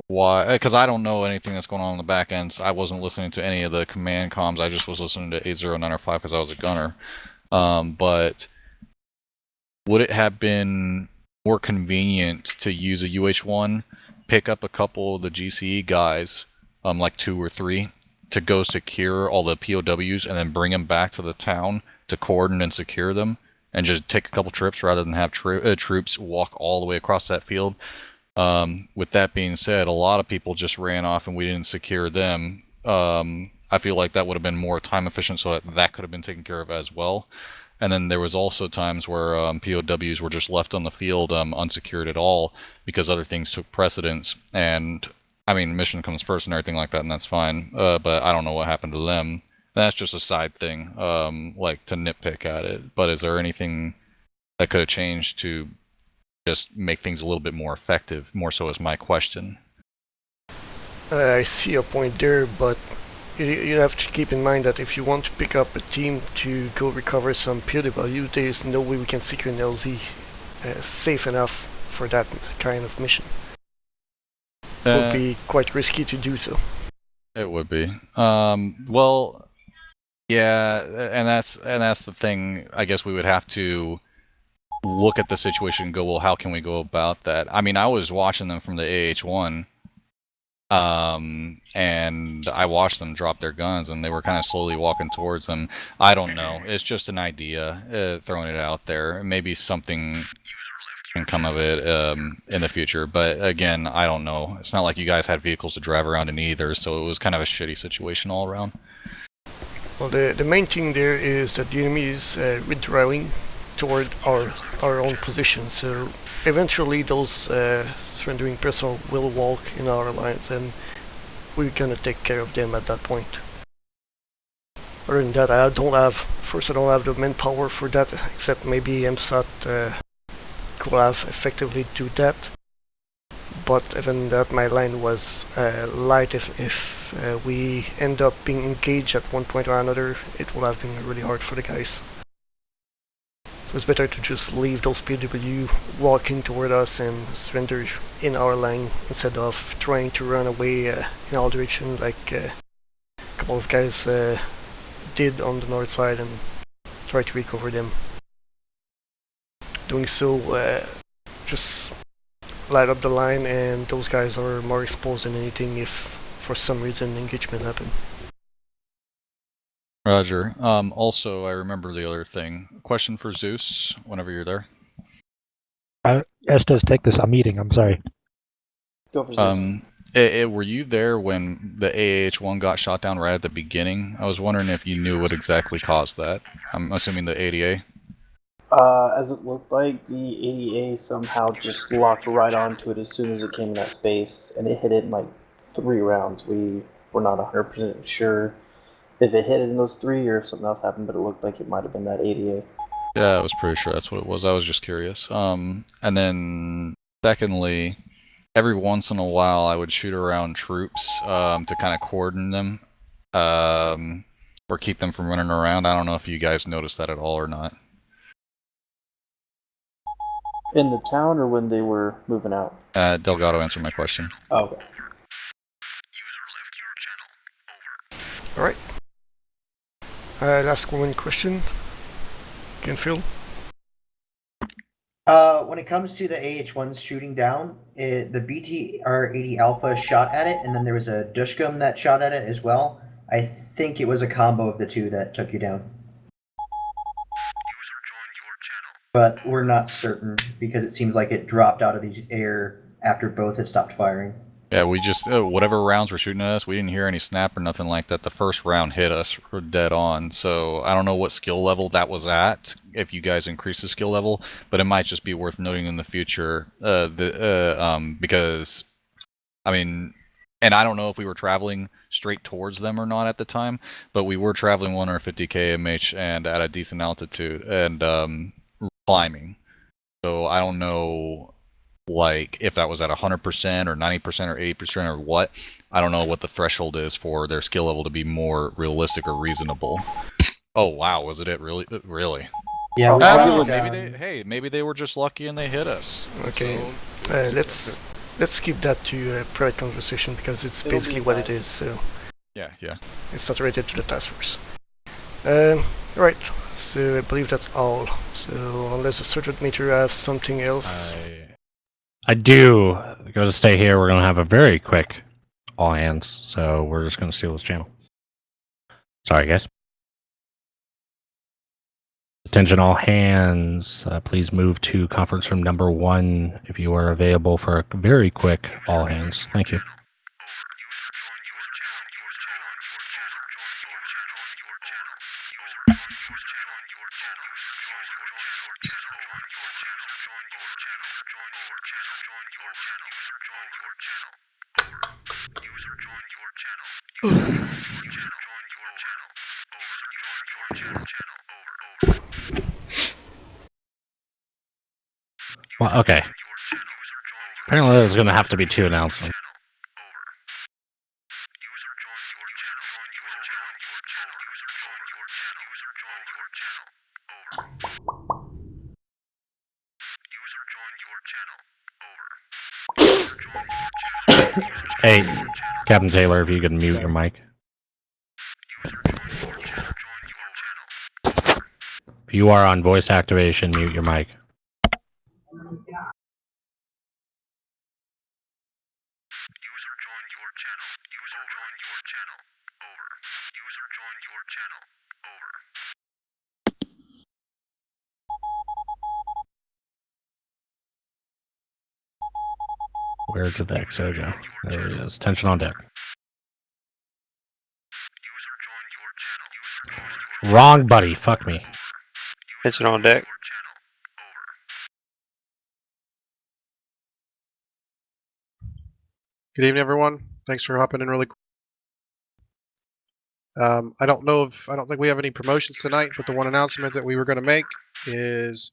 why? Because I don't know anything that's going on the back end. So I wasn't listening to any of the command comms. I just was listening to 809 or 5 because I was a gunner. But would it have been more convenient to use a UH-1, pick up a couple of the GCE guys, like 2 or 3, to go secure all the POWs and then bring them back to the town to cordon and secure them, and just take a couple trips rather than have troops walk all the way across that field? With that being said, a lot of people just ran off and we didn't secure them. I feel like that would have been more time efficient, so that could have been taken care of as well. And then there was also times where POWs were just left on the field unsecured at all because other things took precedence. And I mean, mission comes first and everything like that, and that's fine. But I don't know what happened to them. That's just a side thing, like to nitpick at it. But is there anything that could have changed to just make things a little bit more effective? More so is my question.
I see a point there, but you have to keep in mind that if you want to pick up a team to go recover some POW, there's no way we can secure an LZ safe enough for that kind of mission. It would be quite risky to do so.
It would be. Well, yeah, and that's the thing. I guess we would have to look at the situation and go, well, how can we go about that? I mean, I was watching them from the AH1. And I watched them drop their guns, and they were kind of slowly walking towards them. I don't know. It's just an idea, throwing it out there. Maybe something can come of it in the future. But again, I don't know. It's not like you guys had vehicles to drive around in either, so it was kind of a shitty situation all around.
Well, the main thing there is that the enemy is withdrawing toward our own position. So eventually those surrendering personnel will walk in our lines, and we're gonna take care of them at that point. Other than that, I don't have the manpower for that, except maybe MSAT could have effectively do that. But even that, my line was light. If we end up being engaged at one point or another, it will have been really hard for the guys. So it's better to just leave those POW walking toward us and surrender in our line instead of trying to run away in all directions like a couple of guys did on the north side and try to recover them. Doing so just light up the line, and those guys are more exposed than anything if for some reason engagement happens.
Roger. Also, I remember the other thing. Question for Zeus, whenever you're there.
Estes, take this. I'm eating. I'm sorry.
Go for Zeus.
Were you there when the AH-1 got shot down right at the beginning? I was wondering if you knew what exactly caused that. I'm assuming the ADA.
As it looked like, the ADA somehow just locked right onto it as soon as it came in that space, and it hit it in like 3 rounds. We were not 100% sure if it hit it in those 3 or if something else happened, but it looked like it might have been that ADA.
Yeah, I was pretty sure that's what it was. I was just curious. And then secondly, every once in a while I would shoot around troops to kind of cordon them or keep them from running around. I don't know if you guys noticed that at all or not.
In the town or when they were moving out?
Delgado answered my question.
Oh, okay.
Alright. Last one question. Can Phil?
When it comes to the AH-1s shooting down, the BTR-80 Alpha shot at it, and then there was a Dushkum that shot at it as well. I think it was a combo of the two that took you down. But we're not certain, because it seems like it dropped out of the air after both had stopped firing.
Yeah, we just, whatever rounds were shooting at us, we didn't hear any snap or nothing like that. The first round hit us dead on, so I don't know what skill level that was at, if you guys increase the skill level, but it might just be worth noting in the future, because, I mean, and I don't know if we were traveling straight towards them or not at the time, but we were traveling 150 kmh and at a decent altitude, and climbing, so I don't know like if that was at 100% or 90% or 80% or what. I don't know what the threshold is for their skill level to be more realistic or reasonable. Oh wow, was it really? Really?
Yeah.
Maybe they were just lucky and they hit us.
Okay. So, let's keep that to a private conversation because it's basically what it is. So
yeah.
It's not related to the task force. Right. So I believe that's all. So unless the Sergeant Major has something else.
I do. Going to stay here. We're going to have a very quick all hands, so we're just going to steal this channel. Sorry, guys. Attention all hands. Please move to conference room number 1 if you are available for a very quick all hands. Thank you. Well, okay. Apparently there's going to have to be 2 announcements. Hey, Captain Taylor, if you could mute your mic. If you are on voice activation, mute your mic. Where did the XO go? There he is. Tension on deck. Wrong buddy. Fuck me.
Tension on deck.
Good evening, everyone. Thanks for hopping in really quick. I don't think we have any promotions tonight, but the one announcement that we were going to make is